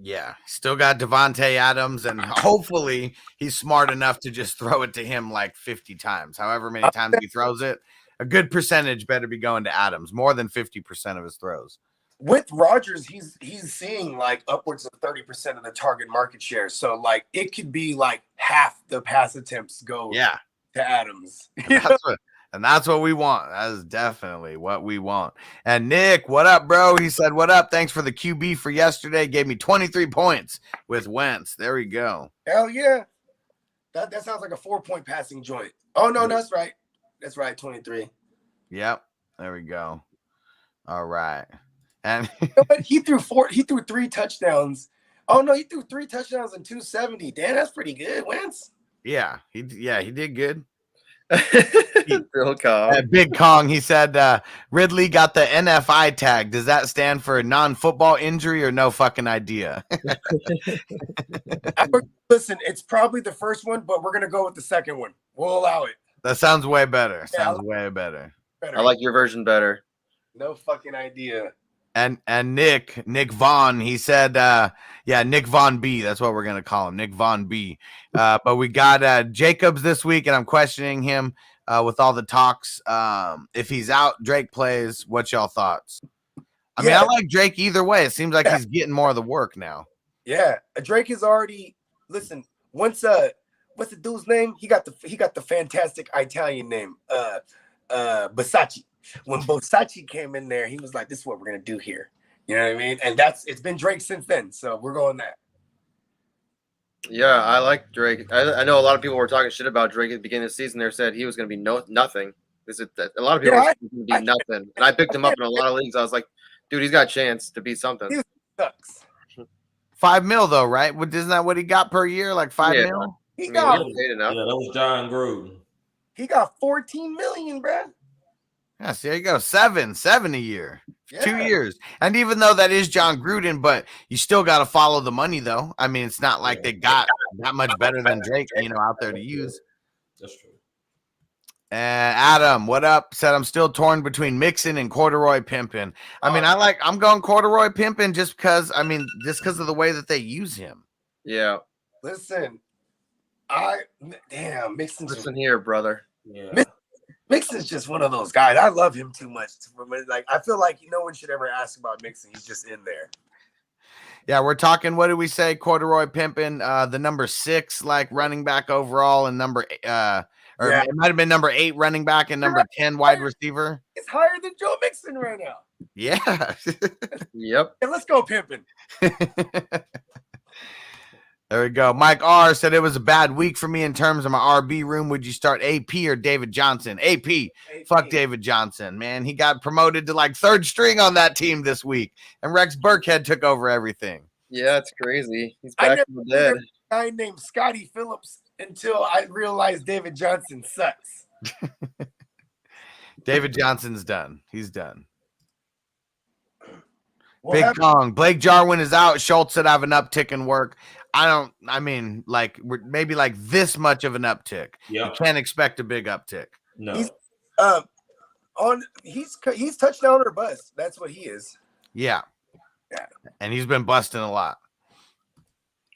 Yeah, still got Devontae Adams, and hopefully he's smart enough to just throw it to him like 50 times. However many times he throws it, a good percentage better be going to Adams, more than 50% of his throws. With Rodgers, he's seeing like upwards of 30% of the target market share. So like it could be like half the pass attempts go to Adams. That's what we want. That is definitely what we want. And Nick, what up, bro? He said, what up? Thanks for the QB for yesterday. Gave me 23 points with Wentz. There we go. Hell yeah. That sounds like a 4-point passing joint. Oh, no, that's right. That's right, 23. Yep. There we go. All right. And he threw 3 touchdowns. Oh, no, he threw 3 touchdowns and 270. Damn, that's pretty good, Wentz. Yeah, he did good. Real Kong. Big Kong, he said Ridley got the NFI tag. Does that stand for non-football injury or no fucking idea? Listen, it's probably the first one, but we're gonna go with the second one. We'll allow it. That sounds way better. Way better. I like your version better. No fucking idea. And Nick Vaughn, he said, Nick Von B. That's what we're gonna call him, Nick Von B. But we got Jacobs this week, and I'm questioning him with all the talks. If he's out, Drake plays. What's y'all thoughts? I mean, I like Drake either way. It seems like he's getting more of the work now. Yeah, Drake is already. Listen, once what's the dude's name? He got the fantastic Italian name, Basacci. When Bosacci came in there, he was like, "This is what we're gonna do here." You know what I mean? And it's been Drake since then. So we're going that. Yeah, I like Drake. I know a lot of people were talking shit about Drake at the beginning of the season. They said he was going to be nothing. A lot of people were going to be nothing, and I picked him up in a lot of leagues. I was like, dude, he's got a chance to be something. He sucks. $5 million though, right? Isn't that what he got per year? Like $5 million? He got paid enough. Yeah, that was John Gruden. He got $14 million, bro. Yeah, so there you go. Seven a year. 2 years. And even though that is John Gruden, but you still got to follow the money, though. I mean, it's not like they got that much better than Drake, out there to use. That's true. And Adam, what up? Said I'm still torn between Mixon and Corduroy Pimpin. I mean, I'm going Corduroy Pimpin just because of the way that they use him. Yeah. Listen, Mixon's listen here, brother. Yeah. Mixon's just one of those guys. I love him too much. Like, I feel like no one should ever ask about Mixon. He's just in there. Yeah, we're talking. What did we say? Corduroy Pimpin, the number 6, like running back overall, and it might have been number 8 running back and number 10 wide receiver. It's higher than Joe Mixon right now. Yeah. Yep. Hey, let's go Pimpin. There we go. Mike R said it was a bad week for me in terms of my RB room. Would you start AP or David Johnson? AP. Fuck David Johnson, man. He got promoted to like 3rd string on that team this week, and Rex Burkhead took over everything. Yeah, it's crazy. He's back from the dead. A guy named Scotty Phillips until I realized David Johnson sucks. David Johnson's done. He's done. Big Kong. Blake Jarwin is out. Schultz said I have an uptick in work. We're maybe like this much of an uptick. Yeah. You can't expect a big uptick. No. He's touchdown or bust. That's what he is. Yeah. And he's been busting a lot.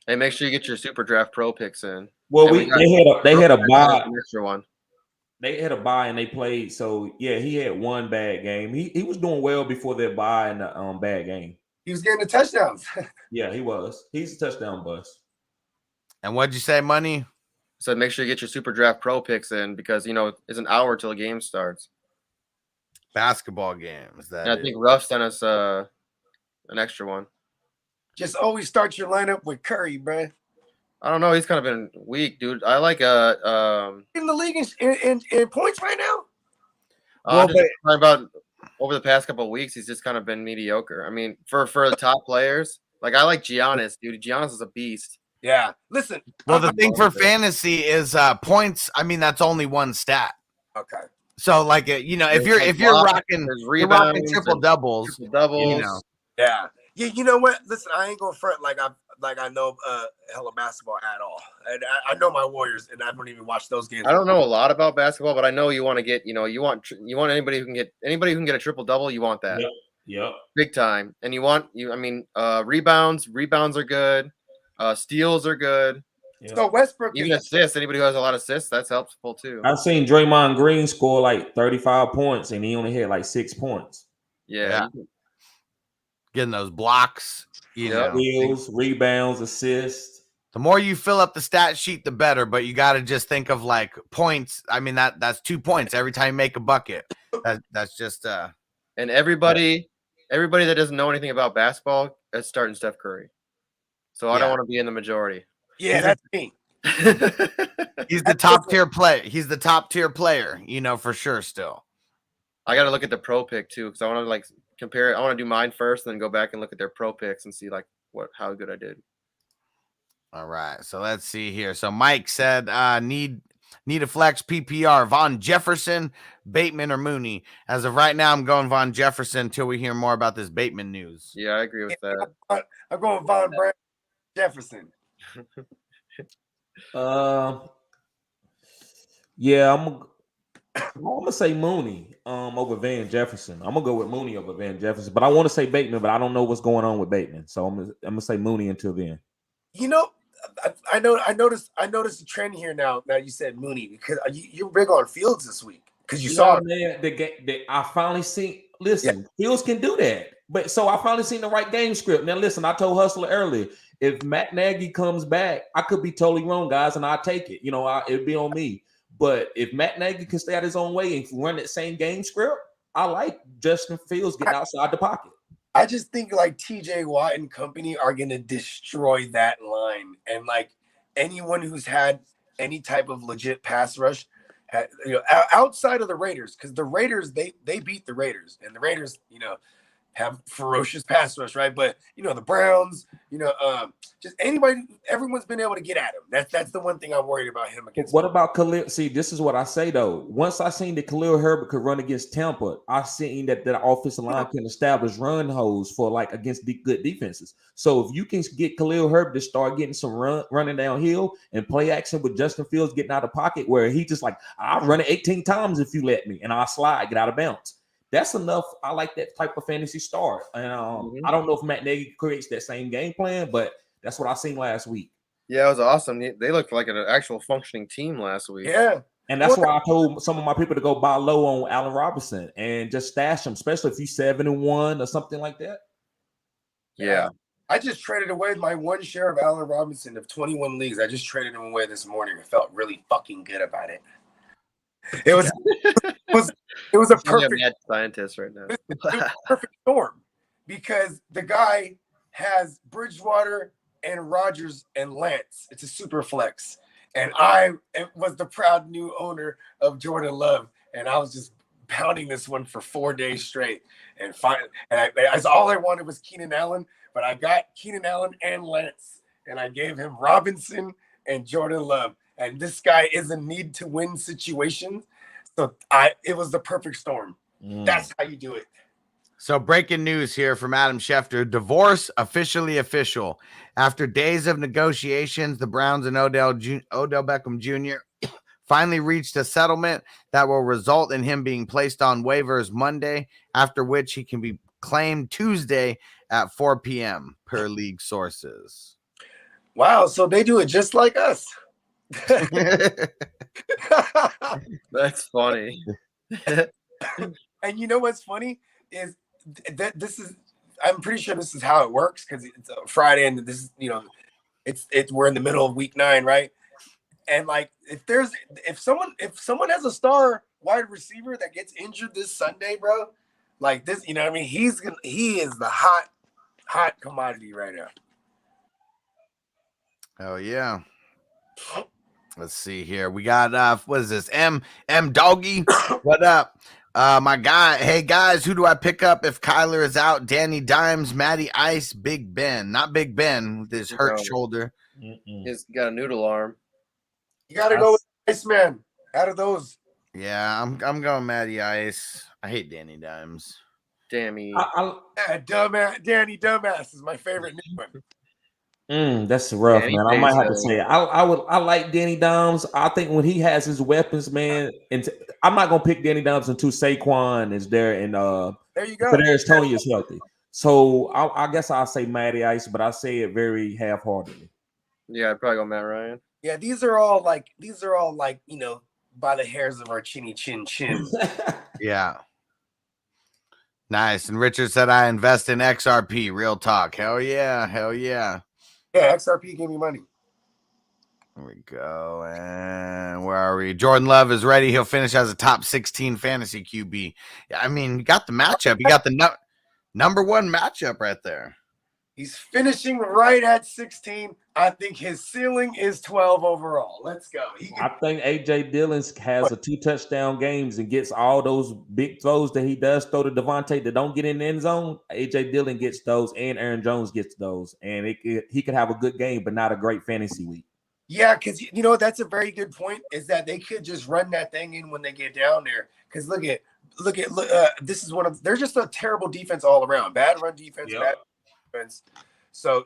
Hey, make sure you get your Super Draft Pro picks in. Well, they had a bye. Extra one. They had a bye and they played. So yeah, he had one bad game. He was doing well before their bye and the bad game. He was getting the touchdowns. Yeah, he was. He's a touchdown bust. And what'd you say, Money? So make sure you get your Super Draft Pro picks in because it's an hour till the game starts. Basketball games. And I think Ruff sent us an extra one. Just always start your lineup with Curry, bro. I don't know. He's kind of been weak, dude. I like in the league in points right now. I'm just talking about over the past couple of weeks. He's just kind of been mediocre. I mean, for the top players, like I like Giannis, dude. Giannis is a beast. Yeah. Listen. Well, the thing for fantasy is points. I mean, that's only one stat. Okay. So, like, if you're rocking triple doubles, Yeah. Yeah, you know what? Listen, I ain't going front. Like like I know hella basketball at all. And I know my Warriors, and I don't even watch those games. I don't know a lot about basketball, but I know you want to get, you want anybody who can get a triple double. You want that, Yep, big time. And rebounds are good, steals are good. yep. So Westbrook, Even assists. Anybody who has a lot of assists, that's helpful too. I've seen Draymond Green score like 35 points, and he only had like 6 points. Yeah. Getting those blocks, Steals, rebounds, assists. The more you fill up the stat sheet, the better. But you got to just think of like points. I mean, that's 2 points every time you make a bucket. That's just And everybody that doesn't know anything about basketball is starting Steph Curry. So I don't want to be in the majority. Yeah, that's me. He's the top tier player. He's the top tier player, for sure. Still, I got to look at the pro pick too, because I want to compare it. I want to do mine first, and then go back and look at their pro picks and see how good I did. All right, so let's see here. So Mike said, need a flex PPR, Von Jefferson, Bateman, or Mooney. As of right now, I'm going Von Jefferson until we hear more about this Bateman news. Yeah, I agree with that. I'm going Von Jefferson. Yeah, I'm gonna say Mooney over Van Jefferson. I'm gonna go with Mooney over Van Jefferson, but I want to say Bateman, but I don't know what's going on with Bateman, so I'm gonna say Mooney until then. I noticed a trend here now. Now you said Mooney because you're big on Fields this week because you saw man, I finally seen. Listen, Fields can do that, but so I finally seen the right game script. Now listen, I told Hustler earlier, if Matt Nagy comes back, I could be totally wrong, guys, and I'll take it. It'd be on me. But if Matt Nagy can stay out his own way and run that same game script, I like Justin Fields getting outside the pocket. I just think like TJ Watt and company are going to destroy that line. And like anyone who's had any type of legit pass rush, outside of the Raiders, because the Raiders, they beat the Raiders, and the Raiders, have ferocious pass rush, right? But the Browns, just anybody, everyone's been able to get at him. That's the one thing I'm worried about him against. What about Khalil? See, this is what I say though. Once I seen that Khalil Herbert could run against Tampa, I seen that the offensive line can establish run holes for against good defenses. So if you can get Khalil Herbert to start getting some running downhill and play action with Justin Fields getting out of the pocket, where he just I'll run it 18 times if you let me, and I'll slide, get out of bounds. That's enough. I like that type of fantasy start. And I don't know if Matt Nagy creates that same game plan, but that's what I seen last week. Yeah, it was awesome. They looked like an actual functioning team last week. Yeah. And that's why I told some of my people to go buy low on Allen Robinson and just stash him, especially if he's 7-1 or something like that. Yeah. I just traded away my one share of Allen Robinson of 21 leagues. I just traded him away this morning. I felt really fucking good about it. It was a perfect mad scientist right now. It was a perfect storm because the guy has Bridgewater and Rodgers and Lance. It's a super flex. And I was the proud new owner of Jordan Love. And I was just pounding this one for 4 days straight. And all I wanted was Keenan Allen, but I got Keenan Allen and Lance. And I gave him Robinson and Jordan Love. And this guy is a need to win situation. So it was the perfect storm. That's how you do it. So breaking news here from Adam Schefter. Divorce officially official. After days of negotiations, the Browns and Odell Beckham Jr. finally reached a settlement that will result in him being placed on waivers Monday, after which he can be claimed Tuesday at 4 p.m. per league sources. Wow, so they do it just like us. That's funny. And you know what's funny is that I'm pretty sure this is how it works because it's a Friday and this is we're in the middle of week 9, right? And if someone has a star wide receiver that gets injured this Sunday, bro, like this, he is the hot commodity right now. Oh yeah. Let's see here. We got what is this? M Doggy. What up? My guy. Hey guys, who do I pick up if Kyler is out? Danny Dimes, Matty Ice, Big Ben. Not Big Ben with his hurt shoulder. He's got a noodle arm. You gotta go with Iceman out of those. Yeah, I'm going Matty Ice. I hate Danny Dimes. Danny Dumbass. Danny Dumbass is my favorite new one. That's rough, Danny man. I might have to Peso. say it. I like Danny Dimes. I think when he has his weapons, man, and I'm not gonna pick Danny Dimes until Saquon is there and There you go. Kadarius Toney is healthy. So I guess I'll say Matty Ice, but I say it very half-heartedly. Yeah, I'd probably go Matt Ryan. Yeah, these are all like by the hairs of our chinny chin chin. Yeah. Nice. And Richard said, I invest in XRP. Real talk. Hell yeah. Hell yeah. Yeah, XRP gave me money. There we go. And where are we? Jordan Love is ready. He'll finish as a top 16 fantasy QB. I mean, you got the matchup. You got the number one matchup right there. He's finishing right at 16. I think his ceiling is 12 overall. Let's go. I think AJ Dillon has a 2 touchdown games and gets all those big throws that he does throw to Devontae that don't get in the end zone. AJ Dillon gets those, and Aaron Jones gets those, and he could have a good game, but not a great fantasy week. Yeah, because that's a very good point. Is that they could just run that thing in when they get down there? Because look, this is they're just a terrible defense all around. Bad run defense, bad defense. So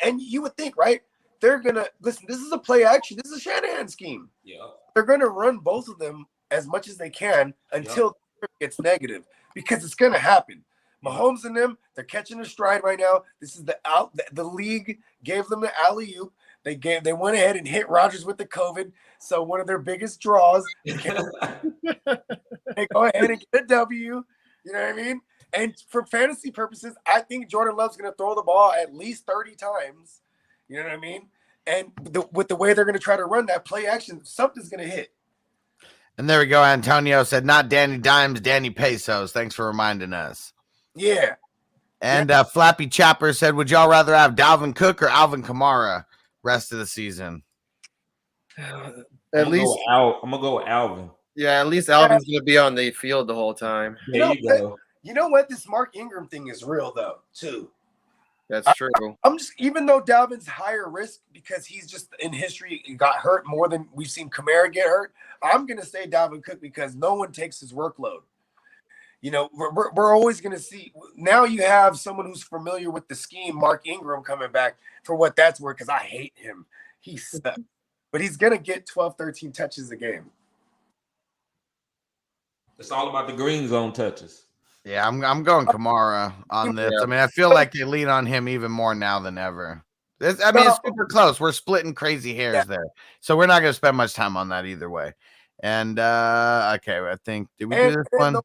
and you would think, right? They're gonna listen. This is a play action. This is a Shanahan scheme. Yeah, they're gonna run both of them as much as they can until it gets negative, because it's gonna happen. Mahomes and them, they're catching a stride right now. This is the league gave them the alley-oop. They went ahead and hit Rodgers with the COVID. So one of their biggest draws, they go ahead and get a W. You know what I mean? And for fantasy purposes, I think Jordan Love's going to throw the ball at least 30 times. You know what I mean? And with the way they're going to try to run that play action, something's going to hit. And there we go. Antonio said, not Danny Dimes, Danny Pesos. Thanks for reminding us. Yeah. And Flappy Chapper said, would y'all rather have Dalvin Cook or Alvin Kamara rest of the season? At least I'm gonna go with Alvin. Yeah, at least Alvin's gonna be on the field the whole time. There you go. You know what? This Mark Ingram thing is real though, too. That's true. I'm just, even though Dalvin's higher risk because he's just in history got hurt more than we've seen Kamara get hurt, I'm gonna say Dalvin Cook because no one takes his workload. We're always going to see. Now you have someone who's familiar with the scheme, Mark Ingram, coming back for what that's worth, because I hate him. He sucks. But he's going to get 12, 13 touches a game. It's all about the green zone touches. Yeah, I'm going Kamara on this. I mean, I feel like they lean on him even more now than ever. It's super close. We're splitting crazy hairs there. So we're not going to spend much time on that either way. And, okay, I think, did we do this one?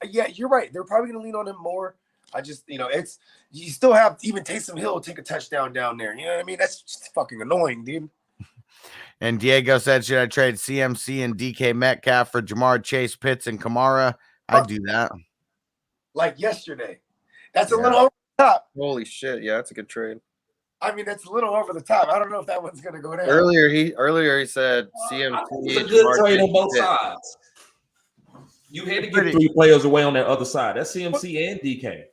Yeah, you're right. They're probably going to lean on him more. I just, you still have even Taysom Hill take a touchdown down there. You know what I mean? That's just fucking annoying, dude. And Diego said, should I trade CMC and DK Metcalf for Jamar Chase, Pitts, and Kamara? I'd do that. Like yesterday. That's a little over the top. Holy shit. Yeah, that's a good trade. I mean, that's a little over the top. I don't know if that one's going to go down. Earlier he said CMC. It's a good trade on both sides. You had to get 3 players away on that other side. That's CMC and DK.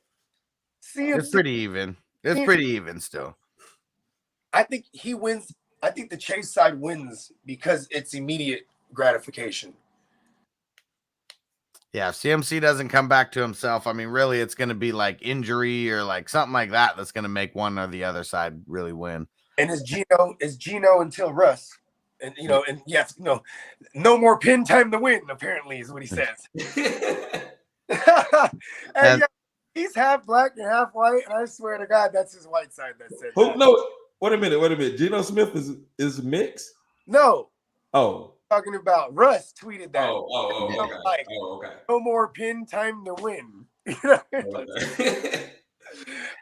It's pretty even. It's pretty even still. I think he wins. I think the Chase side wins because it's immediate gratification. Yeah, if CMC doesn't come back to himself, I mean, really, it's going to be like injury or like something like that that's going to make one or the other side really win. And is Geno until Russ. And and yes, no more pin time to win, apparently, is what he says. and he's half black and half white, and I swear to God, that's his white side that said that. No, wait a minute. Geno Smith is mixed? No. Oh. Talking about Russ tweeted that. Okay. No more pin time to win.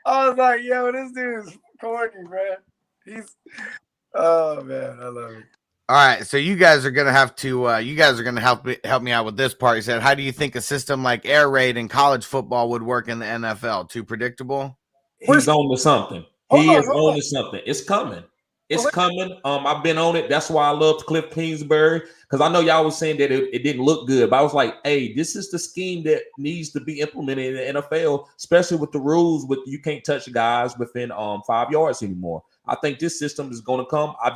I was like, yo, this dude is corny, man. Oh man, I love it. All right, so you guys are gonna have to help me out with this part. He said, how do you think a system like air raid in college football would work in the NFL? Too predictable? He's on to something. He is on to something. It's coming. It's coming. I've been on it. That's why I loved Cliff Kingsbury, because I know y'all was saying that it didn't look good, but I was like, hey, this is the scheme that needs to be implemented in the NFL, especially with the rules with you can't touch guys within 5 yards anymore. I think this system is going to come. I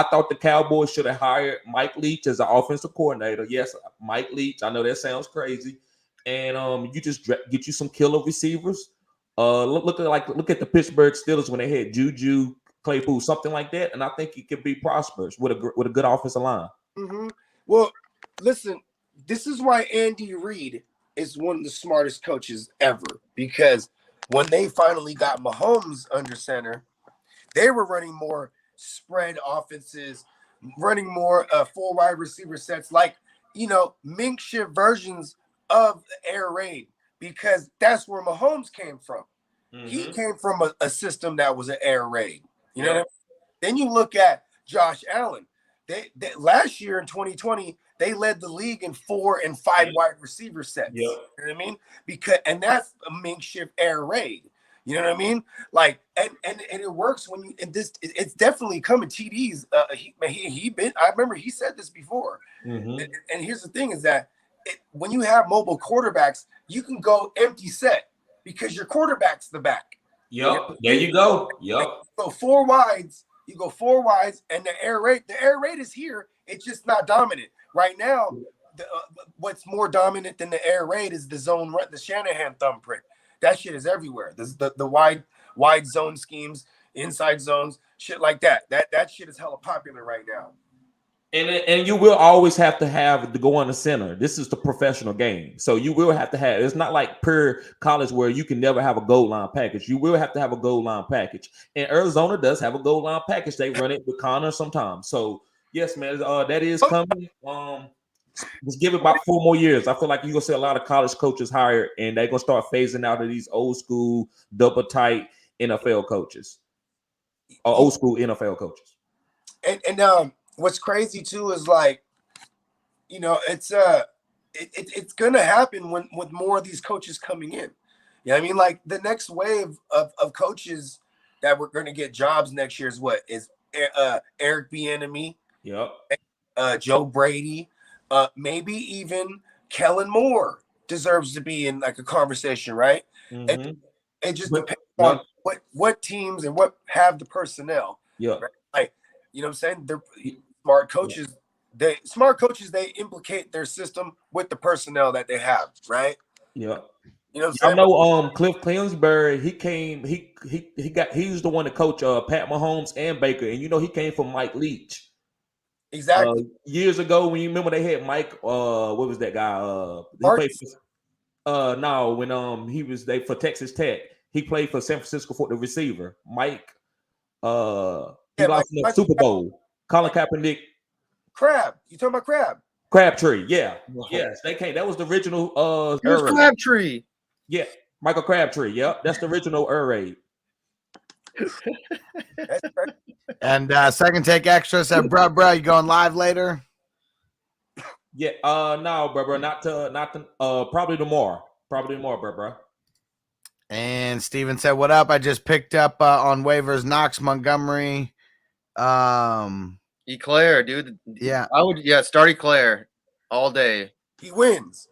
thought the Cowboys should have hired Mike Leach as an offensive coordinator. Yes, Mike Leach. I know that sounds crazy. And you just get you some killer receivers. Look at the Pittsburgh Steelers when they had Juju, Claypool, something like that, and I think he could be prosperous with a good offensive line. Mm-hmm. Well, listen, this is why Andy Reid is one of the smartest coaches ever, because when they finally got Mahomes under center, they were running more spread offenses, running more 4 wide receiver sets, like, makeshift versions of the air raid, because that's where Mahomes came from. Mm-hmm. He came from a system that was an air raid. You know what I mean? Then you look at Josh Allen. They last year in 2020, they led the league in 4 and 5 wide receiver sets. You know what I mean? And that's a makeshift air raid. You know what I mean? Like, and it works when you, and this, it's definitely coming. TDs. I remember he said this before. Mm-hmm. And here's the thing: is that when you have mobile quarterbacks, you can go empty set because your quarterback's the back. Yep. There you go. Yep. So 4 wides. You go 4 wides, and the air raid is here. It's just not dominant right now. What's more dominant than the air raid is the zone run, the Shanahan thumbprint. That shit is everywhere. The wide zone schemes, inside zones, shit like that. That shit is hella popular right now. And you will always have to go on the center. This is the professional game. So you will have to have, it's not like per college where you can never have a goal line package. You will have to have a goal line package. And Arizona does have a goal line package. They run it with Connor sometimes. So yes, man, that is coming. Just give it about 4 more years. I feel like you're gonna see a lot of college coaches hired, and they're gonna start phasing out of these old school, double tight NFL coaches. Or old school NFL coaches. And what's crazy too is, like, it's gonna happen with more of these coaches coming in. You know what I mean? Like, the next wave of coaches that we're gonna get jobs next year is Eric Bieniemy, Joe Brady, maybe even Kellen Moore deserves to be in like a conversation, right? Mm-hmm. It just depends on what teams and what have the personnel. Yeah, right? Like, you know what I'm saying? They're smart coaches. They implicate their system with the personnel that they have, right? Yeah. You know what I'm saying? I know Cliff Kingsbury, he was the one to coach Pat Mahomes and Baker, and he came from Mike Leach. Exactly. Years ago, when you remember they had Mike, what was that guy? He played for Texas Tech. He played for San Francisco for the receiver. Mike, he lost in the Super Bowl. Colin Kaepernick. Crab. You talking about Crab? Crabtree, yeah. Yes, they came. That was the original Crabtree. Yeah, Michael Crabtree. Yep, that's the original air raid. And second take extra said, bro, you going live later? Yeah, no, bro, not to probably tomorrow. Bro. And Steven said, what up? I just picked up on waivers Knox, Montgomery. Eclair, dude. Yeah. Start Eclair all day. He wins.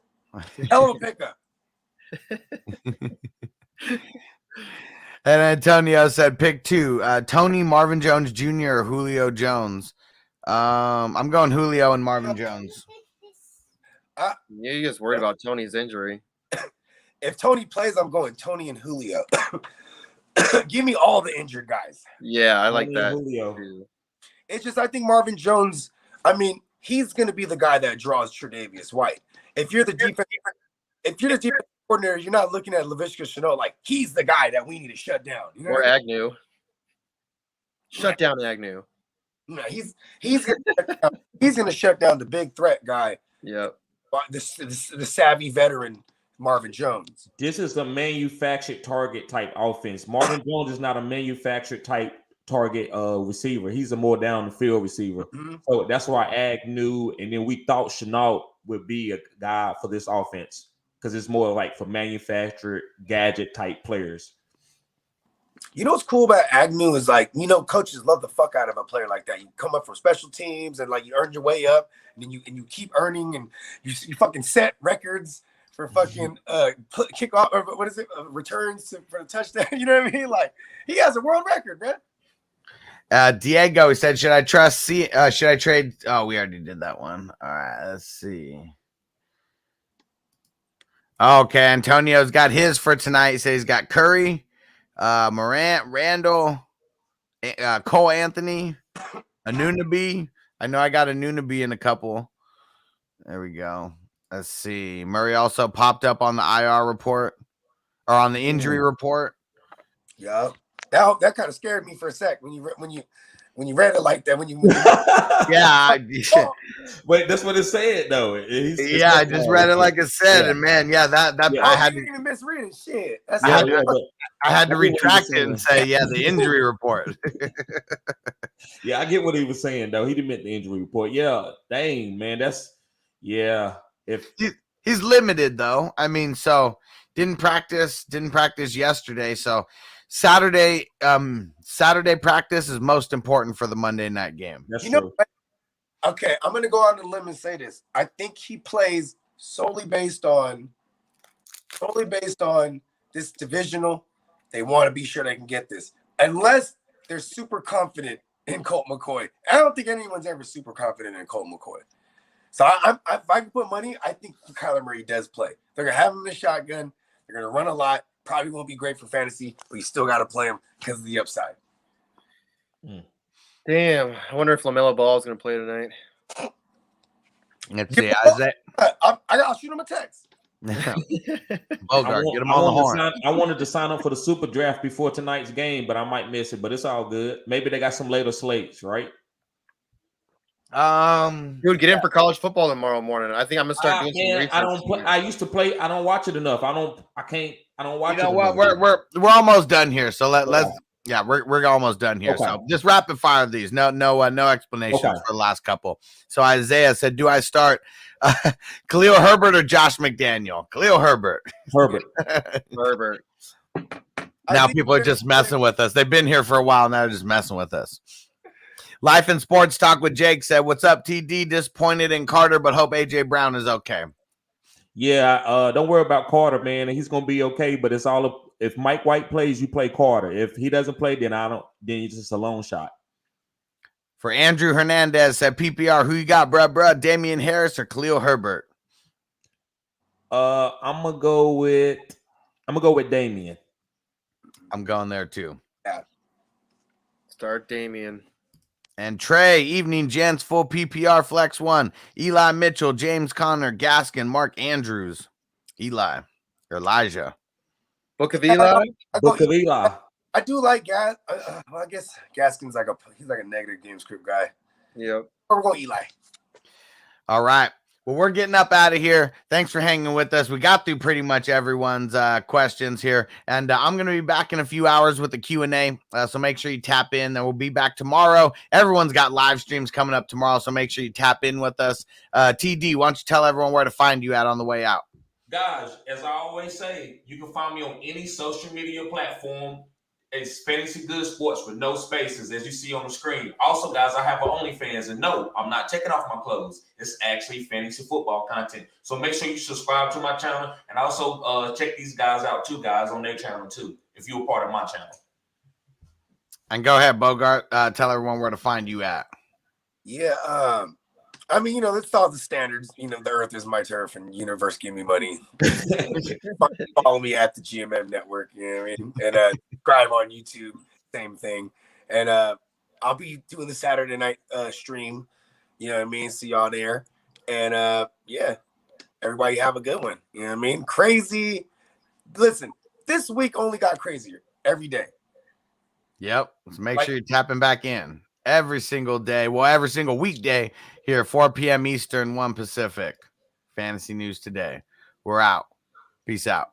Hell of a pickup. And Antonio said, pick 2. Tony, Marvin Jones Jr., or Julio Jones. I'm going Julio and Marvin Jones. You're just worried about Tony's injury. If Tony plays, I'm going Tony and Julio. Give me all the injured guys. Yeah, I like that. Julio. It's just, I think Marvin Jones, he's going to be the guy that draws Tre'Davious White. If you're the defense coordinator, you're not looking at Laviska Shenault like he's the guy that we need to shut down. You know or Agnew. Shut down Agnew. No, he's gonna shut down the big threat guy. Yep. The savvy veteran Marvin Jones. This is a manufactured target type offense. Marvin Jones is not a manufactured type target receiver. He's a more down the field receiver. Mm-hmm. So that's why Agnew, and then we thought Shenault would be a guy for this offense, because it's more like for manufactured gadget type players. You know what's cool about Agnew is, like, coaches love the fuck out of a player like that. You come up from special teams and, like, you earn your way up, and then you keep earning, and you fucking set records for fucking kickoff, or what is it, returns for the touchdown. You know what I mean? Like, he has a world record, man. Diego said, should I trade? Oh, we already did that one. All right, let's see. Okay, Antonio's got his for tonight. He says he's got Curry, Morant, Randall, Cole Anthony, Anunoby. I know I got Anunoby in a couple. There we go. Let's see. Murray also popped up on the IR report or on the injury report. Yeah, that kind of scared me for a sec when you read it like that. Yeah. Wait, that's what it said though. I just read it like it said, and man, that I had to even misread it. Shit, that's I had to retract it and say, the injury report. Yeah, I get what he was saying though. He didn't meant the injury report. Yeah, dang man, if he's limited though. I mean, so didn't practice yesterday. So Saturday practice is most important for the Monday night game. That's true. Okay, I'm gonna go out on a limb and say this. I think he plays solely based on this divisional. They want to be sure they can get this, unless they're super confident in Colt McCoy. I don't think anyone's ever super confident in Colt McCoy. So if I can put money, I think Kyler Murray does play. They're gonna have him in the shotgun. They're gonna run a lot. Probably won't be great for fantasy, but you still got to play him because of the upside. Damn, I wonder if LaMelo Ball is gonna play tonight. Let's see. I'll shoot him a text. Bogard, get him on the horn. I wanted to sign up for the super draft before tonight's game, but I might miss it. But it's all good. Maybe they got some later slates, right? Dude, get in for college football tomorrow morning. I think I'm gonna start doing some research. I don't play. I used to play. I don't watch it enough. I don't watch it. You know what? We're almost done here. So let's. Yeah, we're almost done here. Okay. So just rapid fire these. No explanations for the last couple. So Isaiah said, "Do I start Khalil Herbert or Josh McDaniel?" Khalil Herbert. Herbert. Now people are just messing with us. They've been here for a while. Now they're just messing with us. Life and Sports Talk with Jake said, "What's up, TD? Disappointed in Carter, but hope AJ Brown is okay." Yeah, don't worry about Carter, man. He's gonna be okay. But it's all if Mike White plays, you play Carter. If he doesn't play, then Then it's just a long shot. For Andrew Hernandez said, "PPR, who you got, bruh? Damian Harris or Khalil Herbert?" I'm gonna go with Damian. I'm going there too. Yeah. Start Damian. And Trey, evening gents, full PPR flex one. Eli Mitchell, James Conner, Gaskin, Mark Andrews, Elijah. Book of Eli. Book of Eli. I do like Gas. I guess Gaskin's he's like a negative game script guy. Yep. We're going Eli. All right. Well, we're getting up out of here. Thanks for hanging with us. We got through pretty much everyone's questions here, and I'm going to be back in a few hours with the Q&A, so make sure you tap in. Then we'll be back tomorrow. Everyone's got live streams coming up tomorrow, so make sure you tap in with us. TD, why don't you tell everyone where to find you at on the way out? Guys, as I always say, you can find me on any social media platform. It's Fantasy Good Sports with no spaces, as you see on the screen. Also, guys, I have an OnlyFans, and no, I'm not taking off my clothes. It's actually fantasy football content. So make sure you subscribe to my channel, and also check these guys out too, guys, on their channel too, if you're a part of my channel. And go ahead, Bogart. Tell everyone where to find you at. Yeah, I mean, let's follow the standards. The earth is my turf and universe give me money. Follow me at the GMM Network, you know what I mean? And subscribe on YouTube, same thing. And I'll be doing the Saturday night stream, you know what I mean? See y'all there. And everybody have a good one. You know what I mean? Crazy. Listen, this week only got crazier every day. Yep. Let's make sure you're tapping back in every single day. Well, every single weekday here, 4 p.m. Eastern, 1 Pacific. Fantasy News Today. We're out. Peace out.